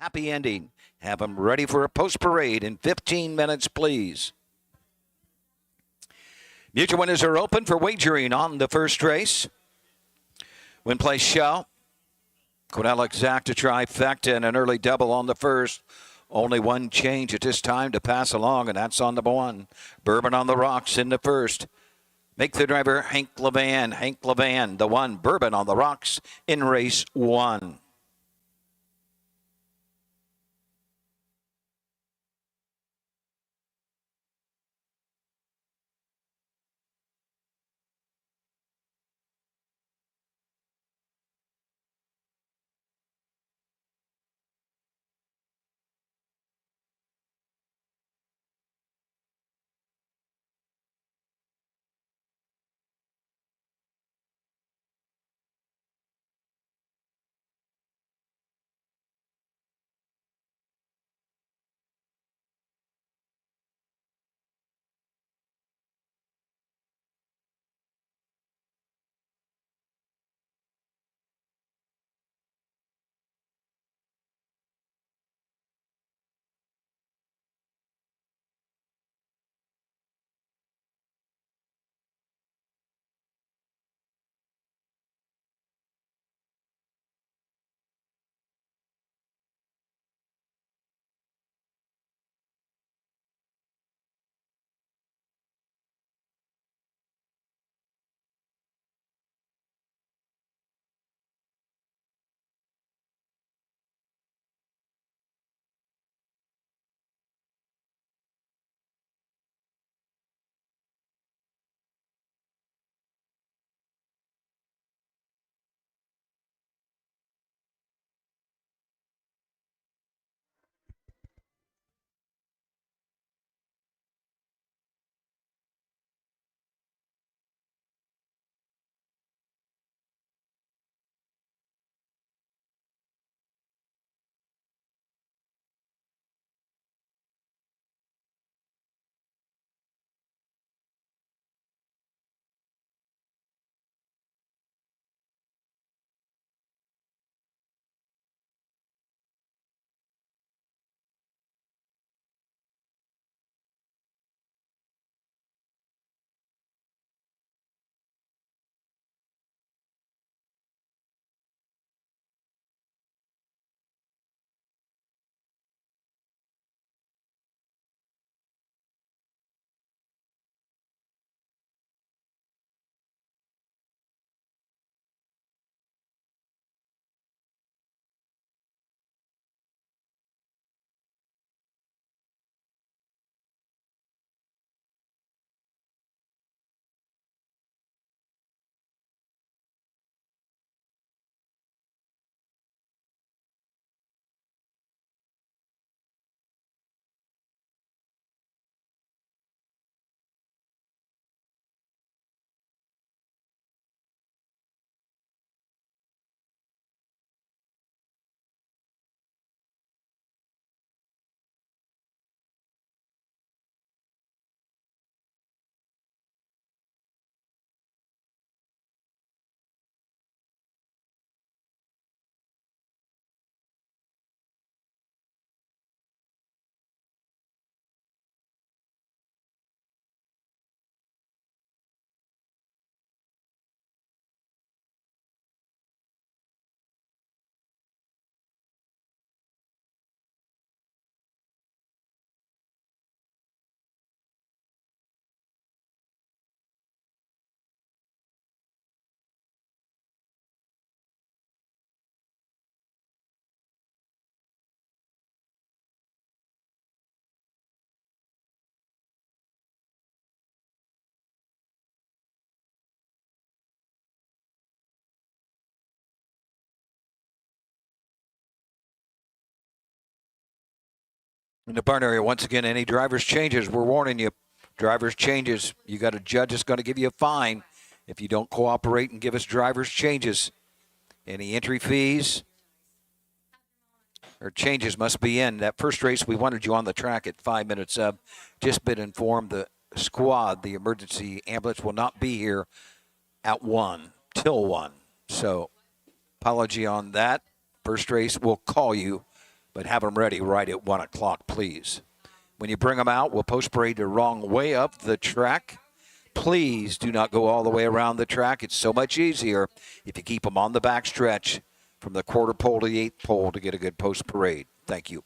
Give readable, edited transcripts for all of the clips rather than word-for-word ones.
Happy ending. Have them ready for a post parade in 15 minutes, please. Mutual winners are open for wagering on the first race. Win place show. Cornell exacta trifecta and an early double on the first. Only one change at this time to pass along, and that's on number 1. Bourbon on the Rocks in the first. Make the driver Hank Levan. Hank Levan, the 1. Bourbon on the Rocks in race 1. In the barn area, once again, any driver's changes, we're warning you. Driver's changes, you got a judge that's going to give you a fine if you don't cooperate and give us driver's changes. Any entry fees or changes must be in. That first race, we wanted you on the track at 5 minutes up. Just been informed the squad, the emergency ambulance, will not be here at 1 till 1. So apology on that. First race, we'll call you but have them ready right at 1 o'clock, please. When you bring them out, we'll post parade the wrong way up the track. Please do not go all the way around the track. It's so much easier if you keep them on the back stretch from the quarter pole to the 8th pole to get a good post parade. Thank you.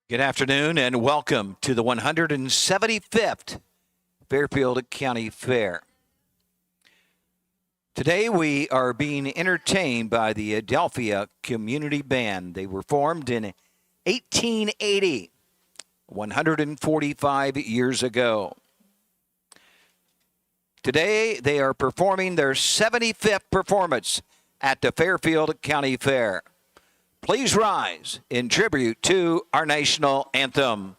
Good afternoon and welcome to the 175th Fairfield County Fair. Today we are being entertained by the Adelphia Community Band. They were formed in 1880, 145 years ago. Today they are performing their 75th performance at the Fairfield County Fair. Please rise in tribute to our national anthem.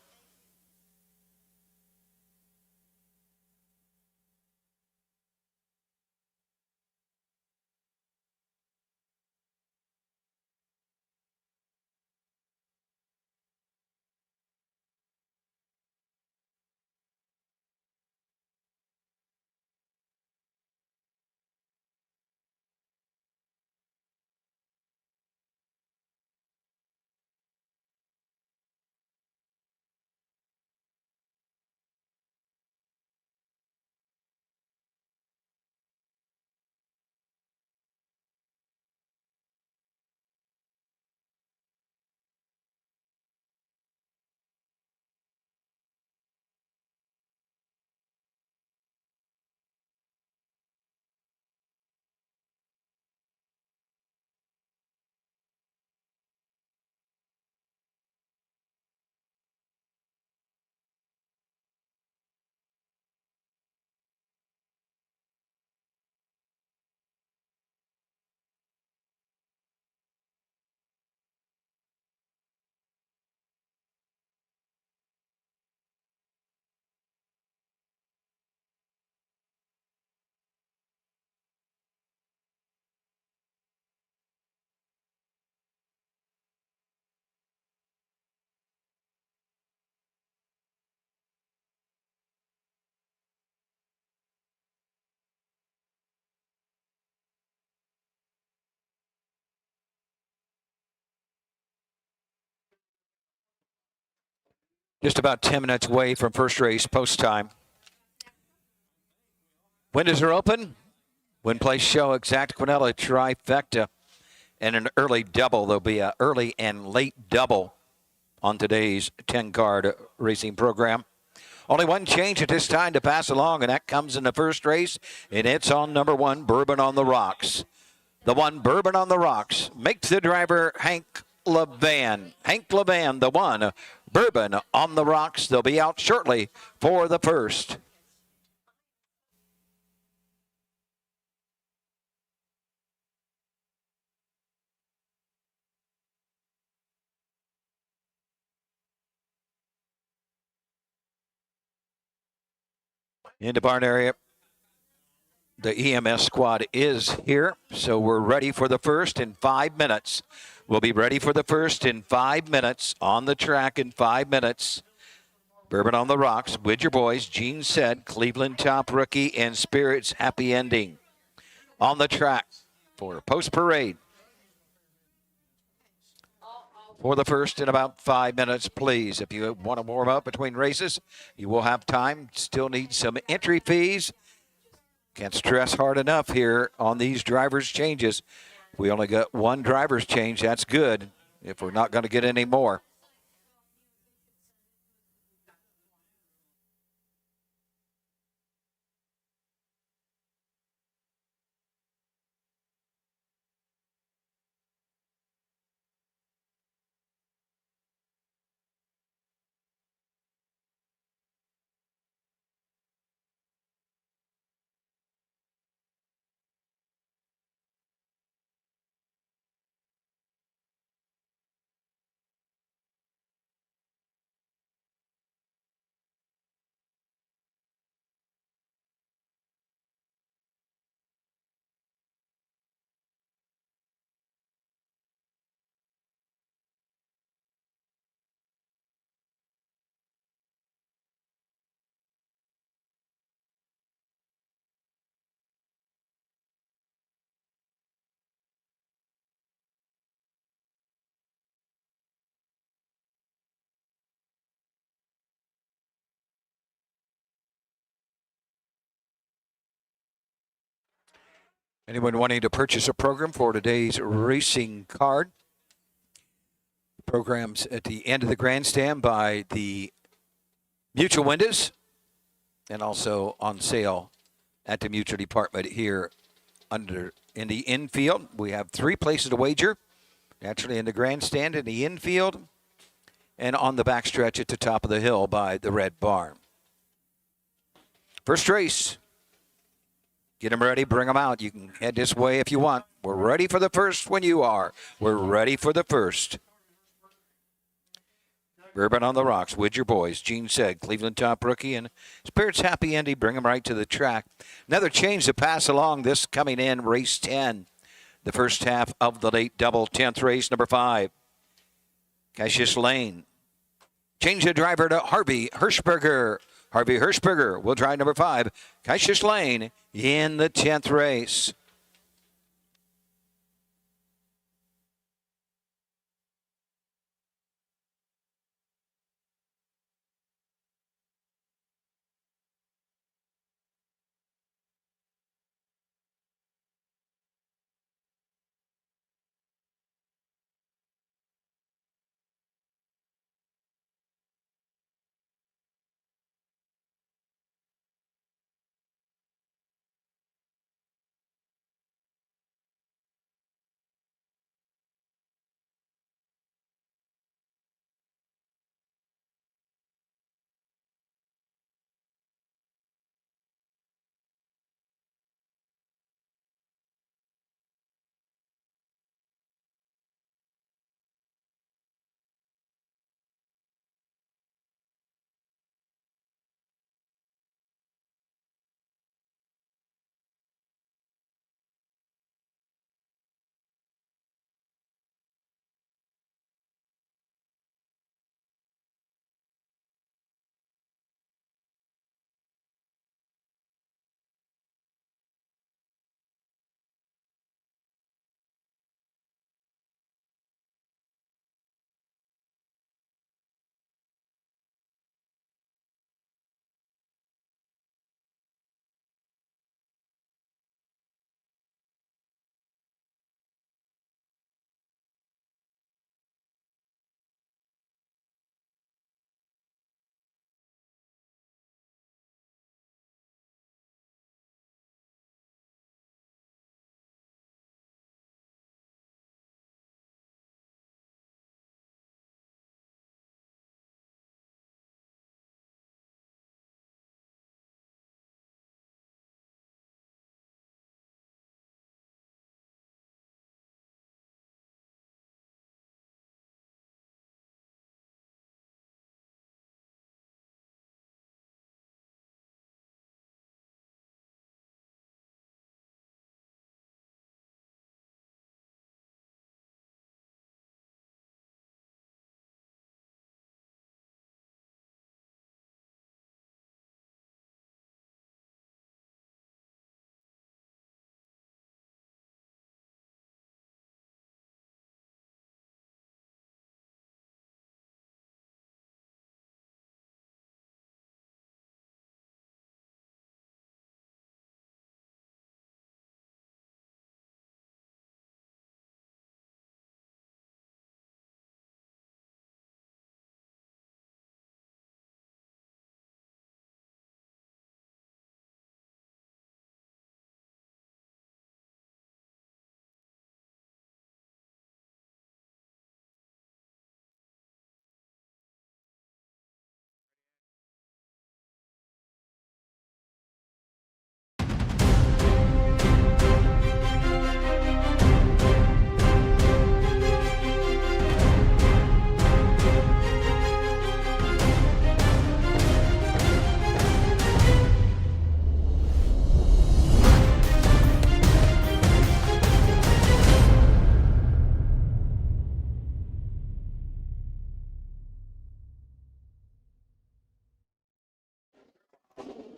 Just about 10 minutes away from first race post time. Windows are open. Win, place, show, exact Quinella trifecta, and an early double. There'll be an early and late double on today's 10-card racing program. Only one change at this time to pass along, and that comes in the first race, and it's on number 1, Bourbon on the Rocks. The 1, Bourbon on the Rocks, makes the driver Hank Levan. Hank Levan, the 1, Bourbon on the Rocks. They'll be out shortly for the first. In the barn area, the EMS squad is here, so we're ready for the first in 5 minutes. We'll be ready for the first in 5 minutes, on the track in 5 minutes. Bourbon on the Rocks, with your boys, Gene said, Cleveland Top Rookie, and Spirits Happy Ending. On the track for Post Parade. For the first in about 5 minutes, please. If you want to warm up between races, you will have time. Still need some entry fees. Can't stress hard enough here on these drivers' changes. We only got one driver's change. That's good if we're not going to get any more. Anyone wanting to purchase a program for today's racing card? Programs at the end of the grandstand by the Mutual Windows and also on sale at the Mutual Department here in the infield. We have 3 places to wager. Actually in the grandstand, in the infield, and on the backstretch at the top of the hill by the Red Barn. First race. Get them ready, bring them out. You can head this way if you want. We're ready for the first when you are. We're ready for the first. Bourbon on the Rocks with your boys. Gene said, Cleveland Top Rookie and Spirits Happy Andy. Bring them right to the track. Another change to pass along. This coming in, race 10. The first half of the late double, 10th race, number 5. Cassius Lane. Change the driver to Harvey Hirschberger. Harvey Hirschberger will drive number 5. Cassius Lane in the 10th race.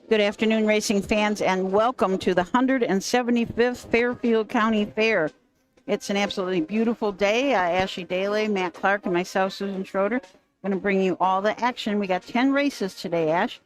Good afternoon, racing fans, and welcome to the 175th Fairfield County Fair. It's an absolutely beautiful day. Ashley Daly, Matt Clark, and myself, Susan Schroeder, going to bring you all the action. We got 10 races today, Ash.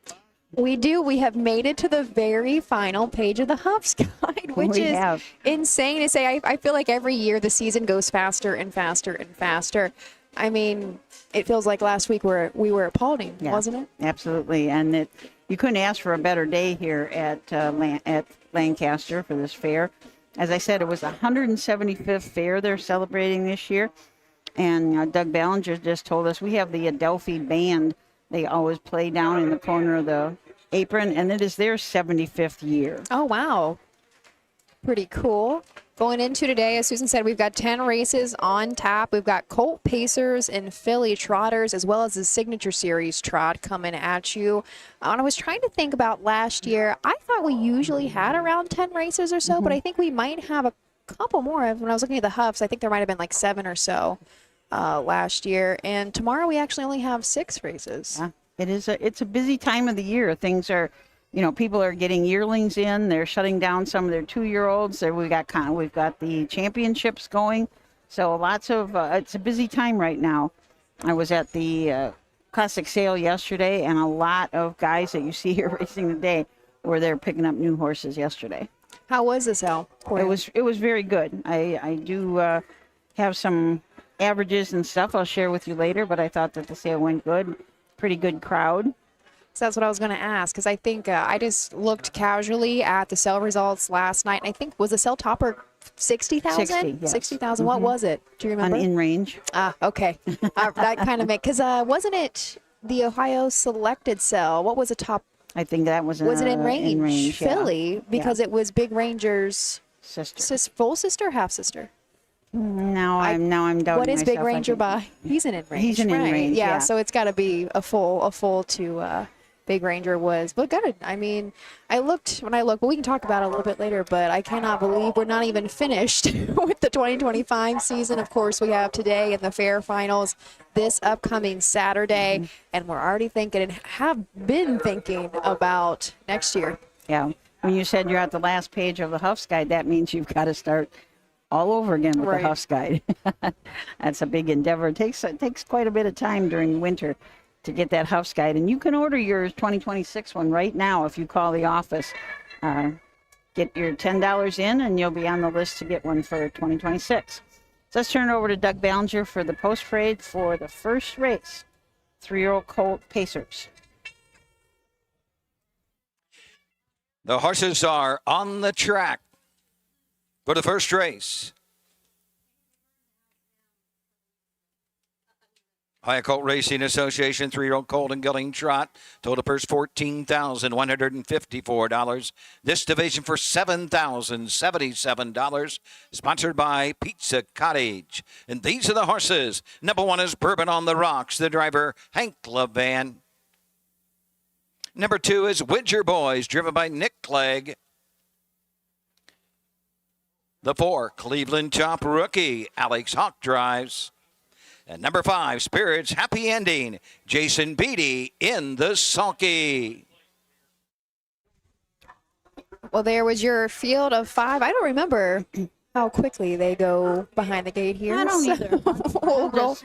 We do. We have made it to the very final page of the Huff's Guide, which is insane to say. I feel like every year the season goes faster and faster and faster. I mean, it feels like last week we were at Paulding, wasn't it? Absolutely. And you couldn't ask for a better day here at Lancaster for this fair. As I said, it was the 175th fair they're celebrating this year. And Doug Ballinger just told us we have the Adelphi band. They always play down in the corner of the apron, and it is their 75th year. Oh, wow. Pretty cool. Going into today, as Susan said, we've got 10 races on tap. We've got Colt Pacers and Philly Trotters, as well as the Signature Series Trot coming at you. And I was trying to think about last year. I thought we usually had around 10 races or so, but I think we might have a couple more. When I was looking at the Huffs, I think there might have been like 7 or so last year. And tomorrow we actually only have 6 races. Yeah, it's a busy time of the year. Things are... people are getting yearlings in. They're shutting down some of their 2-year-olds. We've got the championships going. So it's a busy time right now. I was at the classic sale yesterday, and a lot of guys that you see here racing today were there picking up new horses yesterday. How was the sale? It was very good. I do have some averages and stuff I'll share with you later, but I thought that the sale went good. Pretty good crowd. So that's what I was going to ask, because I think I just looked casually at the sale results last night. And I think, was the sale topper 60,000? 60, yes. 60,000. What was it? Do you remember? On in range. Okay. That kind of makes, because wasn't it the Ohio selected sale? What was the top? I think that was it in range? In range, Philly, because it was Big Ranger's sister. Full sister, half sister. Now I'm doubting what is myself. Big Ranger by? He's an in range. He's an in range. Yeah, so it's got to be a full to Big Ranger was. But good. I mean, but we can talk about it a little bit later, but I cannot believe we're not even finished with the 2025 season. Of course, we have today in the fair finals this upcoming Saturday, and we're already thinking and have been thinking about next year. Yeah. When you said you're at the last page of the Huff's Guide, that means you've got to start all over again with the Huff's Guide. That's a big endeavor. It takes quite a bit of time during winter to get that Huff's Guide. And you can order your 2026 one right now if you call the office. Get your $10 in, and you'll be on the list to get one for 2026. So let's turn it over to Doug Ballinger for the post-parade for the first race, 3-year-old Colt Pacers. The horses are on the track for the first race. Ohio Colt Racing Association 3-year-old Colt and Gelding Trot. Total purse $14,154. This division for $7,077. Sponsored by Pizza Cottage. And these are the horses. Number 1 is Bourbon on the Rocks. The driver, Hank LeVan. Number 2 is Widger Boys, driven by Nick Clegg. The 4, Cleveland Top Rookie, Alex Hawk drives. And number 5, Spirit's Happy Ending, Jason Beatty in the sulky. Well, there was your field of 5. I don't remember how quickly they go behind the gate here. I don't either. We'll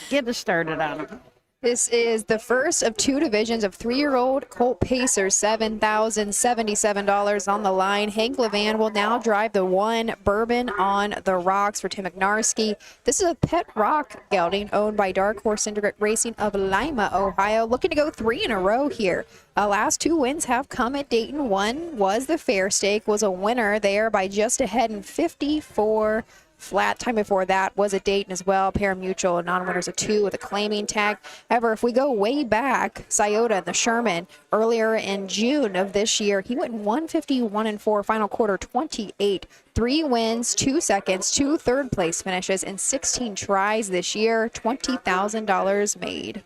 get us started on them. This is the first of 2 divisions of 3-year-old Colt Pacers, $7,077 on the line. Hank LeVan will now drive the 1 Bourbon on the Rocks for Tim McNarsky. This is a pet rock gelding owned by Dark Horse Syndicate Racing of Lima, Ohio. Looking to go 3 in a row here. Last 2 wins have come at Dayton. One was the Fair Stake, was a winner there by just ahead in 54 flat. Time before that was a Dayton as well. Parimutuel and non-winners of 2 with a claiming tag. However, if we go way back, Scioto and the Sherman earlier in June of this year, he went 151-4, final quarter 28. 3 wins, 2 seconds, 2 third-place finishes, and 16 tries this year. $20,000 made.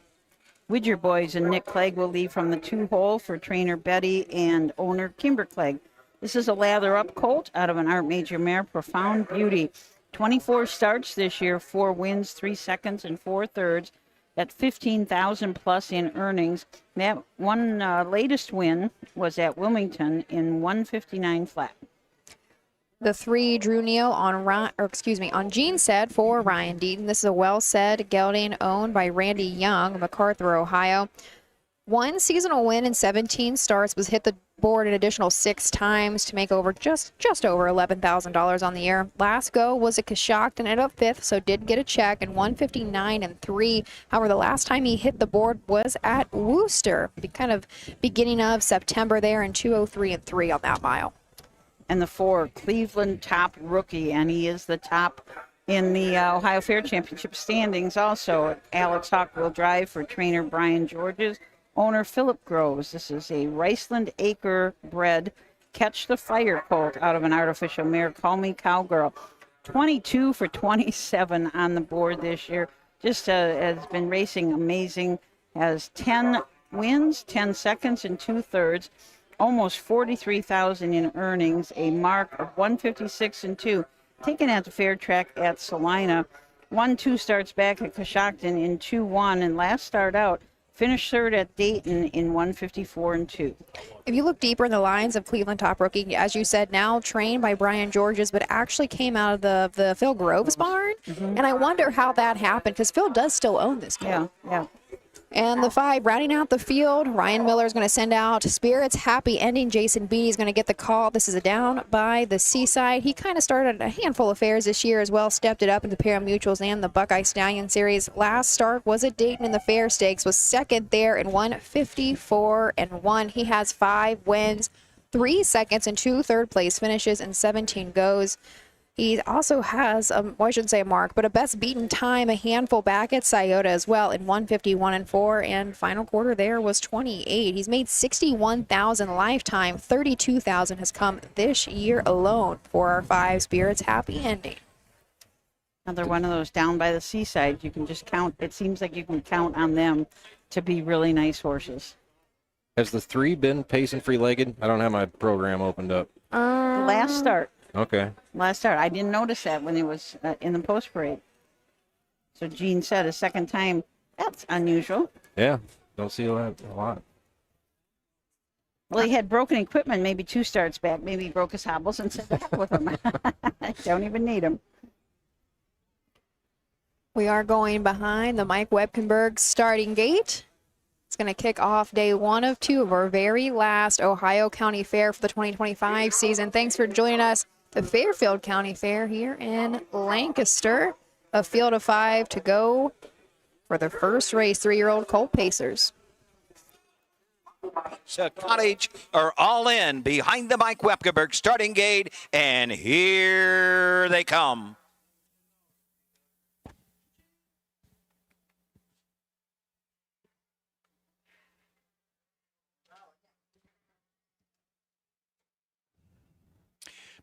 Widger Boys and Nick Clegg will leave from the 2-hole for trainer Betty and owner Kimber Clegg. This is a lather-up colt out of an Art Major mare, Profound Beauty. 24 starts this year, 4 wins, 3 seconds, and 4 thirds. at 15,000 plus in earnings. That one latest win was at Wilmington in 159 flat. The 3 Drew Neal on Gene Said for Ryan Deaton. This is a well said gelding owned by Randy Young of MacArthur, Ohio. One seasonal win in 17 starts, was hit the board an additional 6 times to make over just over $11,000 on the year. Last go was at Coshocton and ended up 5th, so did get a check in 159-3. However, the last time he hit the board was at Worcester, kind of beginning of September there in 203-3 on that mile. And the 4 Cleveland Top Rookie, and he is the top in the Ohio Fair Championship standings. Also, Alex Hawk will drive for trainer Brian Georges, owner Philip Groves. This is a Riceland Acre bred Catch the Fire colt out of an artificial mare, Call Me Cowgirl. 22 for 27 on the board this year. Just has been racing amazing. Has 10 wins, 10 seconds, and 2/3. Almost 43,000 in earnings, a mark of 156-2, taken at the fair track at Salina. 1-2 starts back at Coshocton in 2-1, and last start out, finished 3rd at Dayton in 154-2. If you look deeper in the lines of Cleveland Top Rookie, as you said, now trained by Brian Georges, but actually came out of the Phil Groves barn, and I wonder how that happened, because Phil does still own this colt. Yeah. And the 5, rounding out the field, Ryan Miller is going to send out Spirits Happy Ending. Jason Beatty is going to get the call. This is a down by the Seaside. He kind of started a handful of fairs this year as well, stepped it up into Paramutuals and the Buckeye Stallion Series. Last start was at Dayton in the Fair Stakes, was 2nd there in 154-1. He has 5 wins, 3 seconds, and 2 third-place finishes, and 17 goes. He also has, I shouldn't say a mark, but a best beaten time, a handful back at Scioto as well in 151-4, and final quarter there was 28. He's made 61,000 lifetime, 32,000 has come this year alone for our 5 Spirits Happy Ending. Another one of those down by the Seaside. You can just count. It seems like you can count on them to be really nice horses. Has the 3 been pacing free-legged? I don't have my program opened up. Last start. Okay. Last start. I didn't notice that when it was in the post parade. So Gene said a second time. That's unusual. Yeah, don't see that a lot. Well, he had broken equipment maybe 2 starts back. Maybe he broke his hobbles and said, "The heck with him." Don't even need him. We are going behind the Mike Webkenberg starting gate. It's going to kick off day 1 of 2 of our very last Ohio County Fair for the 2025 season. Thanks for joining us. The Fairfield County Fair here in Lancaster. A field of 5 to go for the first race, 3-year-old Colt Pacers. So Cottage are all in behind the Mike Webkenberg starting gate, and here they come.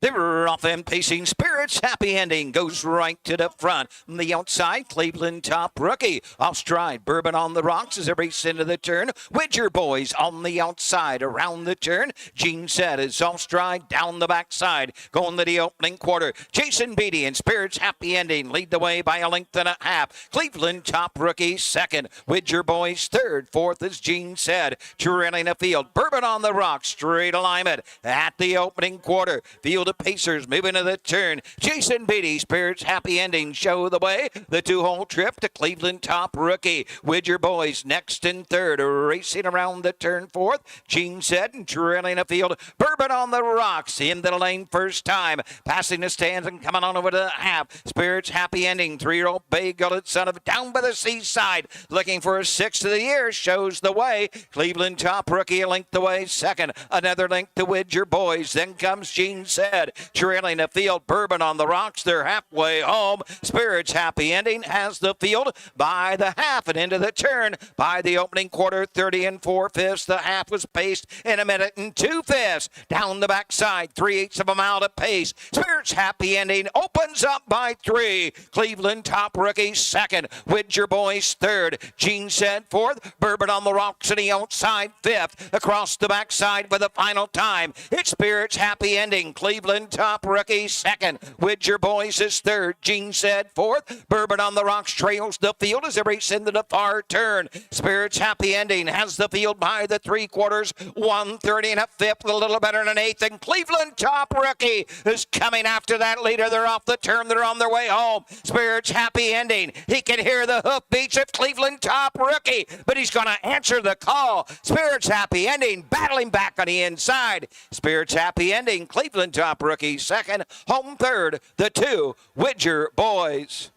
They're off and pacing. Spirits Happy Ending goes right to the front. On the outside, Cleveland Top Rookie. Off stride, Bourbon on the Rocks as they race into the turn. Widger Boys on the outside around the turn. Gene Said is off stride down the backside. Going to the opening quarter. Jason Beatty and Spirits Happy Ending lead the way by a length and a half. Cleveland Top Rookie second. Widger Boys third. Fourth is Gene Said. Trailing the field. Bourbon on the Rocks. Straight alignment at the opening quarter. Field of Pacers moving to the turn. Jason Beatty, Spirits Happy Ending show the way. The 2-hole trip to Cleveland Top Rookie. Widger Boys next and third. Racing around the turn fourth. Gene Said and trailing the field. Bourbon on the Rocks into the lane first time. Passing the stands and coming on over to the half. Spirits Happy Ending. 3-year-old Bay Gullet son of down by the Seaside. Looking for a 6th of the year. Shows the way. Cleveland Top Rookie a length away second. Another length to Widger Boys. Then comes Gene Said. Trailing the field, Bourbon on the Rocks. They're halfway home. Spirits Happy Ending has the field by the half and into the turn by the opening quarter. 30 4/5. The half was paced in 1 minute and 2/5. Down the backside, 3/8 of a mile to pace. Spirits Happy Ending opens up by 3. Cleveland Top Rookie second. Widger Boys third. Gene Said fourth. Bourbon on the Rocks to the outside 5th. Across the backside for the final time. It's Spirits Happy Ending. Cleveland Cleveland Top Rookie second. Widger Boys is third. Gene said fourth. Bourbon on the Rocks trails the field as they race into the far turn. Spirits Happy Ending has the field by the 3/4. 130 and a fifth, a little better than an eighth. And Cleveland Top Rookie is coming after that leader. They're off the turn. They're on their way home. Spirits Happy Ending. He can hear the hoof beats of Cleveland Top Rookie, but he's going to answer the call. Spirits Happy Ending battling back on the inside. Spirits Happy Ending. Cleveland Top Rookie second. Home third. The two Widger Boys.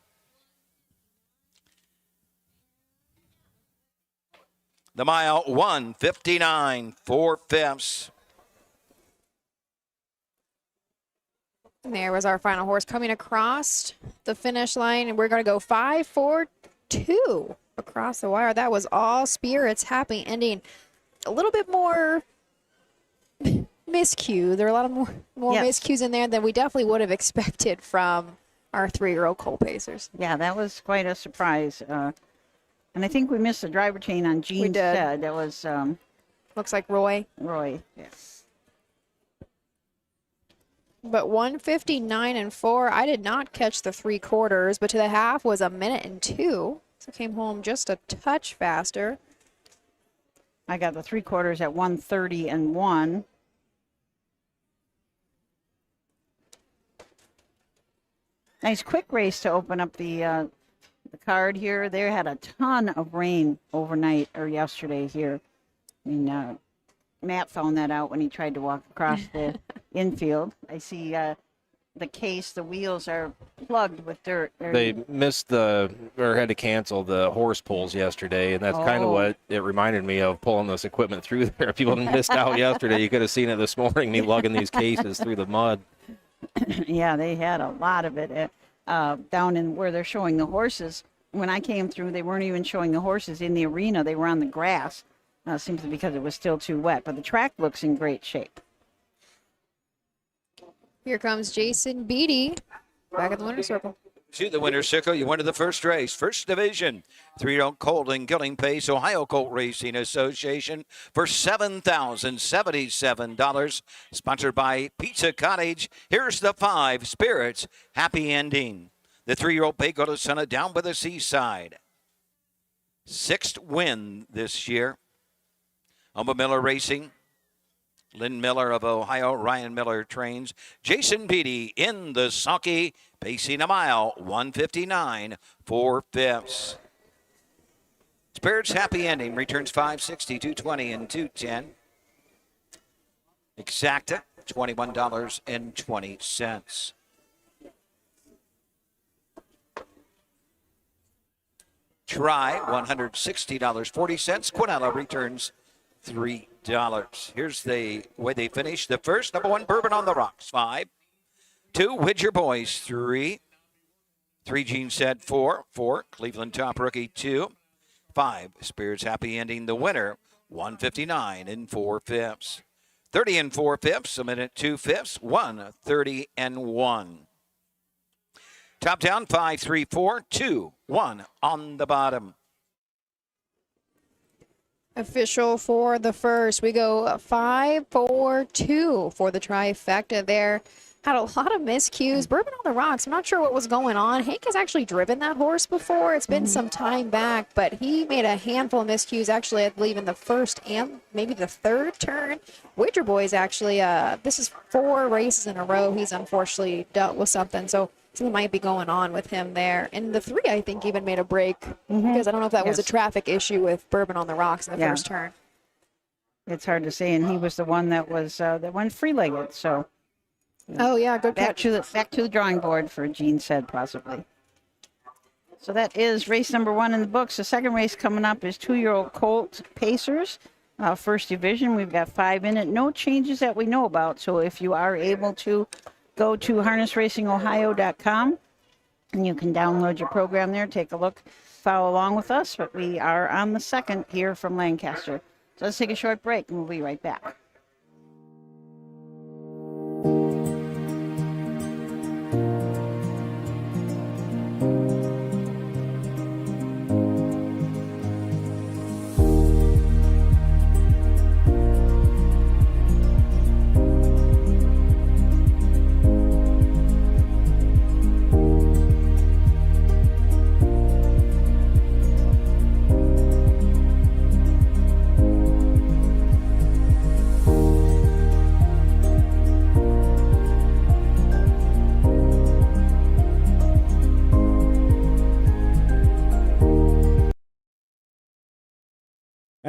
The mile 1:59 4/5. And there was our final horse coming across the finish line, and we're going to go 5-4-2 across the wire. That was all Spirits Happy Ending. A little bit more miscue. There are a lot of more Yes. miscues in there than we definitely would have expected from our 3-year-old colt pacers. Yeah, that was quite a surprise. And I think we missed the driver chain on Gene did. said. That was Looks like Roy. Roy. Yes. But 1:59 and 4. I did not catch the 3/4, but to the half was 1:02. So came home just a touch faster. I got the 3/4 at 1:30 and 1. Nice quick race to open up the card here. They had a ton of rain overnight or yesterday here. I mean, Matt found that out when he tried to walk across the infield. I see the case, the wheels are plugged with dirt. They missed or had to cancel the horse pulls yesterday, and that's kind of what it reminded me of, pulling this equipment through there. People missed out yesterday. You could have seen it this morning, me lugging these cases through the mud. Yeah, they had a lot of it down in where they're showing the horses. When I came through, they weren't even showing the horses in the arena. They were on the grass. Seems because it was still too wet, but the track looks in great shape. Here comes Jason Beatty back in the winner's circle. To the winner's circle, you went to the first race. First division, 3-year-old colt and gelding pace, Ohio Colt Racing Association for $7,077. Sponsored by Pizza Cottage. Here's the 5 Spirits Happy Ending. The 3-year-old bay goes to down by the seaside. 6th win this year. Alma Miller Racing. Lynn Miller of Ohio, Ryan Miller trains. Jason Beatty in the sulky, pacing a mile, 1:59 4/5. Spirits Happy Ending returns 560, 220, and 210. Exacta, $21.20. Try, $160.40. Quinella returns $3. Here's the way they finish. The first, number 1, Bourbon on the Rocks, 5. 2, Widger Boys, 3. 3, Gene said 4. 4, Cleveland Top Rookie, 2. 5, Spirits Happy Ending, the winner, 1:59 and 4/5. 30 and 4/5, a minute 2/5, 1:30 and 1. Top down, 5, 3, 4, 2, 1 on the bottom. Official for the first. We go 5-4-2 for the trifecta there. Had a lot of miscues. Bourbon on the Rocks, I'm not sure what was going on. Hank has actually driven that horse before. It's been some time back, but he made a handful of miscues, actually, I believe, in the first and maybe the third turn. Widger Boys, actually, this is 4 races in a row. He's unfortunately dealt with something, so something might be going on with him there. And the 3, I think, even made a break because I don't know if that was a traffic issue with Bourbon on the Rocks in the first turn. It's hard to say, and he was the one that was that went free-legged. So, oh yeah, good catch. Back to the drawing board for Gene said possibly. So that is race number 1 in the books. The second race coming up is 2-year-old colt pacers, first division. We've got 5 in it. No changes that we know about. So if you are able to, go to harnessracingohio.com and you can download your program there. Take a look, follow along with us. But we are on the second here from Lancaster. So let's take a short break and we'll be right back.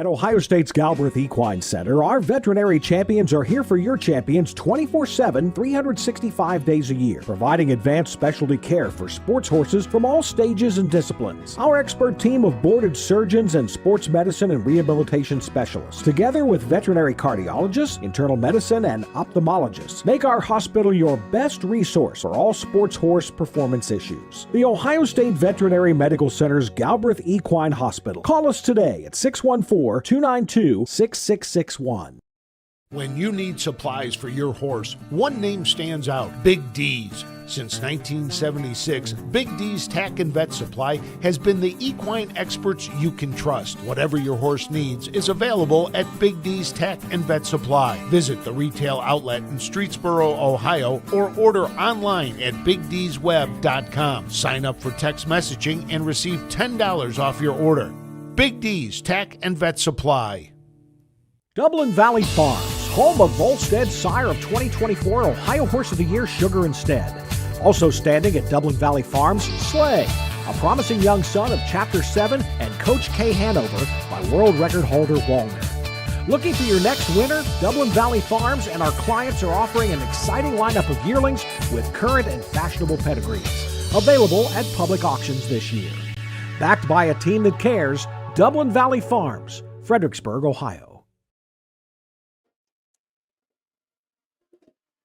At Ohio State's Galbraith Equine Center, our veterinary champions are here for your champions 24/7, 365 days a year, providing advanced specialty care for sports horses from all stages and disciplines. Our expert team of boarded surgeons and sports medicine and rehabilitation specialists, together with veterinary cardiologists, internal medicine, and ophthalmologists, make our hospital your best resource for all sports horse performance issues. The Ohio State Veterinary Medical Center's Galbraith Equine Hospital. Call us today at 614-292-6661. When you need supplies for your horse, one name stands out: Big D's. Since 1976, Big D's Tack and Vet Supply has been the equine experts you can trust. Whatever your horse needs is available at Big D's Tack and Vet Supply. Visit the retail outlet in Streetsboro, Ohio, or order online at BigD'sWeb.com. Sign up for text messaging and receive $10 off your order. Big D's Tack and Vet Supply. Dublin Valley Farms, home of Volstead Sire of 2024 Ohio Horse of the Year Sugar Instead. Also standing at Dublin Valley Farms, Slay, a promising young son of Chapter 7 and Coach K Hanover by world record holder Walner. Looking for your next winner? Dublin Valley Farms and our clients are offering an exciting lineup of yearlings with current and fashionable pedigrees. Available at public auctions this year. Backed by a team that cares, Dublin Valley Farms, Fredericksburg, Ohio.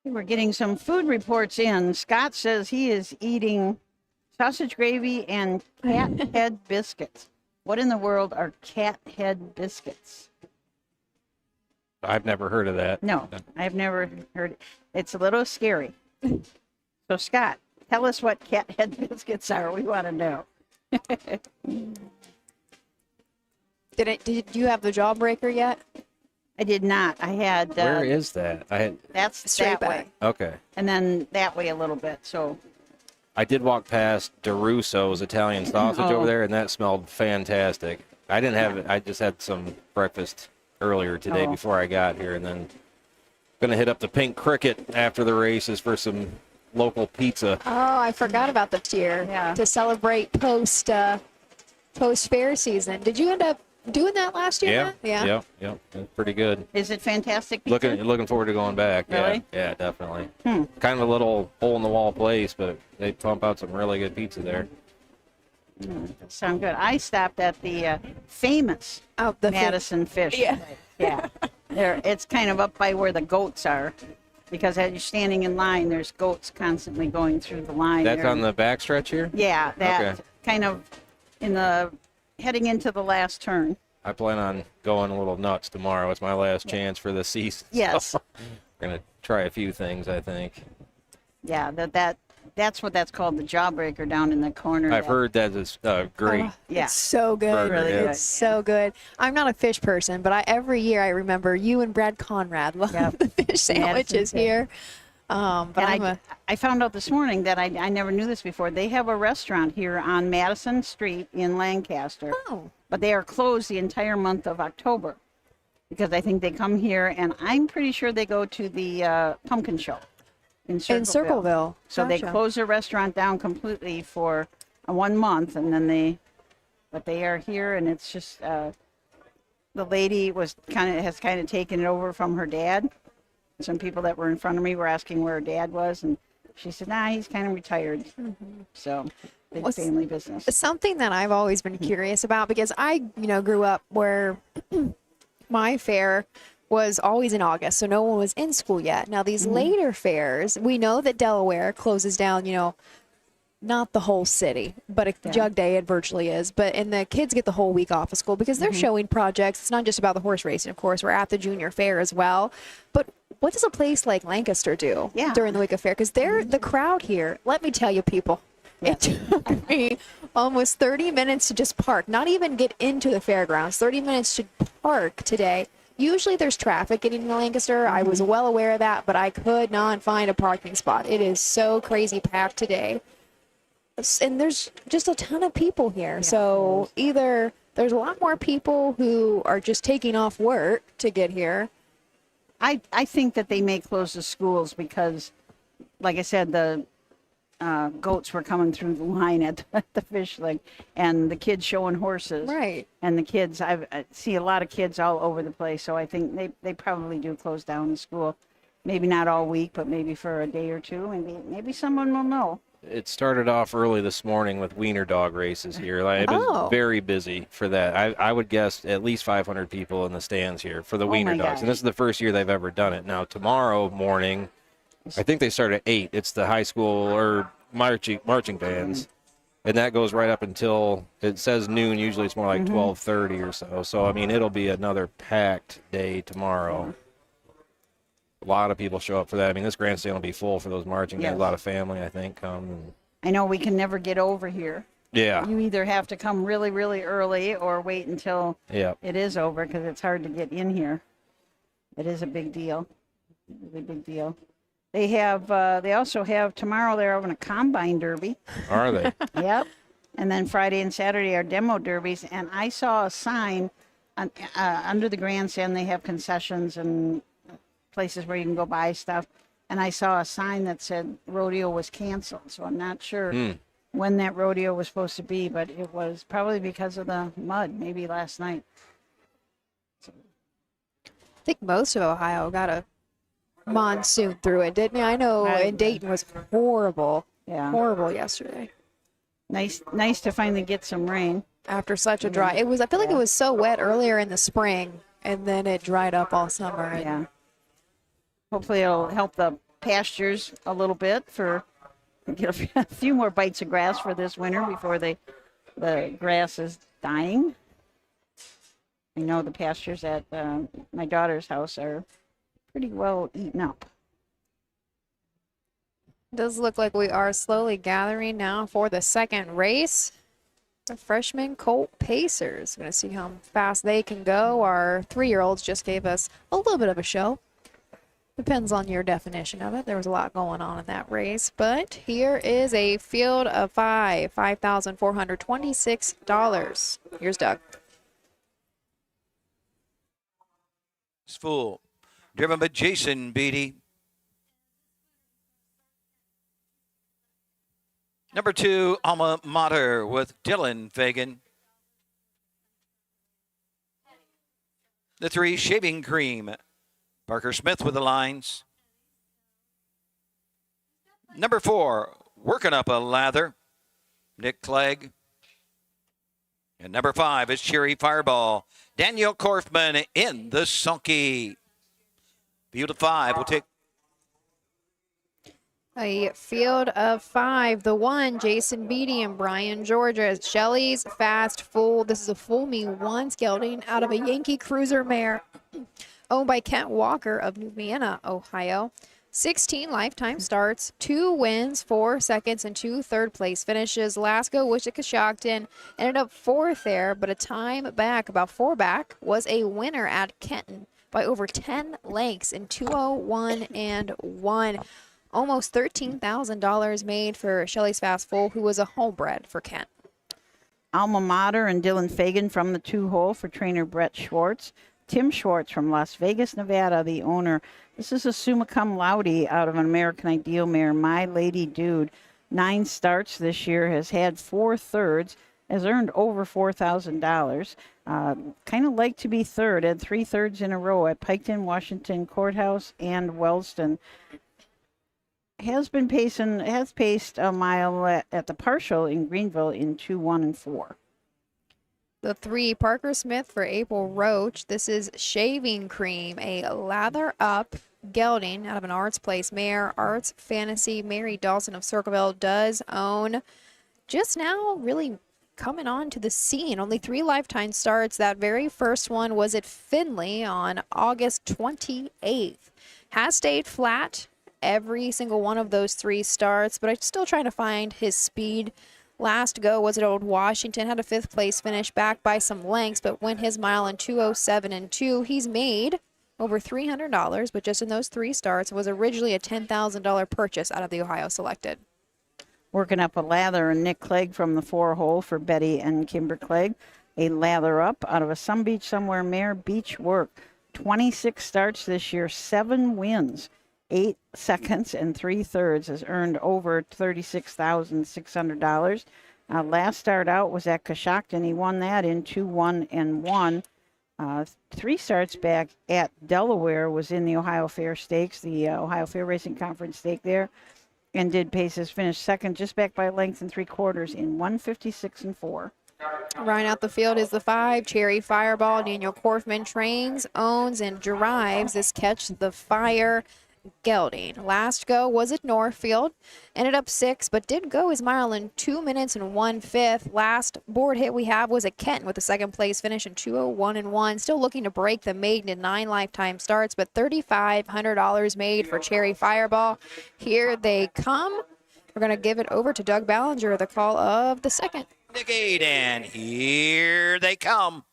We're getting some food reports in. Scott says he is eating sausage gravy and cat head biscuits. What in the world are cat head biscuits? I've never heard of that. No, I've never heard it. It's a little scary. So, Scott, tell us what cat head biscuits are. We want to know. Did you have the jawbreaker yet? I did not. I had. Where is that? That's Straight that way. back. Okay. And then that way a little bit. So. I did walk past DeRusso's Italian sausage over there, and that smelled fantastic. I didn't have it. I just had some breakfast earlier today before I got here, and then going to hit up the Pink Cricket after the races for some local pizza. Oh, I forgot about the tier. Yeah. To celebrate post fair season. Did you end up doing that last year? Yeah. It's pretty good. Is it fantastic pizza? Looking forward to going back. Really? Yeah, definitely. Kind of a little hole in the wall place, but they pump out some really good pizza there. Sound good. I stopped at the famous The Madison Fish. Yeah. Yeah. It's kind of up by where the goats are, because as you're standing in line, there's goats constantly going through the line. That's there. on the backstretch here? Yeah, that Okay. kind of heading into the last turn. I plan on going a little nuts tomorrow. It's my last chance for the season. Yes. So we're going to try a few things, I think. Yeah, that's what that's called, the jawbreaker down in the corner. I've heard that is great. Yeah. It's so good. Burger, Really yeah. good. It's so good. I'm not a fish person, but every year I remember you and Brad Conrad love Yep. the fish sandwiches Fish. here. But And I found out this morning that I never knew this before. They have a restaurant here on Madison Street in Lancaster. Oh. But they are closed the entire month of October because I think they come here, and I'm pretty sure they go to the pumpkin show in Circleville. So they Gotcha. close their restaurant down completely for 1 month, and then they are here, and it's just the lady has kind of taken it over from her dad. Some people that were in front of me were asking where her dad was, and she said, "Nah, he's kind of retired." So, big Well, family business. Something that I've always been curious about, because I, grew up where my fair was always in August, so no one was in school yet. Now these later fairs, we know that Delaware closes down, not the whole city, but a jug day it virtually is. And the kids get the whole week off of school because they're showing projects. It's not just about the horse racing, of course. We're at the junior fair as well. But what does a place like Lancaster do during the week of fair? Because they're the crowd here. Let me tell you, people. It took me almost 30 minutes to just park, not even get into the fairgrounds, 30 minutes to park today. Usually there's traffic getting to Lancaster. I was well aware of that, but I could not find a parking spot. It is so crazy packed today. And there's just a ton of people here. So either there's a lot more people who are just taking off work to get here. I think that they may close the schools because, like I said, the goats were coming through the line at the fish leg, and the kids showing horses. Right. And the kids, I see a lot of kids all over the place, so I think they probably do close down the school. Maybe not all week, but maybe for a day or two. Maybe someone will know. It started off early this morning with wiener dog races here. Like, it was very busy for that. I would guess at least 500 people in the stands here for the wiener dogs. gosh. And this is the first year they've ever done it. Now, tomorrow morning, I think they start at 8. It's the high school or marching bands. And that goes right up until, it says noon. Usually it's more like 12:30 or so. So, I mean, it'll be another packed day tomorrow. A lot of people show up for that. I mean, this grandstand will be full for those marching bands. Yes. A lot of family, I think, come. I know we can never get over here. Yeah. You either have to come really, really early or wait until it is over, because it's hard to get in here. It is a big deal. Really big deal. They have. They also have tomorrow. They're having a combine derby. Are they? Yep. And then Friday and Saturday are demo derbies. And I saw a sign under the grandstand. They have concessions and places where you can go buy stuff. And I saw a sign that said rodeo was canceled. So I'm not sure when that rodeo was supposed to be, but it was probably because of the mud, maybe last night. I think most of Ohio got a monsoon through it, didn't you? I know in Dayton was horrible. Yeah. Horrible yesterday. Nice to finally get some rain. After such a dry, it was. I feel like it was so wet earlier in the spring, and then it dried up all summer. And Yeah. Hopefully it'll help the pastures a little bit get a few more bites of grass for this winter before the grass is dying. I know the pastures at my daughter's house are pretty well eaten up. does look like we are slowly gathering now for the second race. The freshman Colt Pacers. Going to see how fast they can go. Our 3-year-olds just gave us a little bit of a show. Depends on your definition of it. There was a lot going on in that race. But here is a field of 5, $5,426. Here's Doug. It's full. Driven by Jason Beatty. Number 2, Alma Mater with Dylan Fagan. The 3, Shaving Cream. Parker Smith with the lines. Number 4, Working Up a Lather. Nick Clegg. And number 5 is Cherry Fireball. Daniel Korfman in the sulky. Field of 5 will take. A field of 5. The 1, Jason Beatty and Brian Georgia. Shelley's Fast Fool. This is a Fool Me Once gelding out of a Yankee Cruiser mare owned by Kent Walker of New Vienna, Ohio. 16 lifetime starts, 2 wins, 4 seconds, and 2 third-place finishes. Last go, Wichita-Coshocton ended up 4th there, but a time back, about 4 back, was a winner at Kenton by over 10 lengths in 2:01 and 1. Almost $13,000 made for Shelley's Fast Fool, who was a homebred for Kent. Alma Mater and Dylan Fagan from the 2-hole for trainer Brett Schwartz. Tim Schwartz from Las Vegas, Nevada, the owner. This is a summa cum laude out of an American Ideal mare, My Lady Dude. 9 starts this year, has had 4 thirds, has earned over $4,000. Kind of like to be third, had 3 thirds in a row at Piketon, Washington Courthouse, and Wellston. Has paced a mile at the partial in Greenville in 2:1 and 4. The 3, Parker Smith for April Roach. This is Shaving Cream, a lather up gelding out of an Arts Place mare. Arts Fantasy. Mary Dawson of Circleville does own. Just now really coming on to the scene. Only 3 lifetime starts. That very first one was at Findlay on August 28th. Has stayed flat every single one of those 3 starts, but I'm still trying to find his speed. Last go was at Old Washington, had a 5th place finish, back by some lengths, but went his mile in 2:07 and 2. He's made over $300, but just in those 3 starts, was originally a $10,000 purchase out of the Ohio Selected. Working Up a Lather and Nick Clegg from the 4-hole for Betty and Kimber Clegg. A lather up out of a Some Beach Somewhere mare, Beach Work. 26 starts this year, 7 wins. 8 seconds and 3/3 has earned over $36,600. Last start out was at Coshocton. He won that in 2-1 and 1. 3 starts back at Delaware was in the Ohio Fair Stakes, the Ohio Fair Racing Conference stake there, and did paces, finished second, just back by a length and 3/4 in 1:56 and 4. Right out the field is the 5, Cherry Fireball. Daniel Korfman trains, owns, and drives this Catch the Fire gelding. Last go was at Northfield. Ended up 6th, but did go his mile in 2 minutes and 1/5. Last board hit we have was at Kenton with a 2nd place finish in 2:01 and 1. Still looking to break the maiden in 9 lifetime starts, but $3,500 made for Cherry Fireball. Here they come. We're going to give it over to Doug Ballinger, the call of the 2nd. The gate, and here they come.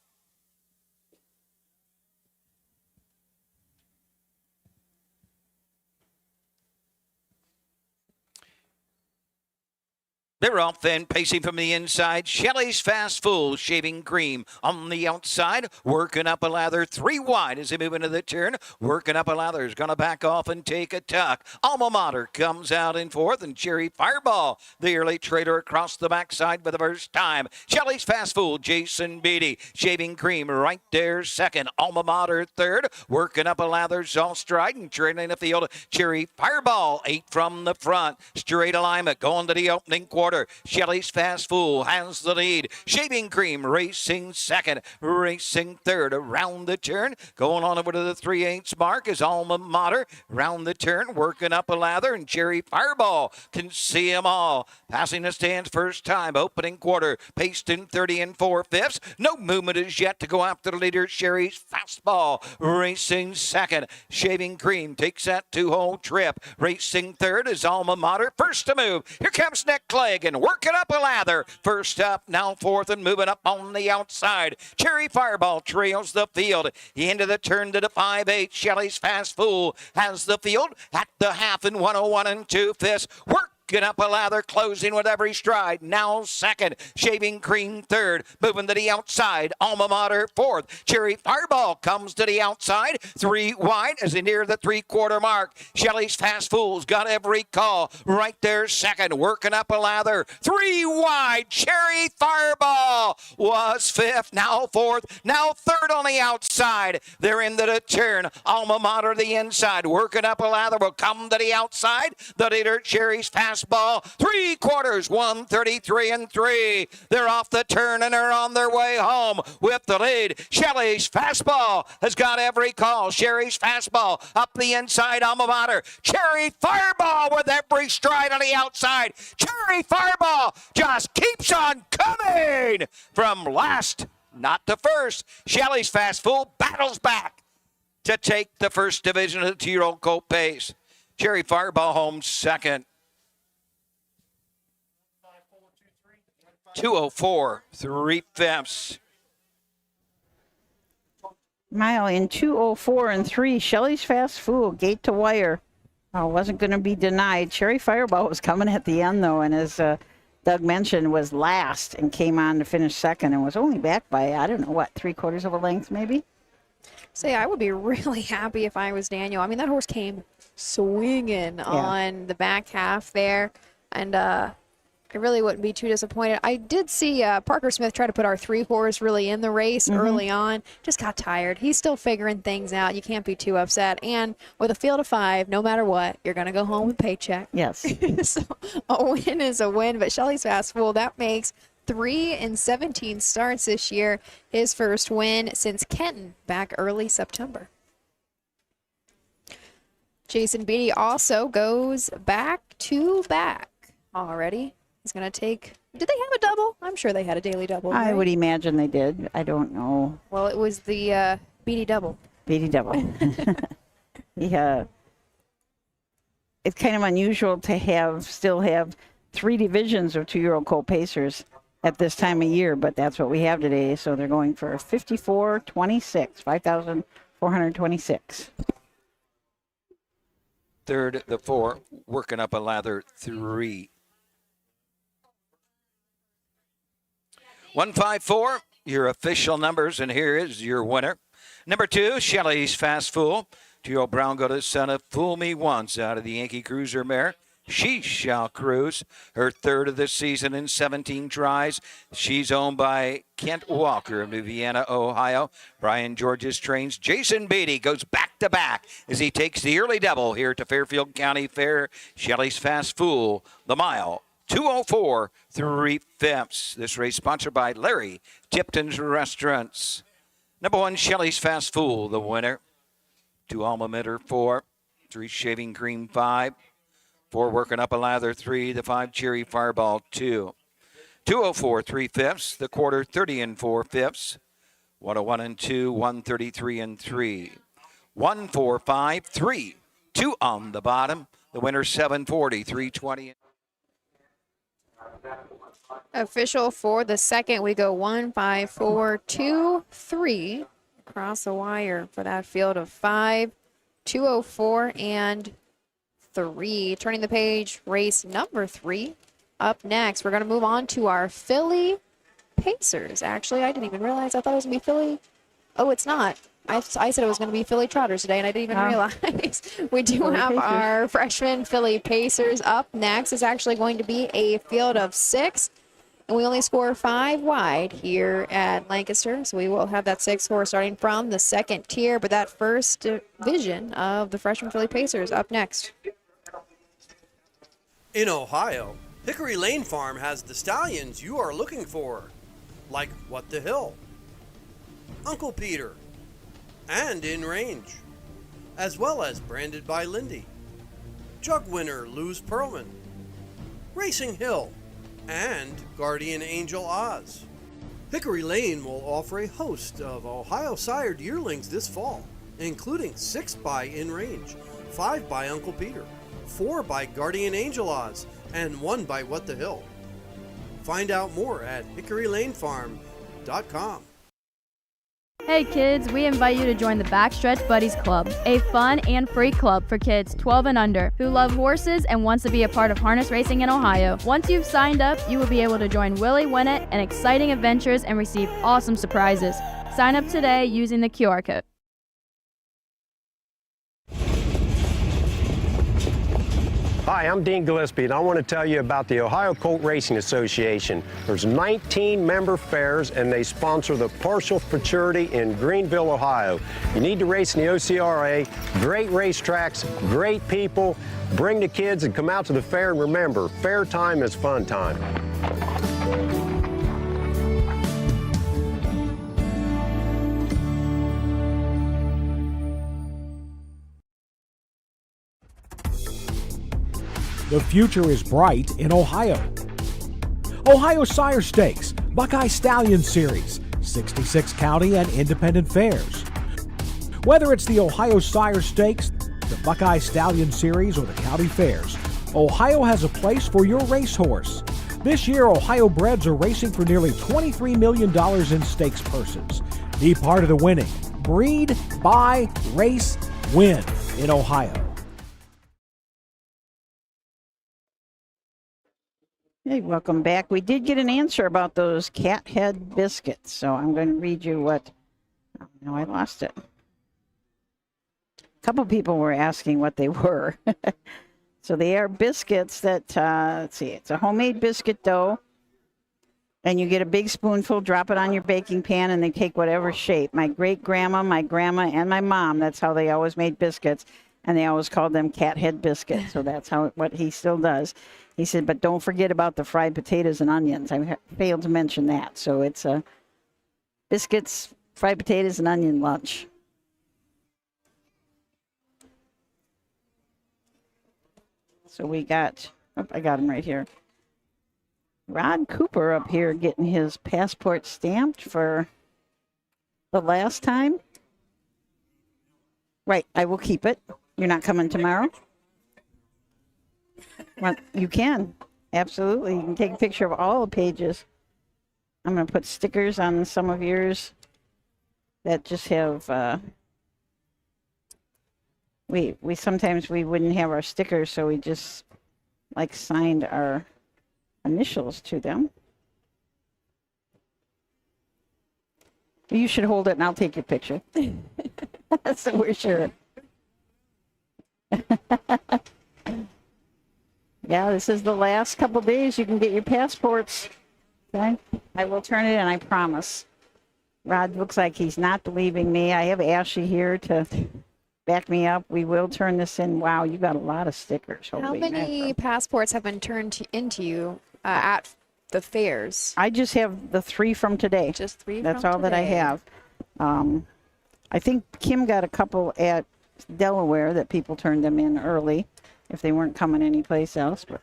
They're off then, pacing from the inside. Shelley's Fast Fool, Shaving Cream on the outside, working up a lather 3 wide as they move into the turn. Working up a lather is going to back off and take a tuck. Alma Mater comes out in 4th, and Cherry Fireball, the early trader, across the backside for the first time. Shelley's Fast Fool, Jason Beatty, Shaving Cream right there 2nd. Alma Mater 3rd, working up a lather's all stride and trailing the field. Cherry Fireball 8 from the front. Straight alignment going to the opening quarter. Shelley's Fast Fool has the lead. Shaving Cream racing 2nd, racing 3rd around the turn. Going on over to the 3/8 mark is Alma Mater. Round the turn, working up a lather, and Cherry Fireball can see them all. Passing the stands first time, opening quarter, paced in 30 4/5. No movement as yet to go after the leader. Cherry's Fastball racing 2nd. Shaving Cream takes that 2-hole trip. Racing 3rd is Alma Mater. First to move. Here comes Nick Clegg. And working up a lather. First up, now 4th, and moving up on the outside. Cherry Fireball trails the field. Into the turn to the 5/8. Shelley's Fast Fool has the field at the half in 1:01 and 2/5. Working up a lather, closing with every stride. Now 2nd, Shaving Cream 3rd, moving to the outside. Alma Mater 4th. Cherry Fireball comes to the outside, 3 wide as they near the 3/4 mark. Shelley's Fast Fool's got every call. Right there 2nd, working up a lather, 3 wide. Cherry Fireball was 5th, now 4th, now 3rd on the outside. They're into the turn. Alma Mater the inside, working up a lather, will come to the outside. The leader, Cherry's Fast Ball, 3/4, 1:33 and 3. They're off the turn and they're on their way home with the lead. Shelley's Fastball has got every call. Cherry's Fastball up the inside. Alma Mater. Cherry Fireball with every stride on the outside. Cherry Fireball just keeps on coming from last, not to first. Shelley's Fast Fool battles back to take the first division of the 2-year-old colt pace. Cherry Fireball home 2nd. 2:04 3/5. Mile in 2:04 and 3. Shelley's Fast Fool, gate to wire. Wasn't going to be denied. Cherry Fireball was coming at the end, though, and as Doug mentioned, was last and came on to finish 2nd and was only back by, I don't know, what, 3/4 of a length maybe? So, yeah, I would be really happy if I was Daniel. I mean, that horse came swinging on the back half there, and I really wouldn't be too disappointed. I did see Parker Smith try to put our 3-horse really in the race early on. Just got tired. He's still figuring things out. You can't be too upset. And with a field of 5, no matter what, you're going to go home with a paycheck. Yes. So a win is a win. But Shelley's Fast Fool, that makes 3 in 17 starts this year. His first win since Kenton back early September. Jason Beatty also goes back to back already. He's going to take, did they have a double? I'm sure they had a daily double. I right? would imagine they did. I don't know. Well, it was the Beatty double. Beatty double. Yeah. It's kind of unusual to still have 3 divisions of 2-year-old colt pacers at this time of year, but that's what we have today. So they're going for 54.26, 5,426. 3rd, the 4, working up a lather 3. 154, your official numbers, and here is your winner. Number 2, Shelley's Fast Fool. Geo Brown go to the center. Fool Me Once out of the Yankee Cruiser mare. She Shall Cruise, her third of the season in 17 tries. She's owned by Kent Walker of New Vienna, Ohio. Brian Georges trains. Jason Beatty goes back to back as he takes the early double here to Fairfield County Fair. Shelley's Fast Fool, the mile. 2:04 3/5. This race sponsored by Larry Tipton's Restaurants. Number 1, Shelley's Fast Fool, the winner. 2 Alma Mater 4, 3 Shaving Cream 5, 4 Working Up a Lather 3, the 5 Cherry Fireball 2. 2:04 3/5, the quarter 30 4/5. 101 and 2, 133 and 3. 145 3, 2 on the bottom. The winner 740 320. Official for the second, we go 1, 5, 4, 2, 3 across the wire for that field of 5, 2:04 and 3. Turning the page, race number 3. Up next, we're going to move on to our Philly Pacers. Actually, I didn't even realize. I thought it was going to be Philly. Oh, it's not. I said it was going to be Philly Trotters today, and I didn't even realize. We do Philly have Pacers. our freshman Philly Pacers. Up next is actually going to be a field of 6, and we only score 5 wide here at Lancaster. So we will have that 6 horse starting from the second tier, but that first division of the freshman Philly Pacers up next. In Ohio, Hickory Lane Farm has the stallions you are looking for, like What the Hill, Uncle Peter, and In Range, as well as Branded by Lindy, Jug Winner Luz Pearlman, Racing Hill, and Guardian Angel Oz. Hickory Lane will offer a host of Ohio sired yearlings this fall, including 6 by In Range, 5 by Uncle Peter, 4 by Guardian Angel Oz, and 1 by What the Hill. Find out more at hickorylanefarm.com. Hey kids, we invite you to join the Backstretch Buddies Club, a fun and free club for kids 12 and under who love horses and wants to be a part of harness racing in Ohio. Once you've signed up, you will be able to join Willie Winnett and exciting adventures and receive awesome surprises. Sign up today using the QR code. Hi, I'm Dean Gillespie, and I want to tell you about the Ohio Colt Racing Association. There's 19 member fairs, and they sponsor the Partial Futurity in Greenville, Ohio. You need to race in the OCRA. Great racetracks, great people. Bring the kids and come out to the fair, and remember, fair time is fun time. The future is bright in Ohio. Ohio Sire Stakes, Buckeye Stallion Series, 66 county and independent fairs. Whether it's the Ohio Sire Stakes, the Buckeye Stallion Series, or the county fairs, Ohio has a place for your racehorse. This year, Ohio breds are racing for nearly $23 million in stakes purses. Be part of the winning. Breed, buy, race, win in Ohio. Hey, welcome back. We did get an answer about those cat head biscuits, so I'm going to read you what. Oh, no, I lost it. A couple people were asking what they were. So they are biscuits that, let's see, it's a homemade biscuit dough, and you get a big spoonful, drop it on your baking pan, and they take whatever shape. My great-grandma, my grandma, and my mom, that's how they always made biscuits, and they always called them cat head biscuits, so that's what he still does. He said, but don't forget about the fried potatoes and onions. I failed to mention that. So it's a biscuits, fried potatoes, and onion lunch. So we got, oh, I got him right here. Rod Cooper up here getting his passport stamped for the last time. Right, I will keep it. You're not coming tomorrow? Well, you can. Absolutely. You can take a picture of all the pages. I'm going to put stickers on some of yours that just have, we sometimes we wouldn't have our stickers, so we just like signed our initials to them. You should hold it and I'll take your picture. So we're sure. Yeah, this is the last couple days you can get your passports. Okay? I will turn it in, I promise. Rod looks like he's not believing me. I have Ashley here to back me up. We will turn this in. Wow, you got a lot of stickers. How Holy many mackerel. passports have been turned into you at the fairs? I just have the 3 from today. Just 3 That's from all that I today. have. I think Kim got a couple at Delaware that people turned them in early if they weren't coming anyplace else. But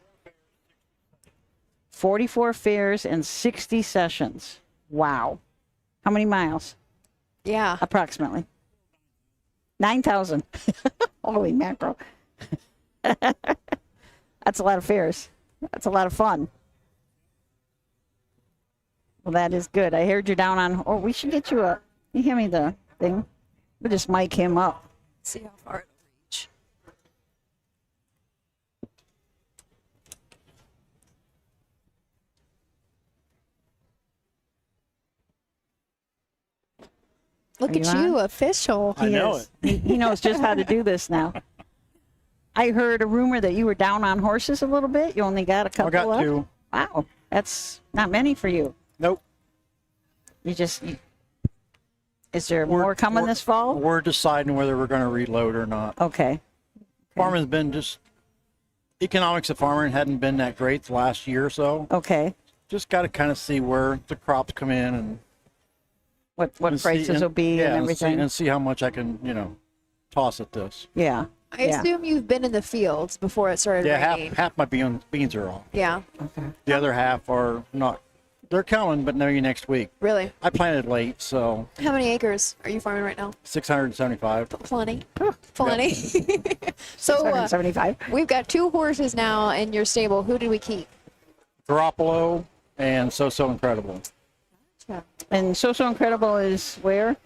44 fairs and 60 sessions. Wow. How many miles? Yeah. Approximately. 9,000. Holy mackerel. That's a lot of fairs. That's a lot of fun. Well, that is good. I heard you're down on. Oh, we should get you a. You hand me the thing. We'll just mic him up. See how far it'll reach. Look Are at you you, official. He is. He knows just how to do this now. I heard a rumor that you were down on horses a little bit. You only got a couple. I got up. 2. Wow, that's not many for you. Nope. Is there more coming this fall? We're deciding whether we're going to reload or not. Okay. Farming's been economics of farming hadn't been that great the last year or so. Okay. Just got to kind of see where the crops come in and What and see- prices will be and everything. and see how much I can, toss at this. Yeah. I assume you've been in the fields before it started Yeah, raining. half my beans are off. Yeah, The other half are not. They're coming, but maybe next week. really. I planted late, so How many acres are you farming right now? 675. Plenty. Plenty. So 675. we've got 2 horses now in your stable. Who did we keep? Garoppolo and So Incredible. And So Incredible is where?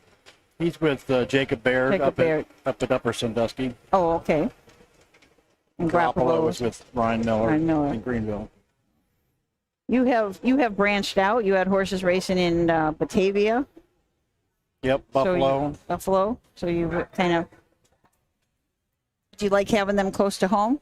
He's with Jacob Baird, Jacob Baird. up at Upper Sandusky. Oh, okay. And Garoppolo was with Ryan Miller, Ryan Miller. in Greenville. You have branched out. You had horses racing in Batavia. Yep, So Buffalo. Buffalo. So you kind of. Do you like having them close to home?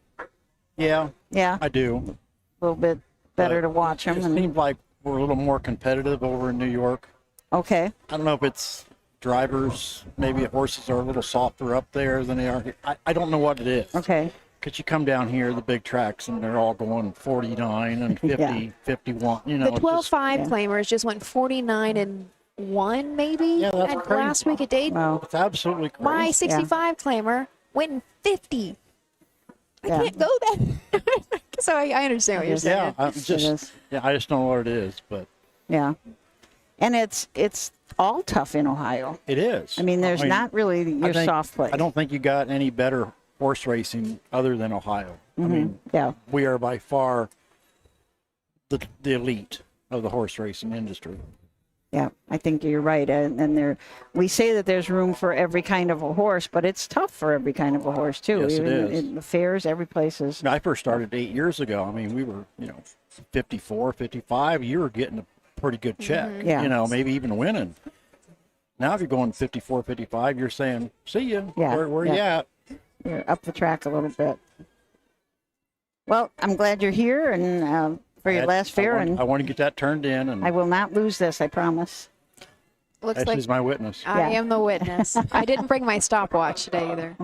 Yeah, Yeah, I do. a little bit better to watch It them. seems like we're a little more competitive over in New York. Okay. I don't know if it's drivers, maybe horses are a little softer up there than they are here. I don't know what it is. Okay. Because you come down here, the big tracks, and they're all going 49 and 50, Yeah. 51. The it's 12-5 yeah. claimers just went 49-1 maybe Yeah, that's at crazy. last week at Dayton. Wow. it's absolutely crazy. My 65 claimer went in 50. I Yeah. can't go there. So I understand what you're saying. Yeah, I'm It is. just, I just don't know what it is, but Yeah. And it's all tough in Ohio. it is. I mean, there's not really I your think- soft place. I don't think you got any better horse racing other than Ohio. I mean, Yeah. we are by far the elite of the horse racing industry. Yeah, I think you're right. And we say that there's room for every kind of a horse, but it's tough for every kind of a horse too. Yes, it Even is. in the fairs, every place is. When I first started 8 years ago, I mean, we were, 54, 55. You were getting a pretty good check. Yeah. Maybe even winning. Now, if you're going 54, 55, you're saying, see ya. Yeah, Where yeah. you at? You're up the track a little bit. Well, I'm glad you're here and for your last fair, and I want to get that turned in, and I will not lose this. I promise. Looks like Ashley's my witness. I am the witness. I didn't bring my stopwatch today either.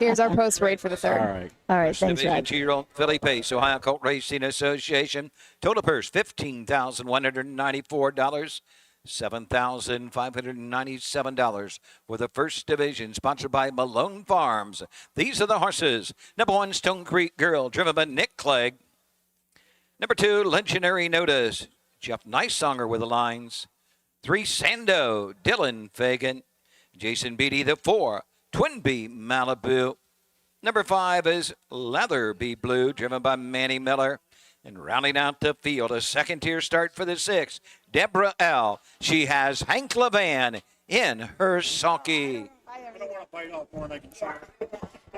Here's our post parade for the third. All right. All right, First thanks, Division Rod. 2-year-old filly pace, Ohio Colt Racing Association. Total purse $15,194. $7,597 for the first division, sponsored by Malone Farms. These are the horses. Number 1, Stone Creek Girl, driven by Nick Clegg. Number 2, Legendary Notice, Jeff Nicesonger with the lines. 3, Sando, Dylan Fagan. Jason Beatty, the 4, Twin Bee Malibu. Number 5 is Leather Bee Blue, driven by Manny Miller. And rounding out the field, a second-tier start for the 6, Deborah L. She has Hank Levan in her sulky.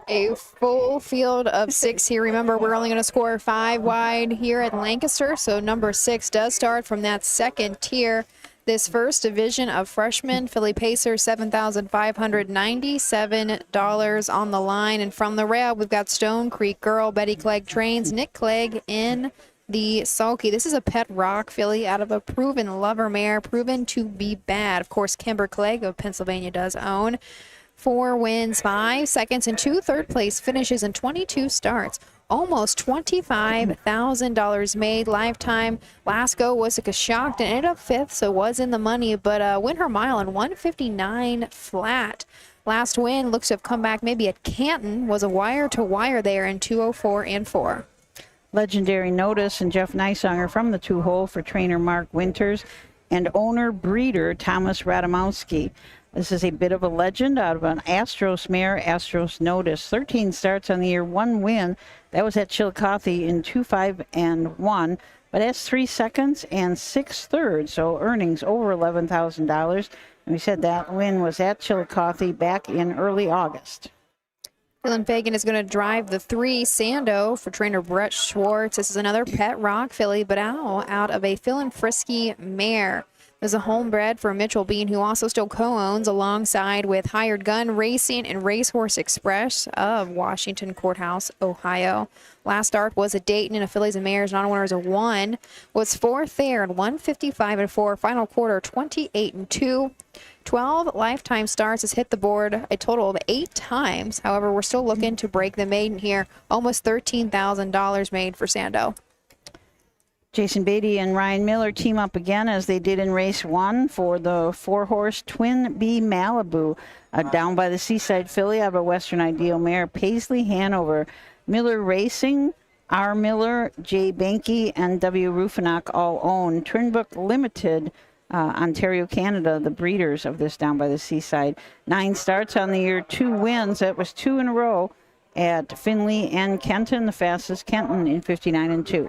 A full field of 6 here. Remember, we're only going to score 5 wide here at Lancaster, so number 6 does start from that second tier. This first division of freshmen, filly pacer, $7,597 on the line. And from the rail, we've got Stone Creek Girl, Betty Clegg trains, Nick Clegg in the sulky. This is a Pet Rock filly out of a proven lover mare, proven to be bad. Of course, Kimber Clegg of Pennsylvania does own. 4 wins, 5 seconds, and 2 third-place finishes in 22 starts. Almost $25,000 made lifetime. Last go was a shocked and ended up 5th, so was in the money, but win her mile in 1:59 flat. Last win looks to have come back maybe at Canton, was a wire-to-wire there in 2:04 and 4. Legendary Notice and Jeff Neisanger from the 2-hole for trainer Mark Winters and owner breeder Thomas Radomowski. This is a bit of a legend out of an Astros mare, Astros Notice. 13 starts on the year, 1 win. That was at Chillicothe in 2-5-1, but has 3 seconds and 6 thirds, so earnings over $11,000. And we said that win was at Chillicothe back in early August. Dylan Fagan is going to drive the 3 Sando for trainer Brett Schwartz. This is another Pet Rock filly, but out of a Phil and Frisky mare. There's a homebred for Mitchell Bean, who also still co-owns alongside with Hired Gun Racing and Racehorse Express of Washington Courthouse, Ohio. Last start was at Dayton in a fillies and mares, non-winners of 1. Was 4th there in 1:55 and 4. Final quarter 28 and 2. 12 lifetime starts, has hit the board a total of 8 times. However, we're still looking to break the maiden here. Almost $13,000 made for Sando. Jason Beatty and Ryan Miller team up again as they did in race 1 for the 4-horse Twin B Malibu, down by the Seaside filly out of a Western Ideal mare, Paisley Hanover. Miller Racing, R. Miller, J. Banky, and W. Rufinock all own. Turnbuck Limited, Ontario, Canada, the breeders of this down by the Seaside. 9 starts on the year, 2 wins. That was 2 in a row at Finley and Kenton, the fastest Kenton in 59 and 2.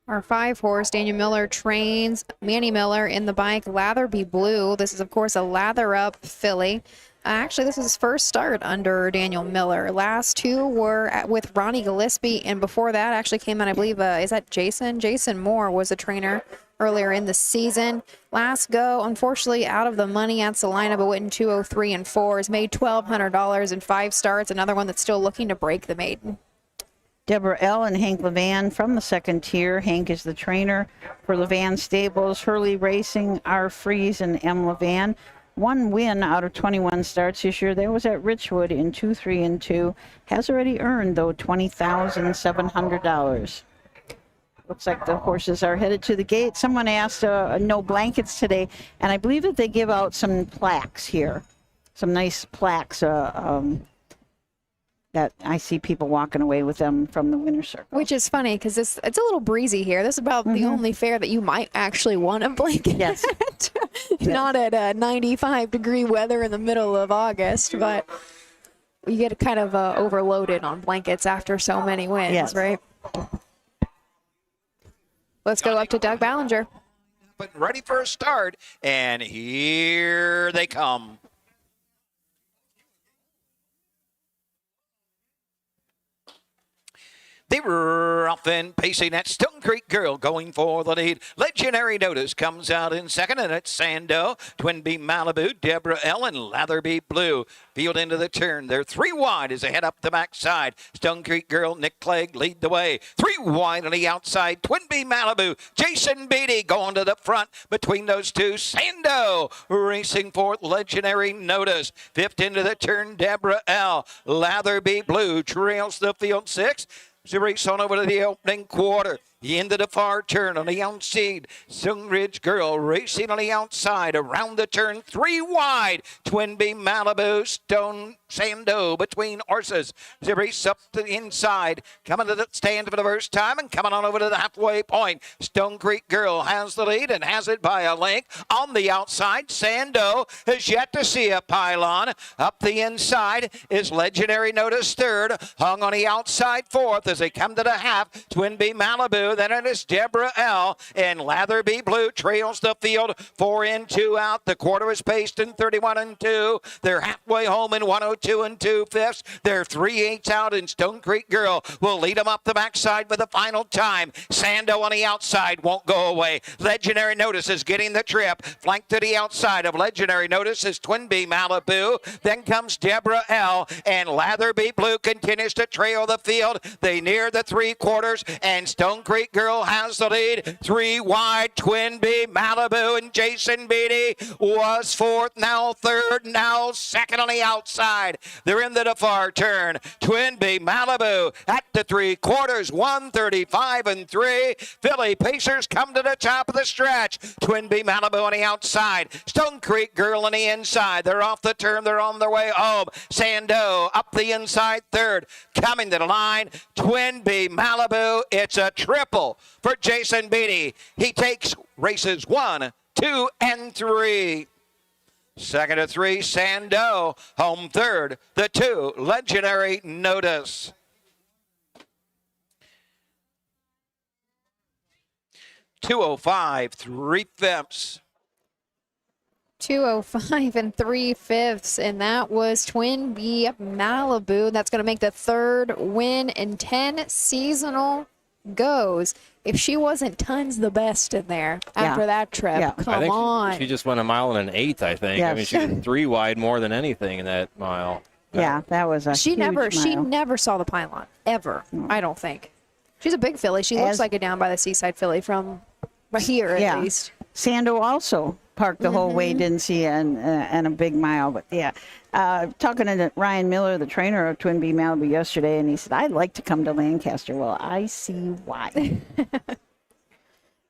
Our 5-horse, Daniel Miller trains Manny Miller in the bike Latherby Blue. This is, of course, a lather-up filly. Actually, this is his first start under Daniel Miller. Last 2 were with Ronnie Gillespie, and before that actually came out, I believe, is that Jason? Jason Moore was the trainer earlier in the season. Last go, unfortunately, out of the money at Salina, but went in 2:03 and 4. Has made $1,200 in 5 starts. Another one that's still looking to break the maiden. Deborah L. and Hank Levan from the 2nd tier. Hank is the trainer for Levan Stables, Hurley Racing, R. Freeze, and M. Levan. 1 win out of 21 starts this year. That was at Richwood in 2-3 and 2. Has already earned, though, $20,700. Looks like the horses are headed to the gate. Someone asked no blankets today, and I believe that they give out some plaques here, some nice plaques. That I see people walking away with them from the winner's circle. Which is funny because it's a little breezy here. This is about the only fair that you might actually want a blanket. Yes. Not at 95-degree weather in the middle of August, but you get kind of overloaded on blankets after so many wins, yes. Right? Let's go up to Doug Ballinger. But ready for a start, and here they come. They were off and pacing at Stone Creek Girl going for the lead. Legendary Notice comes out in 2nd, and it's Sando, Twin B Malibu, Deborah L, and Latherby Blue. Field into the turn. They're 3 wide as they head up the backside. Stone Creek Girl, Nick Clegg lead the way. 3 wide on the outside. Twin B Malibu, Jason Beatty going to the front between those 2. Sando racing for Legendary Notice. 5th into the turn, Deborah L. Latherby Blue trails the field 6. The race on over to the opening quarter. Into the far turn on the outside. Sungridge Girl racing on the outside. Around the turn, 3 wide. Twin B Malibu, Stone Sando between horses. The race up to the inside. Coming to the stand for the first time and coming on over to the halfway point. Stone Creek Girl has the lead and has it by a length. On the outside, Sando has yet to see a pylon. Up the inside is Legendary Notice 3rd. Hung on the outside 4th as they come to the half. Twin B Malibu, slower than it is Deborah L. And Latherby Blue trails the field 4 in, 2 out. The quarter is paced in 31 and 2. They're halfway home in 102 and 2/5. They're 3/8 out, and Stone Creek Girl will lead them up the backside for the final time. Sando on the outside won't go away. Legendary Notice is getting the trip. Flanked to the outside of Legendary Notice is Twin B Malibu. Then comes Deborah L. And Latherby Blue continues to trail the field. They near the 3/4, and Stone Creek Girl has the lead. 3 wide, Twin B Malibu and Jason Beatty was fourth, now third, now second on the outside. They're in the far turn. Twin B Malibu at the 3/4, 135 and 3. Philly Pacers come to the top of the stretch. Twin B Malibu on the outside. Stone Creek Girl on the inside. They're off the turn. They're on their way home. Sando up the inside third. Coming to the line. Twin B Malibu. It's a triple for Jason Beatty. He takes races 1, 2, and 3. Second to 3, Sando. Home third, the 2, Legendary Notice. .205 3/5. 205 and 3/5, and that was Twin B Malibu. That's going to make the third win in 10 seasonal goes. If she wasn't tons the best in there after that trip, come I think on. She just went 1 mile and an 1/8, I think. Yes. I mean, she was 3 wide more than anything in that mile. Yeah, that was a She huge never saw the pylon ever. I don't think. She's a big filly. She looks like a down by the seaside filly from here at least. Sando also parked the whole way, didn't see and a big mile, but talking to Ryan Miller, the trainer of Twin B Malibu yesterday, and he said, I'd like to come to Lancaster. Well, I see why.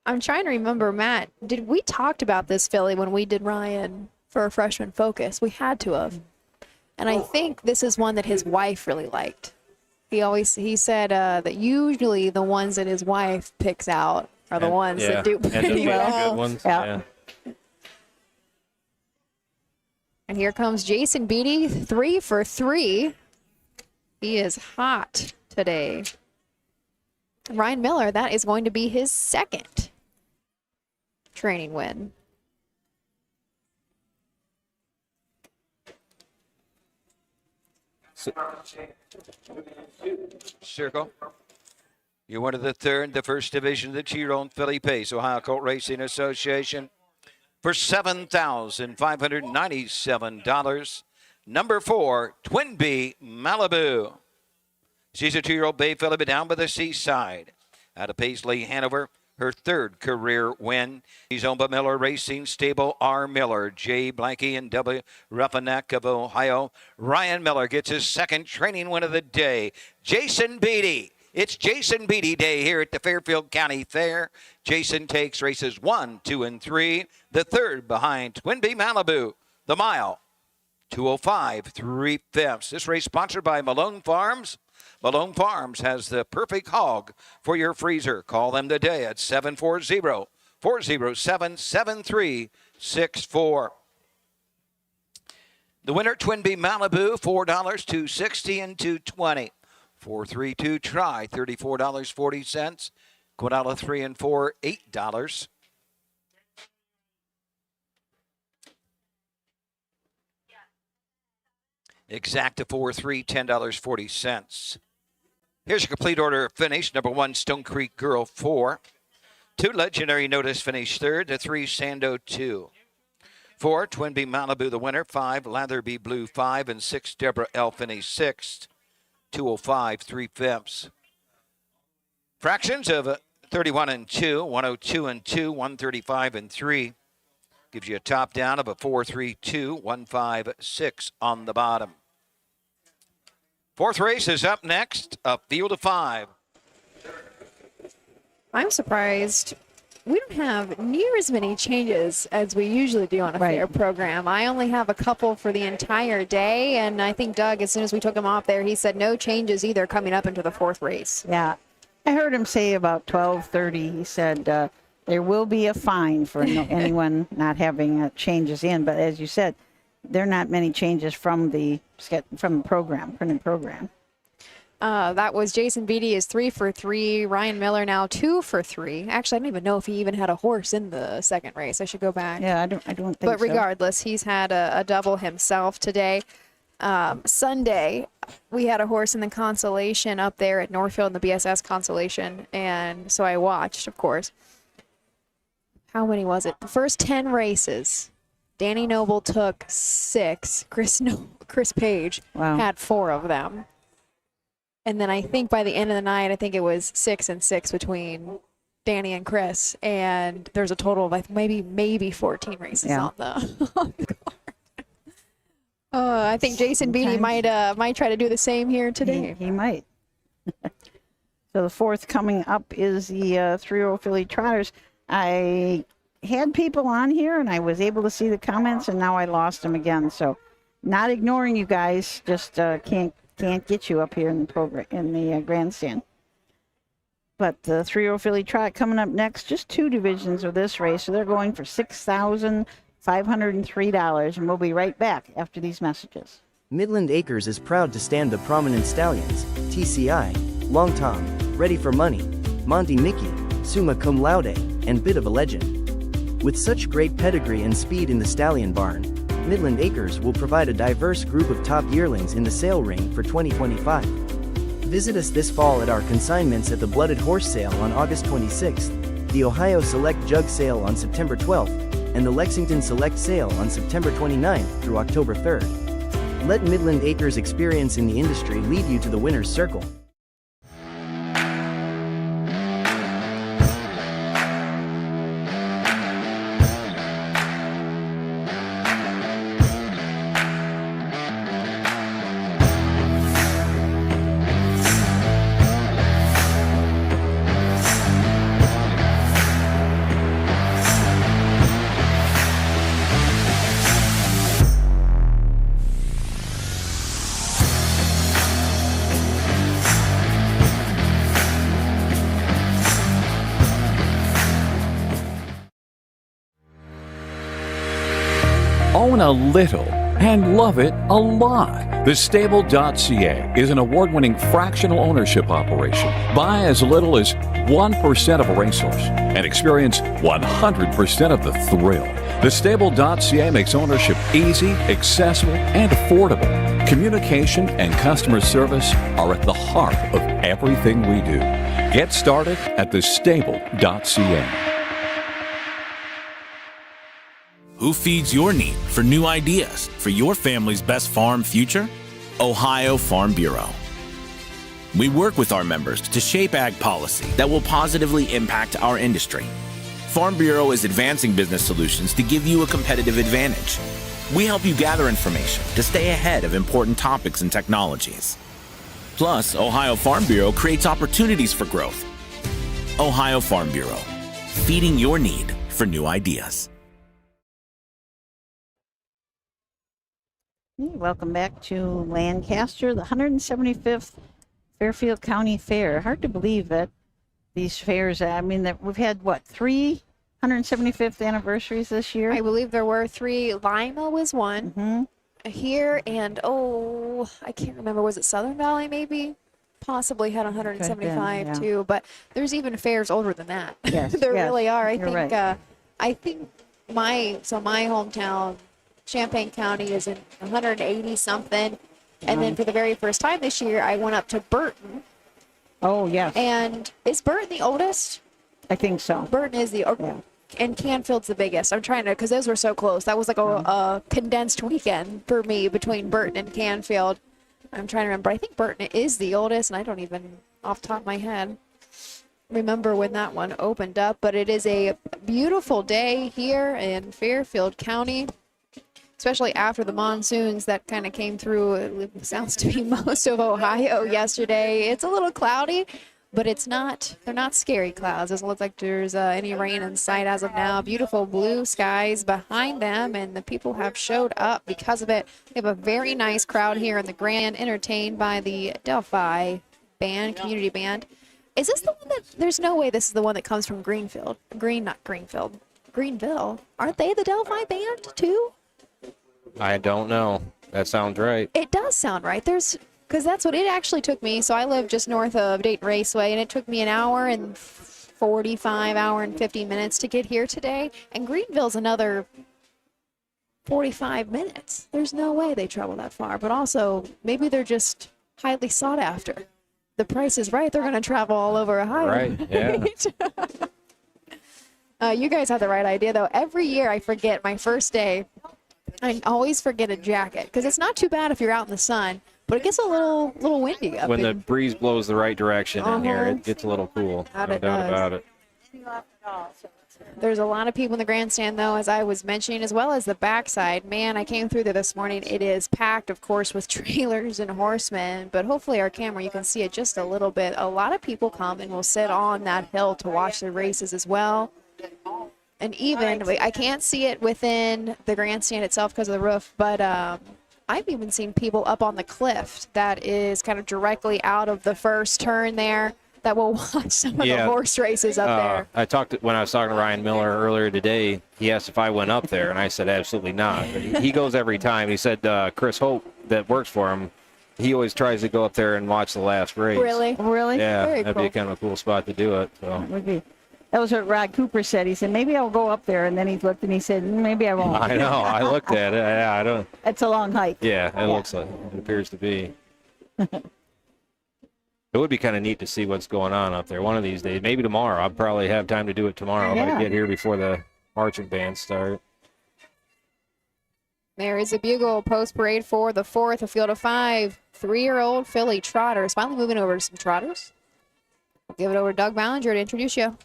I'm trying to remember, Matt, did we talked about this filly when we did Ryan for a freshman focus? We had to have. And I think this is one that his wife really liked. He said that usually the ones that his wife picks out are the ones that do pretty well. Good ones. Yeah. And here comes Jason Beatty, 3 for 3. He is hot today. Ryan Miller, that is going to be his second training win. Circle. You wanted the third, the first division of the Cheer-On Philly Pace, Ohio Colt Racing Association, for $7,597. Number 4, Twin B Malibu. She's a 2-year-old bay filly, but down by the seaside. Out of Paisley, Hanover, her third career win. She's owned by Miller Racing Stable, R. Miller, J. Blanky, and W. Ruffaneck of Ohio. Ryan Miller gets his second training win of the day. Jason Beatty. It's Jason Beatty Day here at the Fairfield County Fair. Jason takes races 1, 2, and 3. The third behind Twin B Malibu. The mile, 205 3/5. This race sponsored by Malone Farms. Malone Farms has the perfect hog for your freezer. Call them today at 740-407-7364. The winner, Twin B Malibu, $4, $2.60 and $2.20. 432 try, $34.40. Quinella 3 and 4, $8. Exacta 4-3, $10.40. Here's a complete order of finish. Number 1, Stone Creek Girl 4. 2, Legendary Notice finished third. The 3, Sando 2. 4, Twin B Malibu the winner. 5, Latherby Blue 5. And 6, Deborah L finished sixth. 205 3/5. Fractions of 31 and 2, 102 and 2, 135 and 3. Gives you a top down of a 4-3-2, 1-5-6 on the bottom. Fourth race is up next, a field of 5. I'm surprised we don't have near as many changes as we usually do on a fair program. I only have a couple for the entire day, and I think Doug, as soon as we took him off there, he said no changes either coming up into the fourth race. Yeah. I heard him say about 12:30, he said there will be a fine for anyone not having changes in, but as you said, there are not many changes from the printed program. That was Jason Beatty is 3 for 3. Ryan Miller now 2 for 3. Actually, I don't even know if he even had a horse in the second race. I should go back. Yeah, I don't think But so. regardless, he's had a double himself today. Sunday, we had a horse in the Consolation up there at Northfield in the BSS Consolation, and so I watched, of course. How many was it? The first 10 races, Danny Noble took 6. Chris Page had 4 of them. And then I think by the end of the night, I think it was 6 and 6 between Danny and Chris, and there's a total of like maybe 14 races on the card. I think Jason Beatty might try to do the same here today. He might. So the fourth coming up is the 3-year-old filly trotters. I had people on here and I was able to see the comments, and now I lost them again. So not ignoring you guys, just can't get you up here in the program in the grandstand. But the 3-year-old filly trot coming up next, just 2 divisions of this race, so they're going for $6,503, and we'll be right back after these messages. Midland Acres is proud to stand the prominent stallions, TCI, Long Tom, Ready for Money, Monty Mickey, Summa Cum Laude, and Bit of a Legend. With such great pedigree and speed in the stallion barn, Midland Acres will provide a diverse group of top yearlings in the sale ring for 2025. Visit us this fall at our consignments at the Blooded Horse Sale on August 26th, the Ohio Select Jug Sale on September 12th, and the Lexington Select Sale on September 29th through October 3rd. Let Midland Acres' experience in the industry lead you to the winner's circle. Own a little and love it a lot. TheStable.ca is an award-winning fractional ownership operation. Buy as little as 1% of a racehorse and experience 100% of the thrill. TheStable.ca makes ownership easy, accessible, and affordable. Communication and customer service are at the heart of everything we do. Get started at TheStable.ca. Who feeds your need for new ideas for your family's best farm future? Ohio Farm Bureau. We work with our members to shape ag policy that will positively impact our industry. Farm Bureau is advancing business solutions to give you a competitive advantage. We help you gather information to stay ahead of important topics and technologies. Plus, Ohio Farm Bureau creates opportunities for growth. Ohio Farm Bureau, feeding your need for new ideas. Welcome back to Lancaster, the 175th Fairfield County Fair. Hard to believe that these fairs, I mean, that we've had, what, 3 175th anniversaries this year? I believe there were 3. Lima was one here, and I can't remember, was it Southern Valley maybe? Possibly had 175 too, but there's even fairs older than that. Yes, there really are. You're right. I think my hometown, Champaign County, is in 180 something, and then for the very first time this year, I went up to Burton. Oh yes. And is Burton the oldest? I think so. Burton is the and Canfield's the biggest. I'm trying to, because those were so close. That was like a condensed weekend for me between Burton and Canfield. I'm trying to remember. I think Burton is the oldest, and I don't even, off the top of my head, remember when that one opened up. But it is a beautiful day here in Fairfield County, especially after the monsoons that kind of came through. It sounds to be most of Ohio yesterday. It's a little cloudy, but it's not, they're not scary clouds. It doesn't look like there's any rain in sight as of now. Beautiful blue skies behind them, and the people have showed up because of it. We have a very nice crowd here in the Grand, entertained by the Delphi band, community band. Is this the one that, there's no way this is the one that comes from Greenville. Aren't they the Delphi band too? I don't know. That sounds right. It does sound right. There's Because that's what it actually took me. So I live just north of Dayton Raceway, and it took me an hour and 45, hour and 50 minutes to get here today. And Greenville's another 45 minutes. There's no way they travel that far. But also, maybe they're just highly sought after. The price is right. They're going to travel all over Ohio. Right, yeah. You guys have the right idea, though. Every year I forget my first day. I always forget a jacket because it's not too bad if you're out in the sun, but it gets a little windy up When the breeze blows the right direction in here, it gets a little cool. That No it doubt does. about it. There's a lot of people in the grandstand, though, as I was mentioning, as well as the backside. Man, I came through there this morning. It is packed, of course, with trailers and horsemen, but hopefully our camera, you can see it just a little bit. A lot of people come and will sit on that hill to watch the races as well. And even, I can't see it within the grandstand itself because of the roof, but I've even seen people up on the cliff that is kind of directly out of the first turn there that will watch some of the horse races up there. When I was talking to Ryan Miller earlier today, he asked if I went up there, and I said absolutely not. But he goes every time. He said Chris Hope, that works for him, he always tries to go up there and watch the last race. Really? Yeah, Very that'd cool. be kind of a cool spot to do it. So. That would be. That was what Rod Cooper said. He said, maybe I'll go up there. And then he looked and he said, maybe I won't. I know. I looked at it. Yeah, I don't. It's a long hike. Yeah, it looks like it appears to be. It would be kind of neat to see what's going on up there one of these days. Maybe tomorrow. I'll probably have time to do it tomorrow if I get here before the marching band start. There is a bugle post parade for the fourth, a field of 5 3-year-old filly trotters. Finally moving over to some trotters. We'll give it over to Doug Ballinger to introduce you.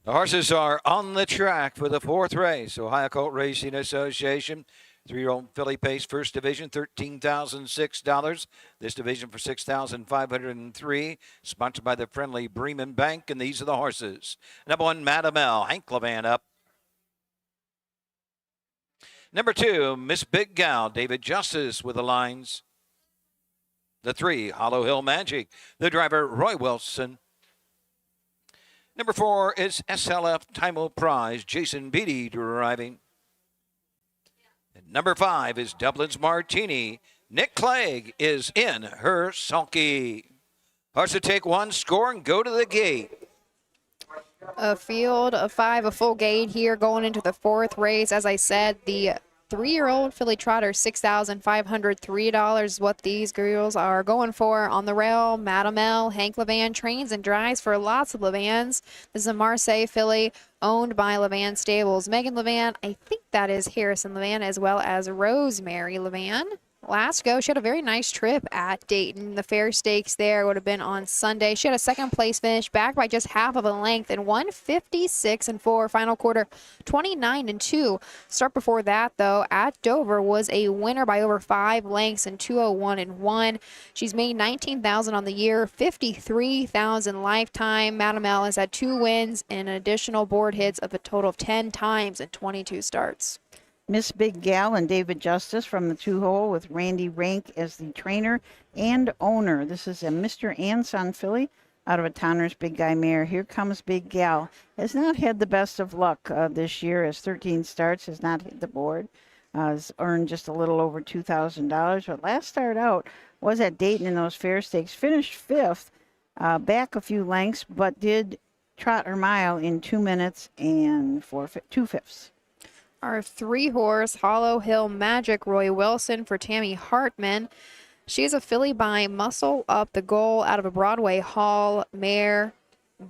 The horses are on the track for the fourth race. Ohio Colt Racing Association. 3-year-old filly pace, first division, $13,006. This division for $6,503. Sponsored by the friendly Bremen Bank, and these are the horses. Number 1, Madam L, Hank Levan up. Number 2, Miss Big Gal, David Justice with the lines. The 3, Hollow Hill Magic. The driver, Roy Wilson. Number 4 is SLF Timo Prize, Jason Beatty driving. And number 5 is Dublin's Martini. Nick Clegg is in her sulky. Horse to take one, score, and go to the gate. A field of 5, a full gate here going into the fourth race. As I said, the 3-year-old filly trotter, $6,503 is what these girls are going for. On the rail, Madam L, Hank Levan trains and drives for lots of Levans. This is a Marseille filly owned by Levan Stables. Megan Levan, I think that is Harrison Levan, as well as Rosemary Levan. Last go, she had a very nice trip at Dayton. The fair stakes there would have been on Sunday. She had a second place finish, back by just half of a length, and won 56-4. Final quarter, 29-2. Start before that, though, at Dover was a winner by over 5 lengths and 201-1. She's made $19,000 on the year, $53,000 lifetime. Madam L has had 2 wins and additional board hits of a total of 10 times in 22 starts. Miss Big Gal and David Justice from the 2-hole with Randy Rank as the trainer and owner. This is a Mr. Anson filly out of a Tonner's Big Guy mare. Here comes Big Gal. Has not had the best of luck this year, as 13 starts, has not hit the board. Has earned just a little over $2,000. But last start out was at Dayton in those fair stakes. Finished 5th, back a few lengths, but did trot her mile in 2 minutes and 2/5. Our 3-horse Hollow Hill Magic, Roy Wilson for Tammy Hartman. She is a filly by Muscle Up the Goal out of a Broadway Hall mare.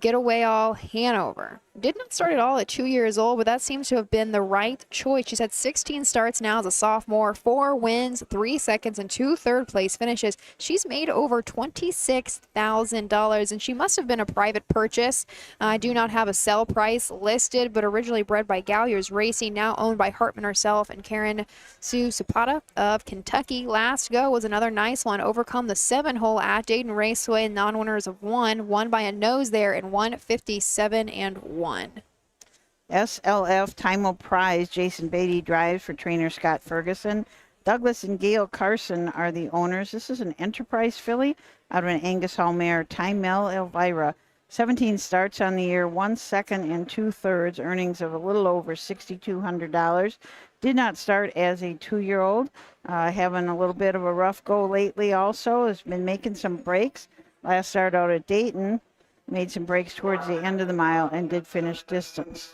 Getaway All Hanover. Did not start at all at 2 years old, but that seems to have been the right choice. She's had 16 starts now as a sophomore, 4 wins, 3 seconds, and 2 third-place finishes. She's made over $26,000, and she must have been a private purchase. I do not have a sell price listed, but originally bred by Galyers Racing, now owned by Hartman herself and Karen Sue Zapata of Kentucky. Last go was another nice one. Overcome the 7-hole at Dayton Raceway, non-winners of 1. Won by a nose there and 157-1. SLF Timo Prize, Jason Beatty drives for trainer Scott Ferguson. Douglas and Gail Carson are the owners. This is an Enterprise filly out of an Angus Hall mare, Timel Elvira, 17 starts on the year, 1 second and 2/3, earnings of a little over $6,200. Did not start as a 2-year-old, having a little bit of a rough go lately also, has been making some breaks. Last start out at Dayton, made some breaks towards the end of the mile and did finish distance.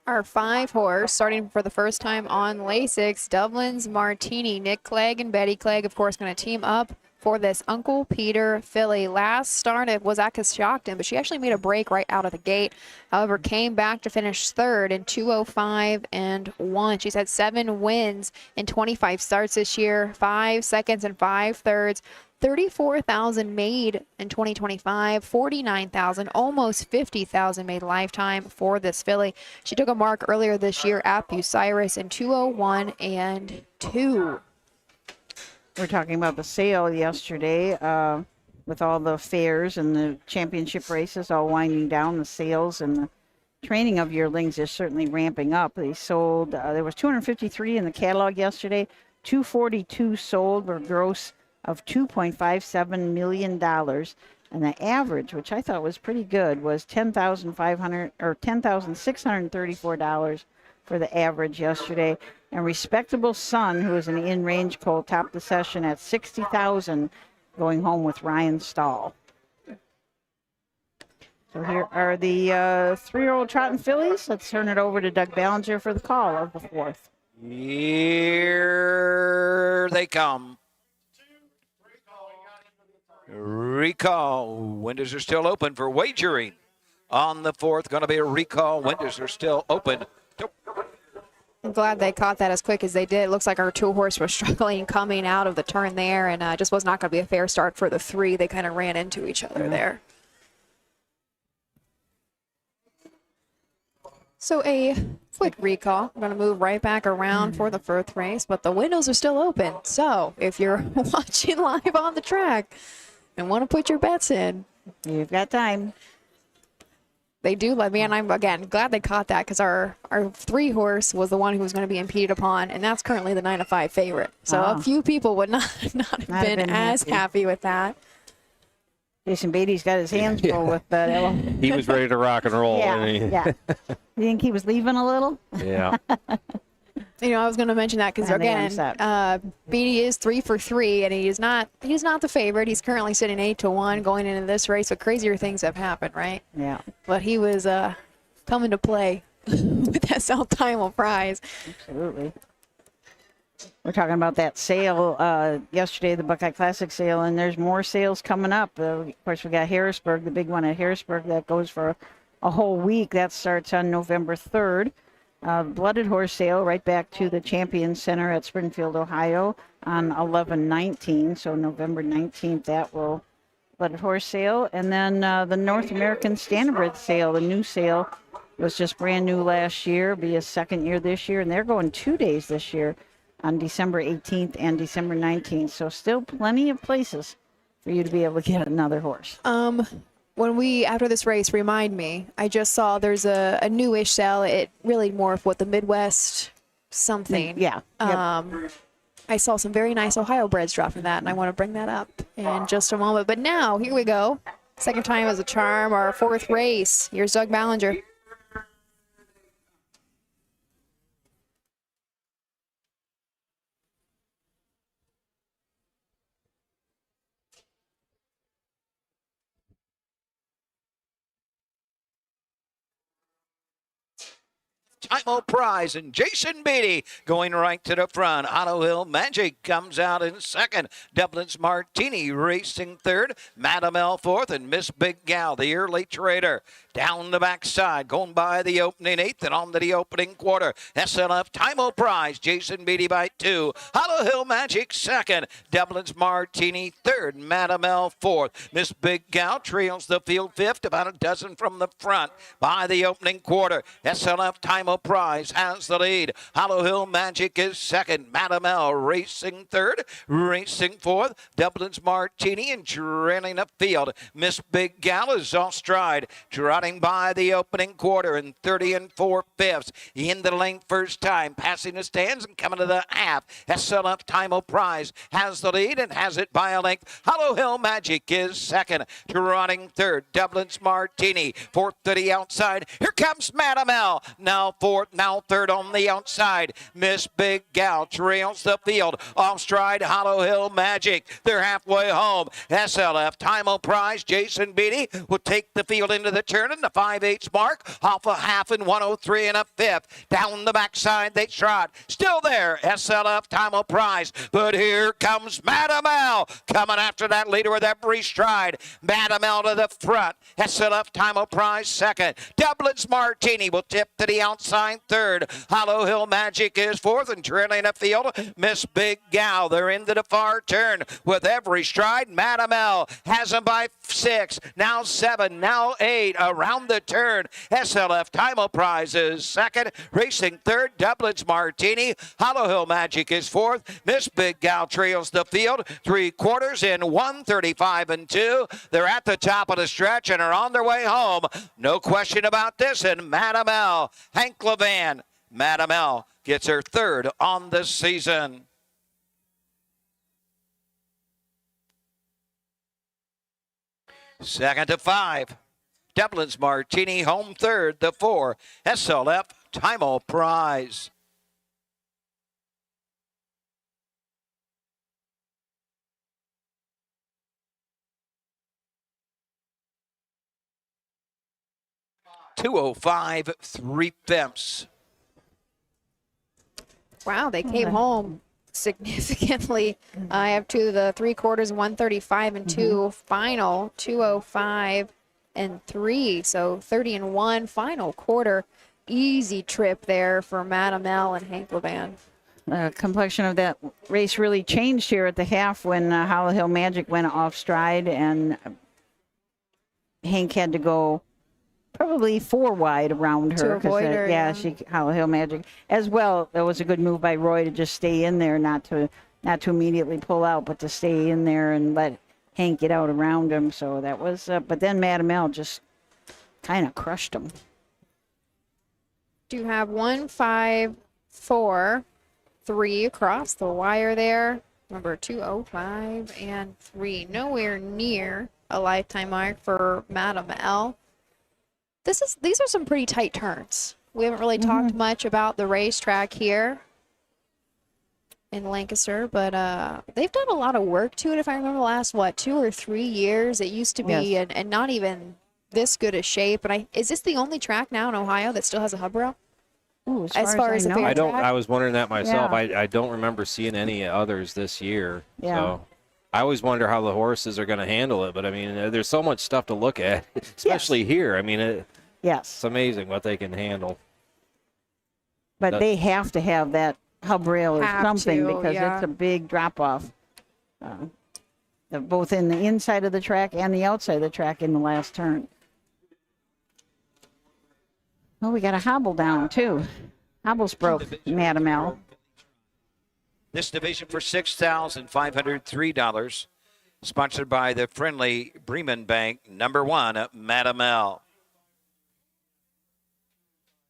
Our 5 horse, starting for the first time on Lasix, Dublin's Martini. Nick Clegg and Betty Clegg, of course, going to team up for this Uncle Peter filly. Last start it was at Coshocton, but she actually made a break right out of the gate. However, came back to finish third in 2:05 and 1. She's had 7 wins in 25 starts this year, 5 seconds and 5/3. 34,000 made in 2025, 49,000, almost 50,000 made lifetime for this filly. She took a mark earlier this year at Bucyrus in 2:01 and 2. We're talking about the sale yesterday with all the fairs and the championship races all winding down. The sales and the training of yearlings is certainly ramping up. They sold, there was 253 in the catalog yesterday, 242 sold for gross of $2.57 million. And the average, which I thought was pretty good, was $10,634 for the average yesterday. And Respectable Son, who is an in-range colt, topped the session at $60,000, going home with Ryan Stahl. So here are the 3-year-old trotting fillies. Let's turn it over to Doug Ballinger for the call of the 4th. Here they come. Recall. Windows are still open for wagering. On the 4th, going to be a recall. Windows are still open. I'm glad they caught that as quick as they did. It looks like our 2 horse was struggling coming out of the turn there, and just was not going to be a fair start for the 3. They kind of ran into each other there. So a quick recall. I'm going to move right back around for the 4th race, but the windows are still open. So if you're watching live on the track and want to put your bets in, you've got time. They do let me, and I'm, again, glad they caught that because our 3 horse was the one who was going to be impeded upon, and that's currently the 9-5 favorite. So a few people would not have been as happy with that. Jason Beatty's got his hands full with that. He was ready to rock and roll. Yeah. You think he was leaving a little? Yeah. You know, I was going to mention that because, again, Beatty is 3 for 3, and he's not the favorite. He's currently sitting 8-1 going into this race, but crazier things have happened, right? Yeah. But he was coming to play with that South Tymel prize. Absolutely. We're talking about that sale yesterday, the Buckeye Classic sale, and there's more sales coming up. Of course, we got Harrisburg, the big one at Harrisburg that goes for a whole week. That starts on November 3rd. Blooded horse sale right back to the Champion Center at Springfield, Ohio on 11/19. So November 19th, that will blooded horse sale. And then the North American Standardbred sale, the new sale, was just brand new last year, be a second year this year. And they're going 2 days this year on December 18th and December 19th. So still plenty of places for you to be able to get another horse. When we, after this race, remind me, I just saw there's a newish sale. It really more of what the Midwest something. Yeah. I saw some very nice Ohio breds dropping that, and I want to bring that up in just a moment. But now, here we go. Second time as a charm, our 4th race. Here's Doug Ballinger. Tymel Prize and Jason Beatty going right to the front. Otto Hill Magic comes out in second. Dublin's Martini racing third. Madam L fourth, and Miss Big Gal, the early trader, down the backside, going by the opening 8th and on to the opening quarter. SLF Tymel Prize, Jason Beatty by 2. Otto Hill Magic second. Dublin's Martini third. Madam L fourth. Miss Big Gal trails the field 5th, about a dozen from the front by the opening quarter. SLF Tymel Prize has the lead. Hollow Hill Magic is second. Madam L racing third. Racing fourth. Dublin's Martini and trailing up field. Miss Big Gal is off stride. Trotting by the opening quarter in 30 4/5. In the lane first time. Passing the stands and coming to the half. SLF Time Prize has the lead and has it by a length. Hollow Hill Magic is second. Trotting third. Dublin's Martini. Fourth to the outside. Here comes Madam L. Now fourth, now third on the outside. Miss Big Gal trails the field. Off stride, Hollow Hill Magic. They're halfway home. SLF Time Prize. Jason Beatty will take the field into the turn in the 5/8 mark. Off a half and 103 and a fifth. Down the backside they trot. Still there, SLF Time Prize. But here comes Madam L. Coming after that leader with every stride. Madam L to the front. SLF Time Prize second. Dublin's Martini will tip to the outside third. Hollow Hill Magic is fourth and trailing the field. Miss Big Gal, they're into the far turn with every stride. Madam L has them by 6, now 7, now 8 around the turn. SLF Time Prize is second. Racing third, Dublin's Martini. Hollow Hill Magic is fourth. Miss Big Gal trails the field. 3/4 in 1:35 and 2. They're at the top of the stretch and are on their way home. No question about this. And Madam L, Hank Levan. Madam L gets her third on the season. Second to 5. Dublin's Martini home third. The 4. SLF Time Prize. .205 3/5. Wow, they came home significantly. I have to the 3/4, 135 and 2 final, 205 and 3. So 30 and 1 final quarter. Easy trip there for Madam L and Hank Levan. The complexion of that race really changed here at the half when Hollow Hill Magic went off stride and Hank had to go probably 4 wide around her. To avoid her, yeah. Hollow Hill Magic as well. That was a good move by Roy to just stay in there, not to immediately pull out, but to stay in there and let Hank get out around him. So that was, but then Madam L just kind of crushed him. Do have 1, 5, 4, 3 across the wire there. Number 205 and 3. Nowhere near a lifetime mark for Madam L. These are some pretty tight turns. We haven't really talked much about the racetrack here in Lancaster, but they've done a lot of work to it. If I remember the last, 2 or 3 years, it used to be and not even this good a shape. And is this the only track now in Ohio that still has a hub rail? Ooh, as far as the fair track? I was wondering that myself. Yeah. I don't remember seeing any others this year. Yeah. So I always wonder how the horses are going to handle it. But I mean, there's so much stuff to look at, especially here. I mean, it's amazing what they can handle. But they have to have that hub rail or something because it's a big drop off. Both in the inside of the track and the outside of the track in the last turn. Oh, we got a hobble down too. Hobble's broke, Madam L. This division for $6,503. Sponsored by the friendly Bremen Bank, number 1, Madam L.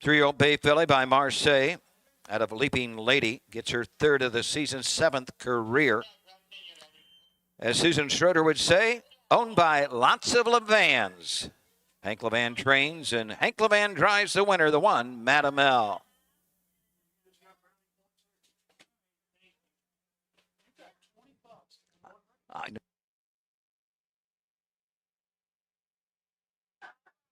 3-year-old Bay Filly by Marseille out of Leaping Lady gets her third of the season's 7th career. As Susan Schroeder would say, owned by lots of Levans. Hank Levan trains, and Hank Levan drives the winner, the 1, Madam L.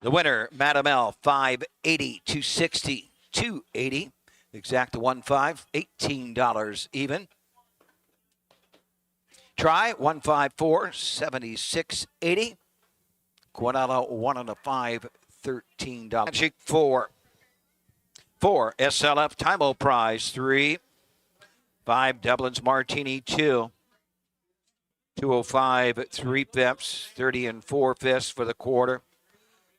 The winner, Madam L, 580, 260, 280. Exact 1.5, $18 even. Try 154, 76.80. Guadala 1 and a 5, $13. Magic 4. 4 SLF Time Prize 3. 5 Dublin's Martini 2. 205 3/5, 30 4/5 for the quarter.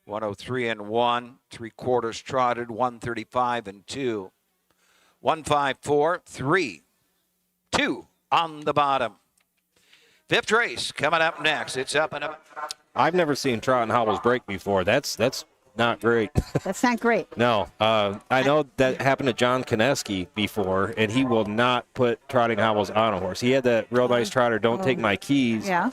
103 and 1, 3/4 trotted, 135 and 2. 154, 3, 2 on the bottom. Fifth race coming up next. It's up and up. I've never seen trot and hobbles break before. That's not great. That's not great. No. I know that happened to John Koneski before, and he will not put trotting hobbles on a horse. He had that real nice trotter, Don't Take My Keys. Yeah.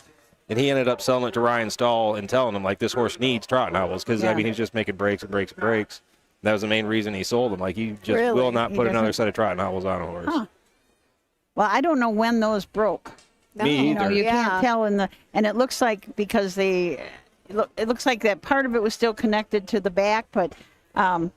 And he ended up selling it to Ryan Stahl and telling him, like, this horse needs trotting hobbles because, I mean, he's just making breaks and breaks and breaks. That was the main reason he sold them. Like, he just will not put another set of trotting hobbles on a horse. Huh. Well, I don't know when those broke. Me either. You can't tell and it looks like because it looks like that part of it was still connected to the back, but I'm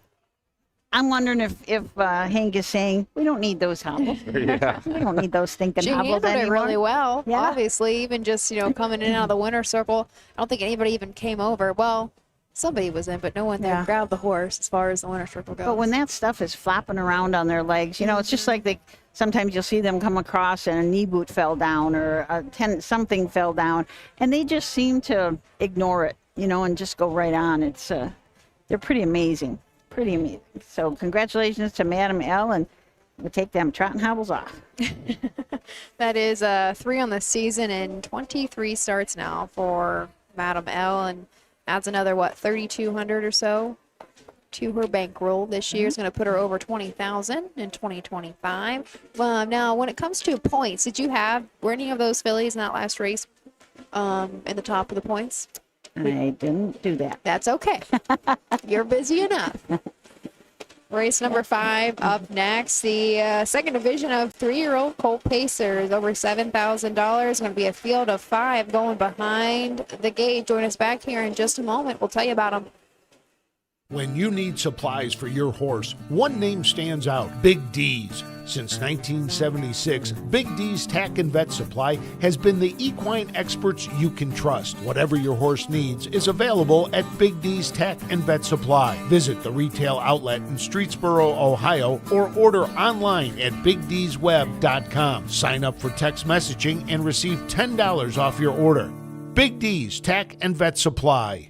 wondering if Hank is saying we don't need those hobbles. Yeah. We don't need those stinking She hobbles handled anymore. it really well. Yeah. Obviously, even just coming in and out of the winter circle, I don't think anybody even came over. Well, somebody was in, but no one there grabbed the horse as far as the winter circle goes. But when that stuff is flopping around on their legs, it's just like sometimes you'll see them come across and a knee boot fell down or something fell down, and they just seem to ignore it, and just go right on. It's they're pretty amazing. Pretty amazing. So congratulations to Madam L, and we'll take them trotting hobbles off. That is 3 on the season and 23 starts now for Madam L, and adds another, 3,200 or so to her bankroll this year. Is going to put her over 20,000 in 2025. Now, when it comes to points, were any of those fillies in that last race in the top of the points? I didn't do that. That's okay. You're busy enough. Race number 5 up next. The second division of 3-year-old Colt Pacers, over $7,000. Going to be a field of 5 going behind the gate. Join us back here in just a moment. We'll tell you about them. When you need supplies for your horse, one name stands out: Big D's. Since 1976, Big D's Tack and Vet Supply has been the equine experts you can trust. Whatever your horse needs is available at Big D's Tack and Vet Supply. Visit the retail outlet in Streetsboro, Ohio, or order online at BigD'sWeb.com. Sign up for text messaging and receive $10 off your order. Big D's Tack and Vet Supply.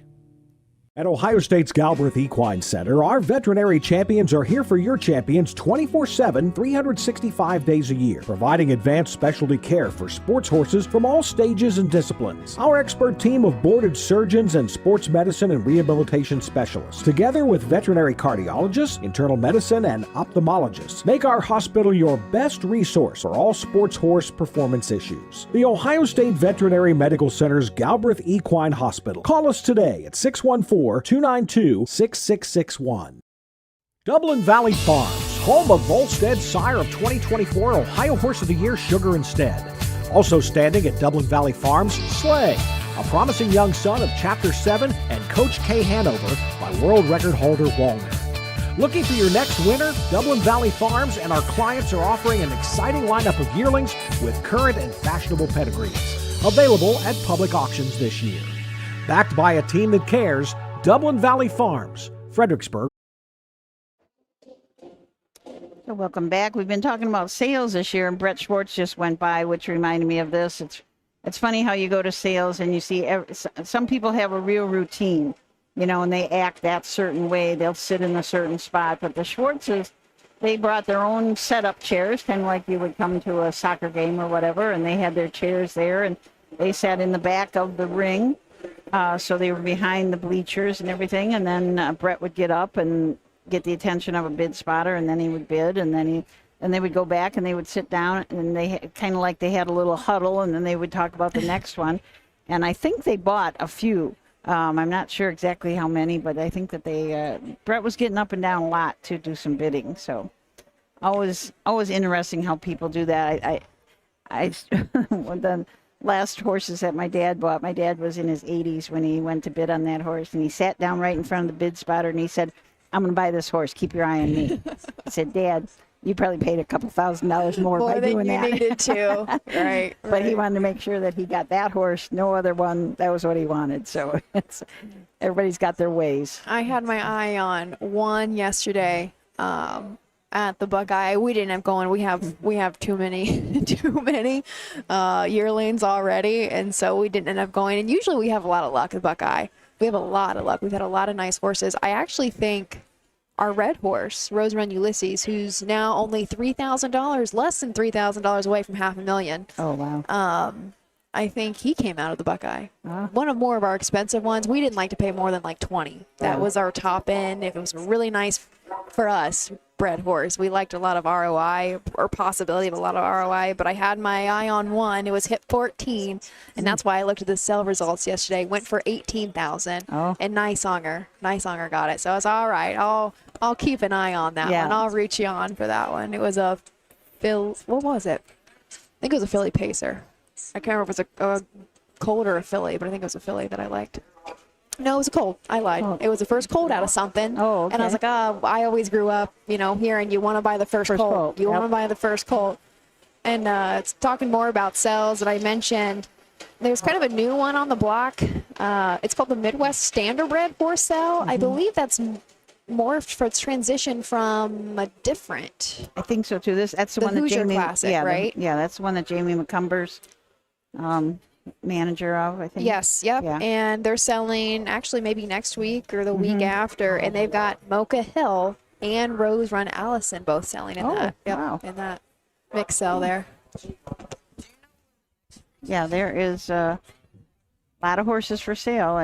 At Ohio State's Galbraith Equine Center, our veterinary champions are here for your champions 24/7, 365 days a year, providing advanced specialty care for sports horses from all stages and disciplines. Our expert team of boarded surgeons and sports medicine and rehabilitation specialists, together with veterinary cardiologists, internal medicine, and ophthalmologists, make our hospital your best resource for all sports horse performance issues. The Ohio State Veterinary Medical Center's Galbraith Equine Hospital. Call us today at 614-292-6661. Dublin Valley Farms, home of Volstead Sire of 2024 Ohio Horse of the Year Sugar Instead. Also standing at Dublin Valley Farms, Slay, a promising young son of Chapter 7 and Coach K Hanover by world record holder Walner. Looking for your next winner? Dublin Valley Farms and our clients are offering an exciting lineup of yearlings with current and fashionable pedigrees. Available at public auctions this year. Backed by a team that cares, Dublin Valley Farms, Fredericksburg. So welcome back. We've been talking about sales this year, and Brett Schwartz just went by, which reminded me of this. It's funny how you go to sales and you see some people have a real routine, and they act that certain way. They'll sit in a certain spot. But the Schwartzes, they brought their own setup chairs, kind of like you would come to a soccer game or whatever, and they had their chairs there, and they sat in the back of the ring. So they were behind the bleachers and everything, and then Brett would get up and get the attention of a bid spotter, and then he would bid, and then they would go back and they would sit down, and they kind of like they had a little huddle, and then they would talk about the next one. And I think they bought a few. I'm not sure exactly how many, but I think that Brett was getting up and down a lot to do some bidding. So always interesting how people do that. The last horses that my dad bought, my dad was in his 80s when he went to bid on that horse, and he sat down right in front of the bid spotter, and he said, "I'm going to buy this horse. Keep your eye on me." I said, "Dad, you probably paid a couple $1,000s more by doing that." More than you needed to. Right. But he wanted to make sure that he got that horse, no other one. That was what he wanted. So everybody's got their ways. I had my eye on one yesterday at the Buckeye. We didn't have going. We have too many yearlings already, and so we didn't end up going. And usually we have a lot of luck at Buckeye. we have a lot of luck. We've had a lot of nice horses. I actually think our red horse, Rose Run Ulysses, who's now only $3,000, less than $3,000 away from $500,000. Oh, wow. I think he came out of the Buckeye. One of more of our expensive ones. We didn't like to pay more than like 20. That was our top end. If it was really nice for us, bred horse, we liked a lot of ROI or possibility of a lot of ROI, but I had my eye on one. It was hit 14, and that's why I looked at the sale results yesterday. Went for 18,000, and Nicehonger got it. So I was all right. I'll keep an eye on that one. I'll reach you on for that one. It was a what was it? I think it was a Philly Pacer. I can't remember if it was a colt or a filly, but I think it was a filly that I liked. No, it was a colt. I lied. It was the first colt out of something. Oh, okay. And I was like, I always grew up, hearing you want to buy the first colt. You want to buy the first colt. And it's talking more about sales that I mentioned. There's kind of a new one on the block. It's called the Midwest Standardbred horse sale. I believe that's morphed for its transition from a different. I think so too. That's the one that Hoosier Jamie Classic, right? That's the one that Jamie McCumber's manager of, I think. Yes, yep. Yeah. And they're selling actually maybe next week or the week after, and they've got Mocha Hill and Rose Run Allison both selling in that. Yep, wow. In that mix sell there. Yeah, there is a lot of horses for sale.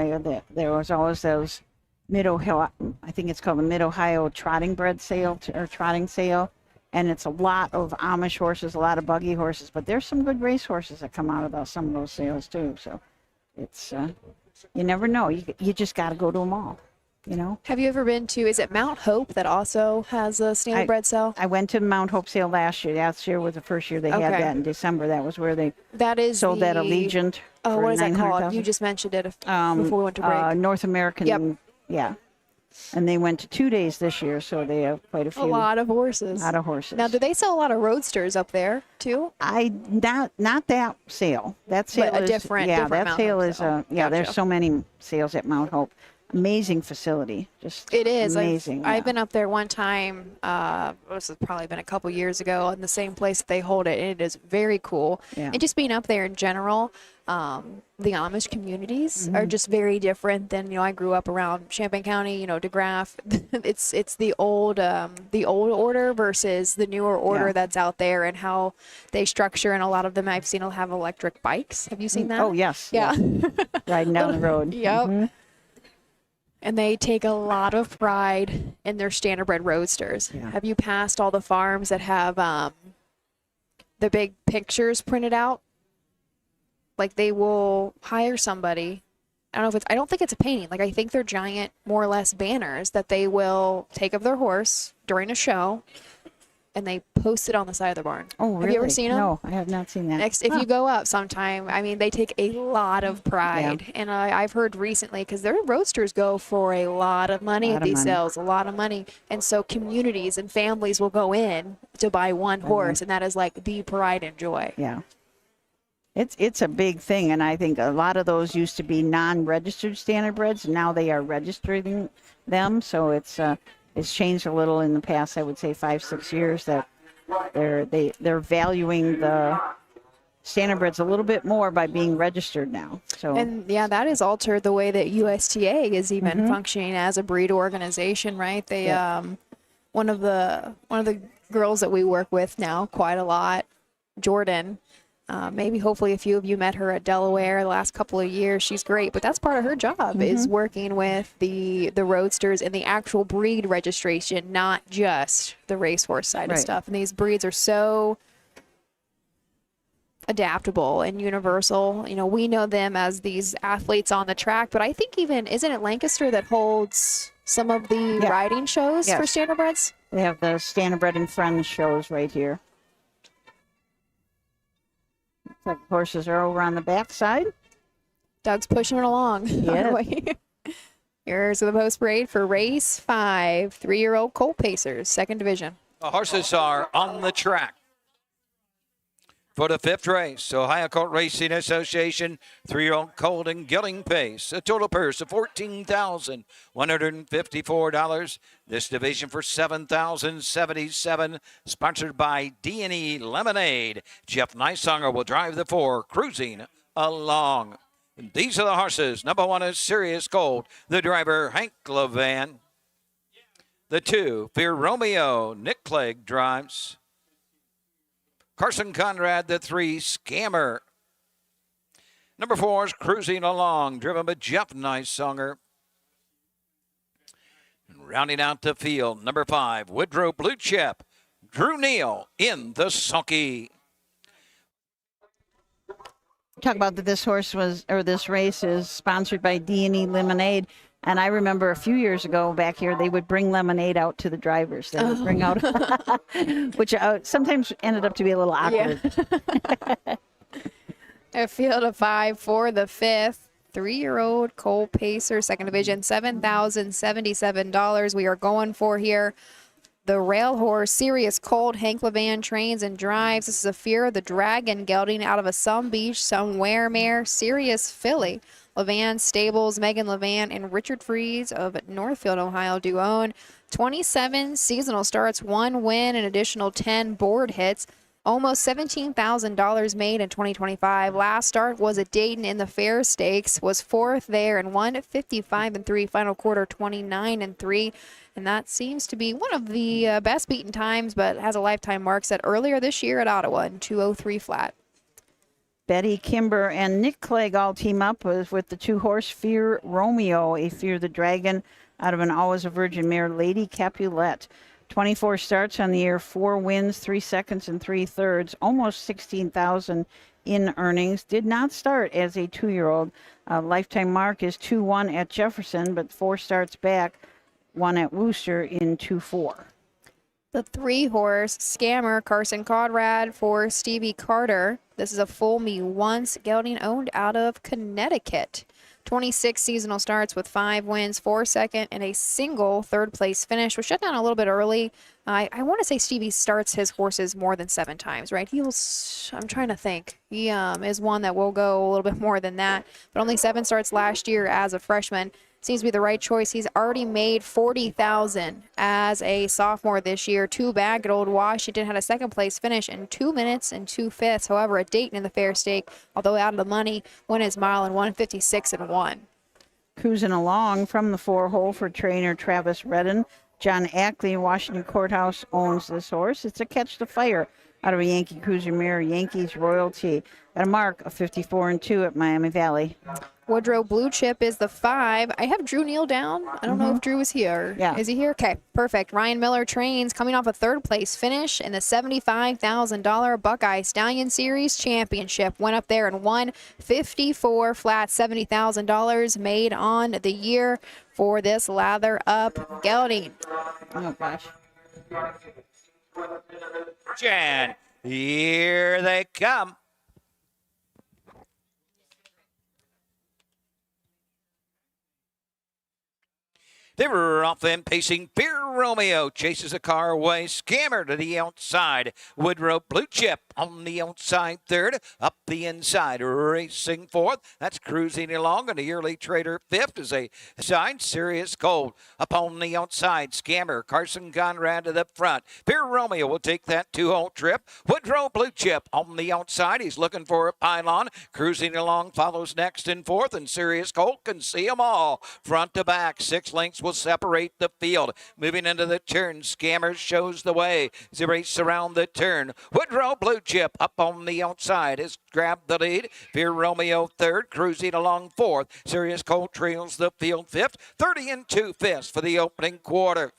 There was always those Mid-Ohio, I think it's called the Mid-Ohio trotting sale, and it's a lot of Amish horses, a lot of buggy horses, but there's some good race horses that come out of some of those sales too. So it's you never know. You just got to go to them all. Have you ever been to? Is it Mount Hope that also has a standardbred sale? I went to Mount Hope sale last year. Last year was the first year they had that in December. That was where they sold that Allegiant. Oh, what is that called? You just mentioned it before we went to break. North American. Yep. Yeah. And they went to 2 days this year, so they have quite a few. A lot of horses. Now, do they sell a lot of roadsters up there too? Not that sale. That sale but is different. Yeah, different that sale is Gotcha. There's so many sales at Mount Hope. Amazing facility. Just it is amazing. I've been up there one time. This has probably been a couple years ago, in the same place that they hold it, and it is very cool. Yeah. And just being up there in general, the Amish communities are just very different than I grew up around Champaign County. DeGraff. it's the old order versus the newer order that's out there, and how they structure. And a lot of them I've seen will have electric bikes. Have you seen that? Oh yes. Yeah. Riding down the road. Yep. And they take a lot of pride in their standardbred roadsters. Yeah. Have you passed all the farms that have the big pictures printed out? Like they will hire somebody. I don't think it's a painting. Like I think they're giant, more or less banners that they will take of their horse during a show, and they post it on the side of the barn. Oh, really? Have you ever seen them? No, I have not seen that. If you go up sometime, they take a lot of pride. Yeah. And I've heard recently, because their roadsters go for a lot of money at these sales, a lot of money. And so communities and families will go in to buy one horse, and that is like the pride and joy. Yeah. It's a big thing, and I think a lot of those used to be non-registered standardbreds. Now they are registering them, so it's changed a little in the past, I would say 5-6 years, that they're valuing the standardbreds a little bit more by being registered now. So that has altered the way that USTA is even functioning as a breed organization, right? They one of the girls that we work with now quite a lot, Jordan. Hopefully a few of you met her at Delaware the last couple of years. She's great, but that's part of her job is working with the roadsters and the actual breed registration, not just the racehorse side of stuff. And these breeds are so adaptable and universal. We know them as these athletes on the track, but I think isn't it Lancaster that holds some of the riding shows for standardbreds? They have the Standardbred and Friends shows right here. Looks like horses are over on the back side. Doug's pushing it along. Yeah. Here's the post parade for race 5, 3-year-old colt pacers, 2nd division. The horses are on the track for the 5th race. Ohio Colt Racing Association 3-year-old colt and gelding pace. A total purse of $14,154. This division for $7,077. Sponsored by D&E Lemonade. Jeff Nicehonger will drive the 4, cruising along. These are the horses. Number 1 is Serious Gold. The driver, Hank Levan. The 2, Fear Romeo. Nick Clegg drives. Carson Conrad, the 3, Scammer. Number 4 is Cruising Along, driven by Jeff Nicesonger. And rounding out the field, number 5, Woodrow Blue Chip. Drew Neal in the sulky. Talk about that this this race is sponsored by D&E Lemonade. And I remember a few years ago back here, they would bring lemonade out to the drivers. They would bring out, which sometimes ended up to be a little awkward. Yeah. A field of 5 for the 5th. 3-year-old Cole Pacer, second division, $7,077. We are going for here. The rail horse, Serious Cold, Hank Levan trains and drives. This is a Fear of the Dragon gelding out of a Some Beach, Somewhere mare, Serious Filly. Levan Stables, Megan Levan and Richard Freeze of Northfield, Ohio do own. 27 seasonal starts, 1 win, an additional 10 board hits. Almost $17,000 made in 2025. Last start was at Dayton in the Fair Stakes, was 4th there and won 55-3, final quarter 29-3. And that seems to be one of the best beaten times, but has a lifetime mark set earlier this year at Ottawa in 2:03 flat. Betty Kimber and Nick Clegg all team up with the 2-horse Fear Romeo, a Fear the Dragon out of an Always a Virgin mare, Lady Capulet. 24 starts on the year, 4 wins, 3 seconds, and 3 thirds, almost $16,000 in earnings. Did not start as a 2-year-old. Lifetime mark is 2-1 at Jefferson, but 4 starts back, 1 at Worcester in 2-4. The 3-horse Scammer, Carson Conrad for Stevie Carter. This is a Fool Me Once gelding owned out of Connecticut. 26 seasonal starts with 5 wins, 4 second, and a single third-place finish. Was shut down a little bit early. I want to say Stevie starts his horses more than 7 times, right? I'm trying to think. He is one that will go a little bit more than that, but only 7 starts last year as a freshman. Seems to be the right choice. He's already made $40,000 as a sophomore this year. 2 back at Old Washington, had a second-place finish in 2 minutes and 2 fifths. However, at Dayton in the Fair Stake, although out of the money, won his mile in 1:56-1. Cruising along from the 4-hole for trainer Travis Redden. John Ackley, Washington Courthouse, owns this horse. It's a Catch the Fire out of a Yankee Cruiser mare, Yankees Royalty. Got a mark of 54-2 at Miami Valley. Woodrow Blue Chip is the 5. I have Drew Neal down. I don't know if Drew is here. Yeah. Is he here? Okay, perfect. Ryan Miller trains, coming off a 3rd-place finish in the $75,000 Buckeye Stallion Series Championship. Went up there and won 54 flat, $70,000 made on the year for this lather-up gelding. Oh, gosh. Jan, here they come. They were off and pacing. Fear Romeo chases a car away. Scammer to the outside. Woodrow Blue Chip on the outside 3rd. Up the inside, racing 4th. That's Cruising Along. And the Yearly Trader 5th is a side. Serious Gold up on the outside. Scammer, Carson Conrad to the front. Fear Romeo will take that 2-hole trip. Woodrow Blue Chip on the outside. He's looking for a pylon. Cruising Along follows next in 4th. And Serious Gold can see them all. Front to back, 6 lengths will separate the field. Moving into the turn, Scammer shows the way. As they race around the turn, Woodrow Blue Chip up on the outside has grabbed the lead. Fear Romeo 3rd, Cruising Along 4th. Serious Gold trails the field 5th. 30 2 fifths for the opening quarter.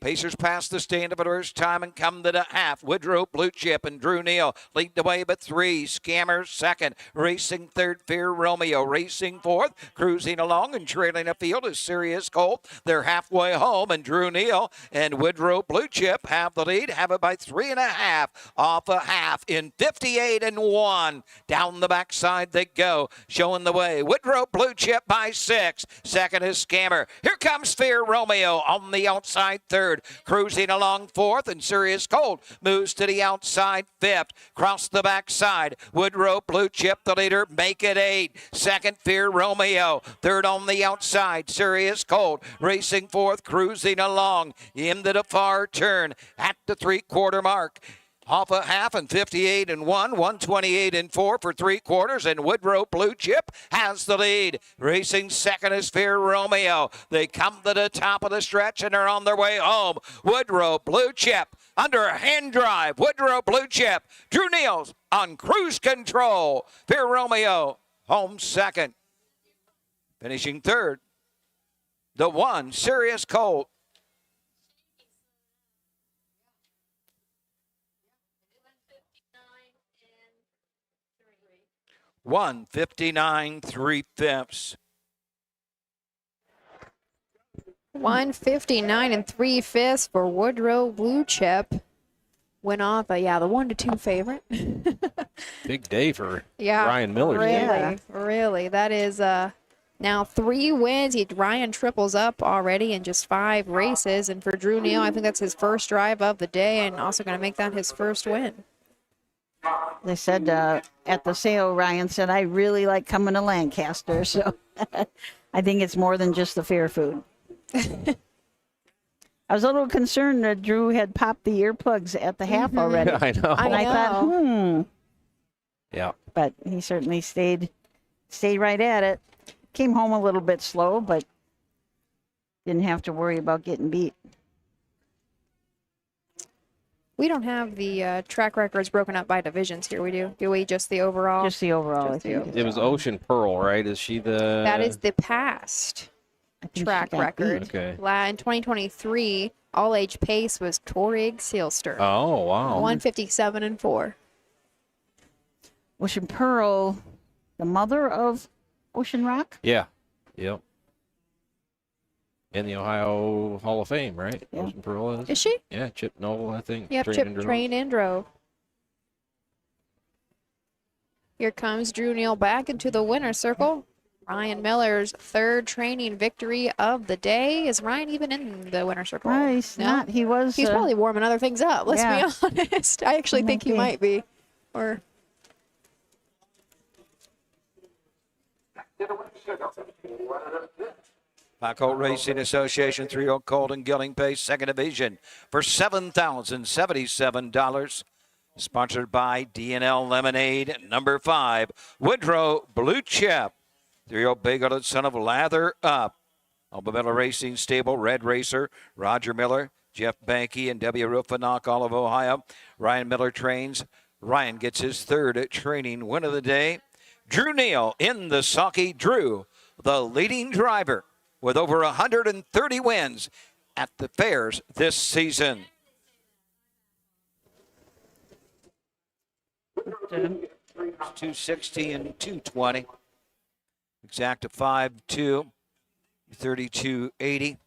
Pacers pass the stand of first time and come to the half. Woodrow Blue Chip and Drew Neal lead the way but 3. Scammer 2nd. Racing 3rd, Fear Romeo. Racing 4th. Cruising Along and trailing a field is Serious Gold. They're halfway home, and Drew Neal and Woodrow Blue Chip have the lead. Have it by 3.5. Off a half in 58-1. Down the backside they go. Showing the way. Woodrow Blue Chip by 6. 2nd is Scammer. Here comes Fear Romeo on the outside 3rd. Cruising Along 4th, and Serious Gold moves to the outside 5th. Cross the backside. Woodrow Blue Chip, the leader, make it 8. 2nd, Fear Romeo. 3rd on the outside, Serious Gold. Racing 4th, Cruising Along into the far turn at the 3/4 mark. Off a half and 58 and 1, 128 and 4 for 3/4, and Woodrow Blue Chip has the lead. Racing second is Fair Romeo. They come to the top of the stretch and are on their way home. Woodrow Blue Chip under a hand drive. Woodrow Blue Chip. Drew Neal's on cruise control. Fair Romeo home second. Finishing third, the one Serious Colt. 159 3/5. 159 3/5 for Woodrow Blue Chip. Went off, the 1-2 favorite. Big day for Yeah, Ryan Miller. Really. That is now 3 wins. Ryan triples up already in just 5 races. And for Drew Neal, I think that's his first drive of the day and also going to make that his first win. They said at the sale, Ryan said, I really like coming to Lancaster. So I think it's more than just the fair food. I was a little concerned that Drew had popped the earplugs at the half already. I know. And I thought, Yeah. But he certainly stayed right at it. Came home a little bit slow, but didn't have to worry about getting beat. We don't have the track records broken up by divisions here. We do. Do we just the overall? Just the overall, I think. It was Ocean Pearl, right? Is she the... That is the past track record. Okay. In 2023, all-age pace was Torig Sealster. Oh, wow. 157 and 4. Ocean Pearl, the mother of Ocean Rock? Yeah. Yep. In the Ohio Hall of Fame, right? Yeah. Ocean Pearl is. Is she? Yeah, Chip Noble, I think. Yep, Chip trained and drove. Here comes Drew Neal back into the winner's circle. Ryan Miller's 3rd training victory of the day. Is Ryan even in the winner's circle? No, he's not. He was. He's probably warming other things up. Let's be honest. I actually think he might be. Or. Buckeye Racing Association 3-year-old Colt and Gelding Pace, second division for $7,077. Sponsored by D&L Lemonade, number 5, Woodrow Blue Chip. 3-year-old Big-Hearted son of Lather Up. Albemarle Racing Stable, Red Racer, Roger Miller, Jeff Banky, and W. Rufinock, all of Ohio. Ryan Miller trains. Ryan gets his 3rd training win of the day. Drew Neal in the sulky. Drew, the leading driver, with over 130 wins at the fairs this season. It's 260 and 220. Exacta 5'2", 3280.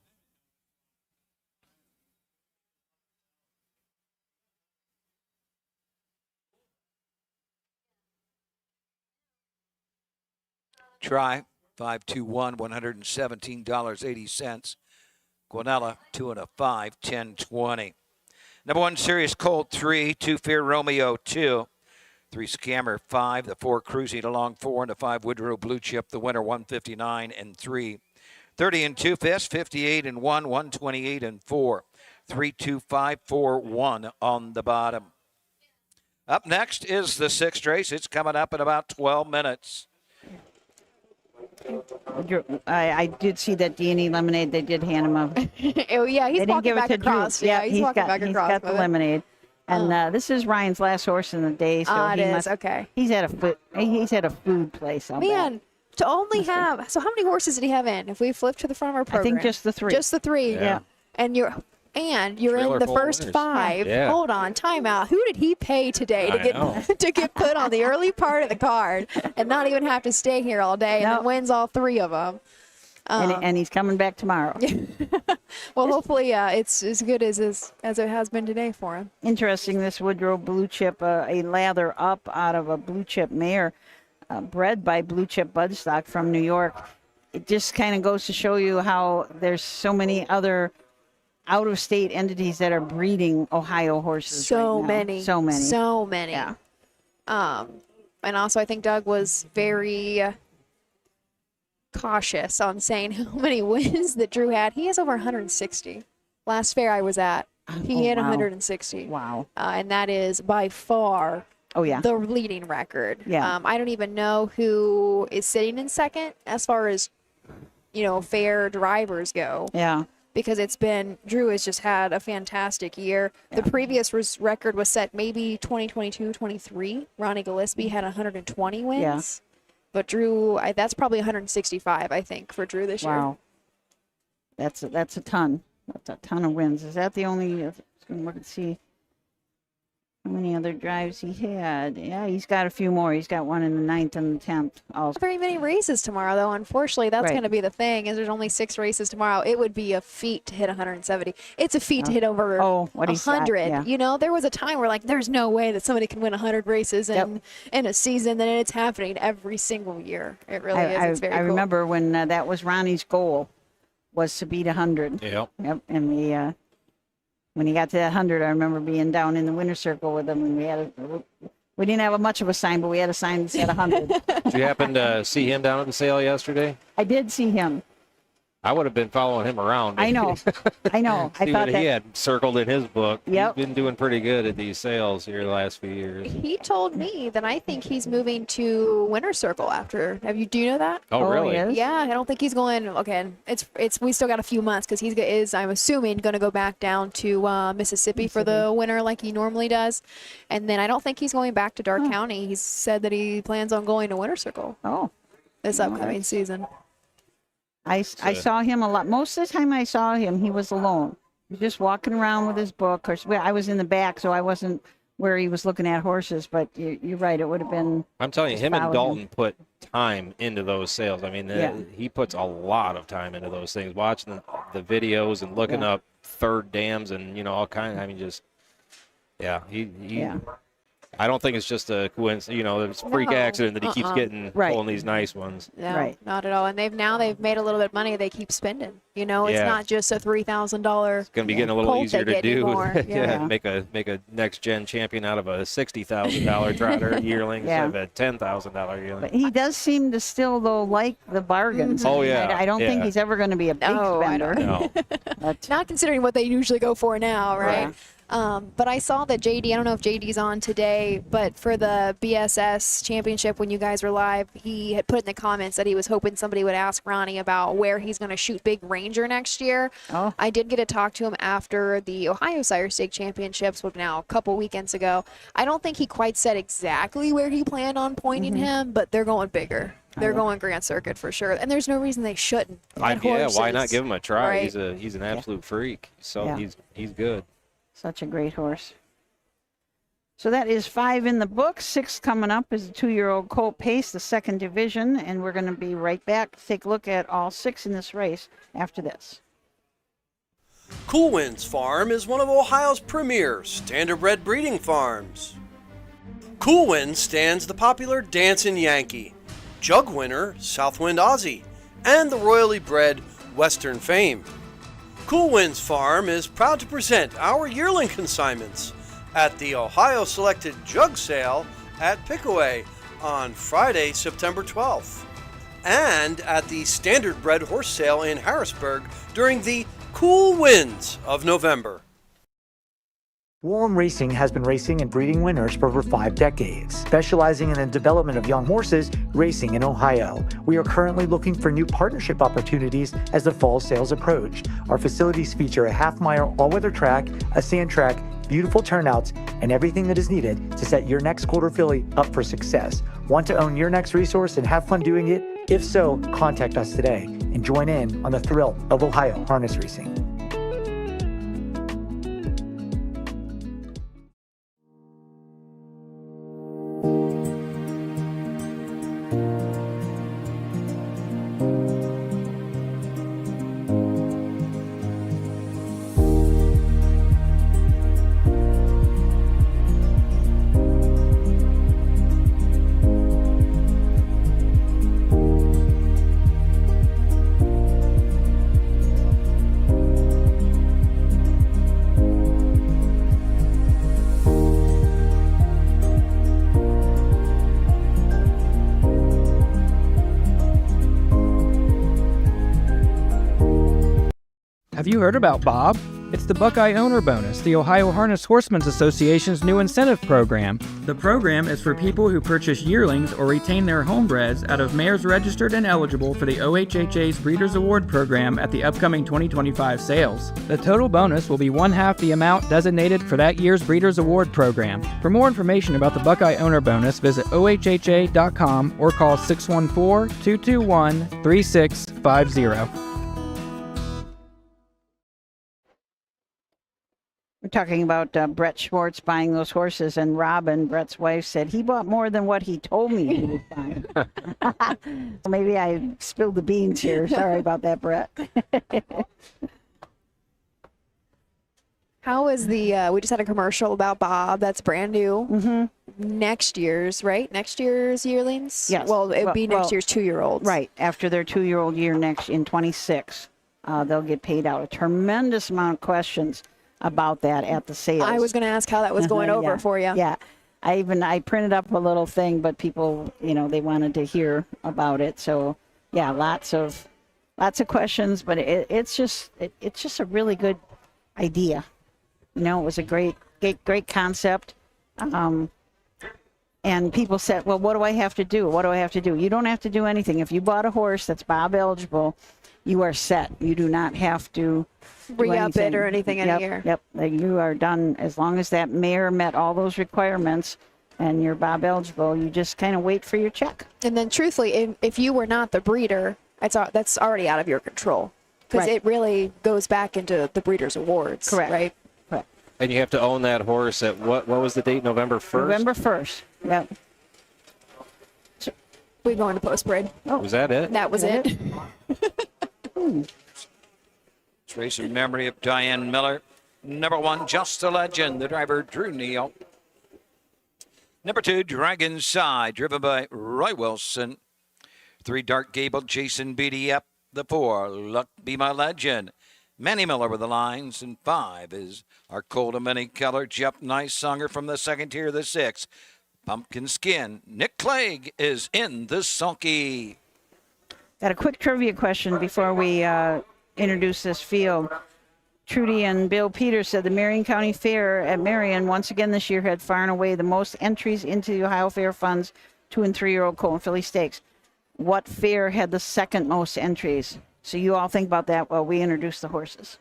Try 521, $117.80. Guanella 2 and a 5, 1020. Number 1 Serious Colt 3, 2 Fair Romeo 2, 3 Scammer 5, the 4 Cruising along 4 and a 5 Woodrow Blue Chip, the winner 159 and 3. 30 and 2 Fist, 58 and 1, 128 and 4. 3, 2, 5, 4, 1 on the bottom. Up next is the 6th race. It's coming up in about 12 minutes. I did see that D&E Lemonade. They did hand him a. Oh yeah, he's walking back across. Drew. Yeah, he's walking back across. He's got the lemonade, and this is Ryan's last horse in the day. So it is okay. He's at a food place. Man, to only have so how many horses did he have in? If we flip to the farmer program, I think just the 3. Just the 3. Yeah. And you're in the first winners. 5. Yeah. Hold on, timeout. Who did he pay today to get put on the early part of the card and not even have to stay here all day and then wins all 3 of them? And he's coming back tomorrow. Well, hopefully it's as good as it has been today for him. Interesting, this Woodrow Blue Chip, a lather up out of a Blue Chip mare, bred by Blue Chip Budstock from New York. It just kind of goes to show you how there's so many other out-of-state entities that are breeding Ohio horses. So many. Yeah. And also, I think Doug was very cautious on saying how many wins that Drew had. He has over 160. Last fair I was at, He hit wow. 160. Wow. And that is by far the leading record. Yeah. I don't even know who is sitting in second as far as, fair drivers go. Yeah. Because Drew has just had a fantastic year. Yeah. The previous record was set maybe 2022-23. Ronnie Gillespie had 120 wins. Yeah. But Drew, that's probably 165, I think, for Drew this year. Wow. That's a ton. That's a ton of wins. Is that the only? Let's look and see how many other drives he had. Yeah, he's got a few more. He's got one in the 9th and the 10th. Also. Not very many races tomorrow, though. Unfortunately, that's Right. going to be the thing. Is there's only 6 races tomorrow. It would be a feat to hit 170. It's a feat to hit over 100. Yeah. There was a time where there's no way that somebody can win 100 races in a season. Then it's happening every single year. It really is. It's very I cool. remember when that was Ronnie's goal, was to beat 100. Yep. And when he got to that 100, I remember being down in the winner's circle with him, and we didn't have much of a sign, but we had a sign that said 100. Did you happen to see him down at the sale yesterday? I did see him. I would have been following him around. I know. I thought what he that had circled in his book. Yep. He's been doing pretty good at these sales here the last few years. He told me that I think he's moving to Winner's Circle after. Do you know that? Oh, really? He is? Yeah, I don't think he's going. Okay, we still got a few months because he is, I'm assuming, going to go back down to Mississippi for the winter like he normally does, and then I don't think he's going back to Dark County. He said that he plans on going to Winner's Circle. This upcoming season. I saw him a lot. Most of the time I saw him, he was alone. He was just walking around with his book. Of course, I was in the back, so I wasn't where he was looking at horses. But you're right, it would have been. I'm telling you, him and Dalton put time into those sales. I mean, he puts a lot of time into those things, watching the videos and looking up third dams and all kinds. I mean, just I don't think it's just a coincidence, it's a freak accident that he keeps getting pulling these nice ones. No, not at all. And they've made a little bit of money. They keep spending. It's not just a $3,000. It's going to be getting a little easier to do. Make a next gen champion out of a $60,000 trotter yearling instead of a $10,000 yearling. But he does seem to still like the bargains. Oh yeah. I don't think he's ever going to be a big spender. No. Not considering what they usually go for now, right? Yeah. But I saw that JD, I don't know if JD's on today, but for the BSS championship when you guys were live, he had put in the comments that he was hoping somebody would ask Ronnie about where he's going to shoot Big Ranger next year. I did get to talk to him after the Ohio Sire Stake Championships, now a couple weekends ago. I don't think he quite said exactly where he planned on pointing him, but they're going bigger. They're going Grand Circuit for sure, and there's no reason they shouldn't. Why not give him a try? Right? He's an absolute freak, so he's good. Such a great horse. So that is 5 in the book. 6 coming up is a 2-year-old Colt Pace, the 2nd division, and we're going to be right back to take a look at all 6 in this race after this. Cool Winds Farm is one of Ohio's premier standardbred breeding farms. Cool Winds stands the popular Dancin' Yankee, jug winner Southwind Aussie, and the royally bred Western Fame. Cool Winds Farm is proud to present our yearling consignments at the Ohio Selected Jug Sale at Pickaway on Friday, September 12th, and at the Standardbred Horse Sale in Harrisburg during the cool winds of November. Wallem Racing has been racing and breeding winners for over 5 decades, specializing in the development of young horses racing in Ohio. We are currently looking for new partnership opportunities as the fall sales approach. Our facilities feature a half-mile all-weather track, a sand track, beautiful turnouts, and everything that is needed to set your next quarter filly up for success. Want to own your next resource and have fun doing it? If so, contact us today and join in on the thrill of Ohio harness racing. Have you heard about Bob? It's the Buckeye Owner Bonus, the Ohio Harness Horsemen's Association's new incentive program. The program is for people who purchase yearlings or retain their homebreds out of mares registered and eligible for the OHHA's Breeders' Award program at the upcoming 2025 sales. The total bonus will be 1/2 the amount designated for that year's Breeders' Award program. For more information about the Buckeye Owner Bonus, visit OHHA.com or call 614-221-3650. We're talking about Brett Schwartz buying those horses, and Robin, Brett's wife, said he bought more than what he told me he would buy. Maybe I spilled the beans here. Sorry about that, Brett. How is the, we just had a commercial about Bob. That's brand new. Mm-hmm. Next year's, right? Next year's yearlings? Yes. Well, it would be next year's 2-year-olds. Right. After their 2-year-old year next in 26, they'll get paid out. A tremendous amount of questions about that at the sales. I was going to ask how that was going over for you. Yeah. I printed up a little thing, but people, they wanted to hear about it. So, yeah, lots of questions, but it's just a really good idea. It was a great concept. And people said, well, what do I have to do? What do I have to do? You don't have to do anything. If you bought a horse that's Bob eligible, you are set. You do not have to re-up it or anything in a year. Yep. You are done as long as that mare met all those requirements and you're Bob eligible. You just kind of wait for your check. And then truthfully, if you were not the breeder, that's already out of your control because it really goes back into the Breeders' Awards. Correct. Right? Correct. And you have to own that horse at what was the date? November 1st? November 1st. Yep. We go into post-breed. Oh. Was that it? That was it. This race in memory of Diane Miller. Number 1, Just a Legend. The driver, Drew Neal. Number 2, Dragon's Side, driven by Roy Wilson. 3, Dark Gable, Jason Beatty up. The 4, Luck Be My Legend. Manny Miller with the lines. And 5 is our Cold and Many Color, Jeff Nicesonger from the second tier. The 6, Pumpkin Skin. Nick Clegg is in the sulky. Got a quick trivia question before we introduce this field. Trudy and Bill Peters said the Marion County Fair at Marion once again this year had far and away the most entries into the Ohio Fair Fund's 2- and 3-year-old colt and filly stakes. What fair had the second most entries? So you all think about that while we introduce the horses.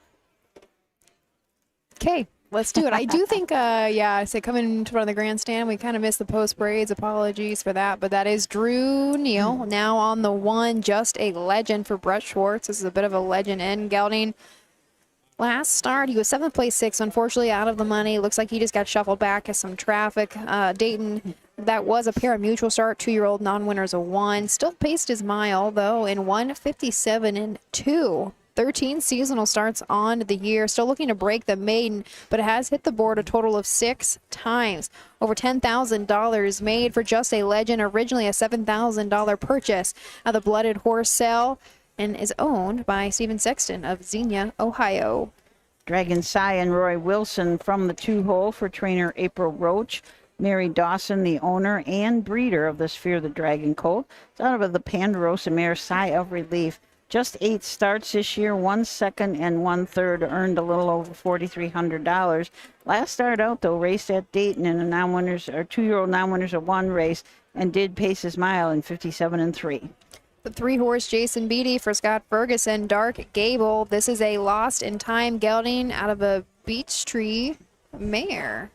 Okay, let's do it. I do think, I say coming into front of the grandstand, we kind of missed the post braids. Apologies for that, but that is Drew Neal. Now on the 1, Just a Legend for Brett Schwartz. This is a bit of a legend in gelding. Last start, he was 7th place 6, unfortunately out of the money. Looks like he just got shuffled back as some traffic. Dayton, that was a pari-mutuel start, 2-year-old non-winners of 1. Still paced his mile, though, in 1:57 and 2. 13 seasonal starts on the year. Still looking to break the maiden, but it has hit the board a total of 6 times. Over $10,000 made for Just a Legend, originally a $7,000 purchase at the Blooded Horse sale, and is owned by Stephen Sexton of Xenia, Ohio. Dragon Sai and Roy Wilson from the 2-hole for trainer April Roach. Mary Dawson, the owner and breeder of this Fear the Dragon colt. It's out of the Ponderosa mare Sigh of Relief. Just 8 starts this year, 1 second and 1 third, earned a little over $4,300. Last start out, though, raced at Dayton in a non-winners or 2-year-old non-winners of 1 race and did pace his mile in 57 and 3. The 3-horse Jason Beatty for Scott Ferguson, Dark Gable. This is a lost in time gelding out of a Beech Tree mare.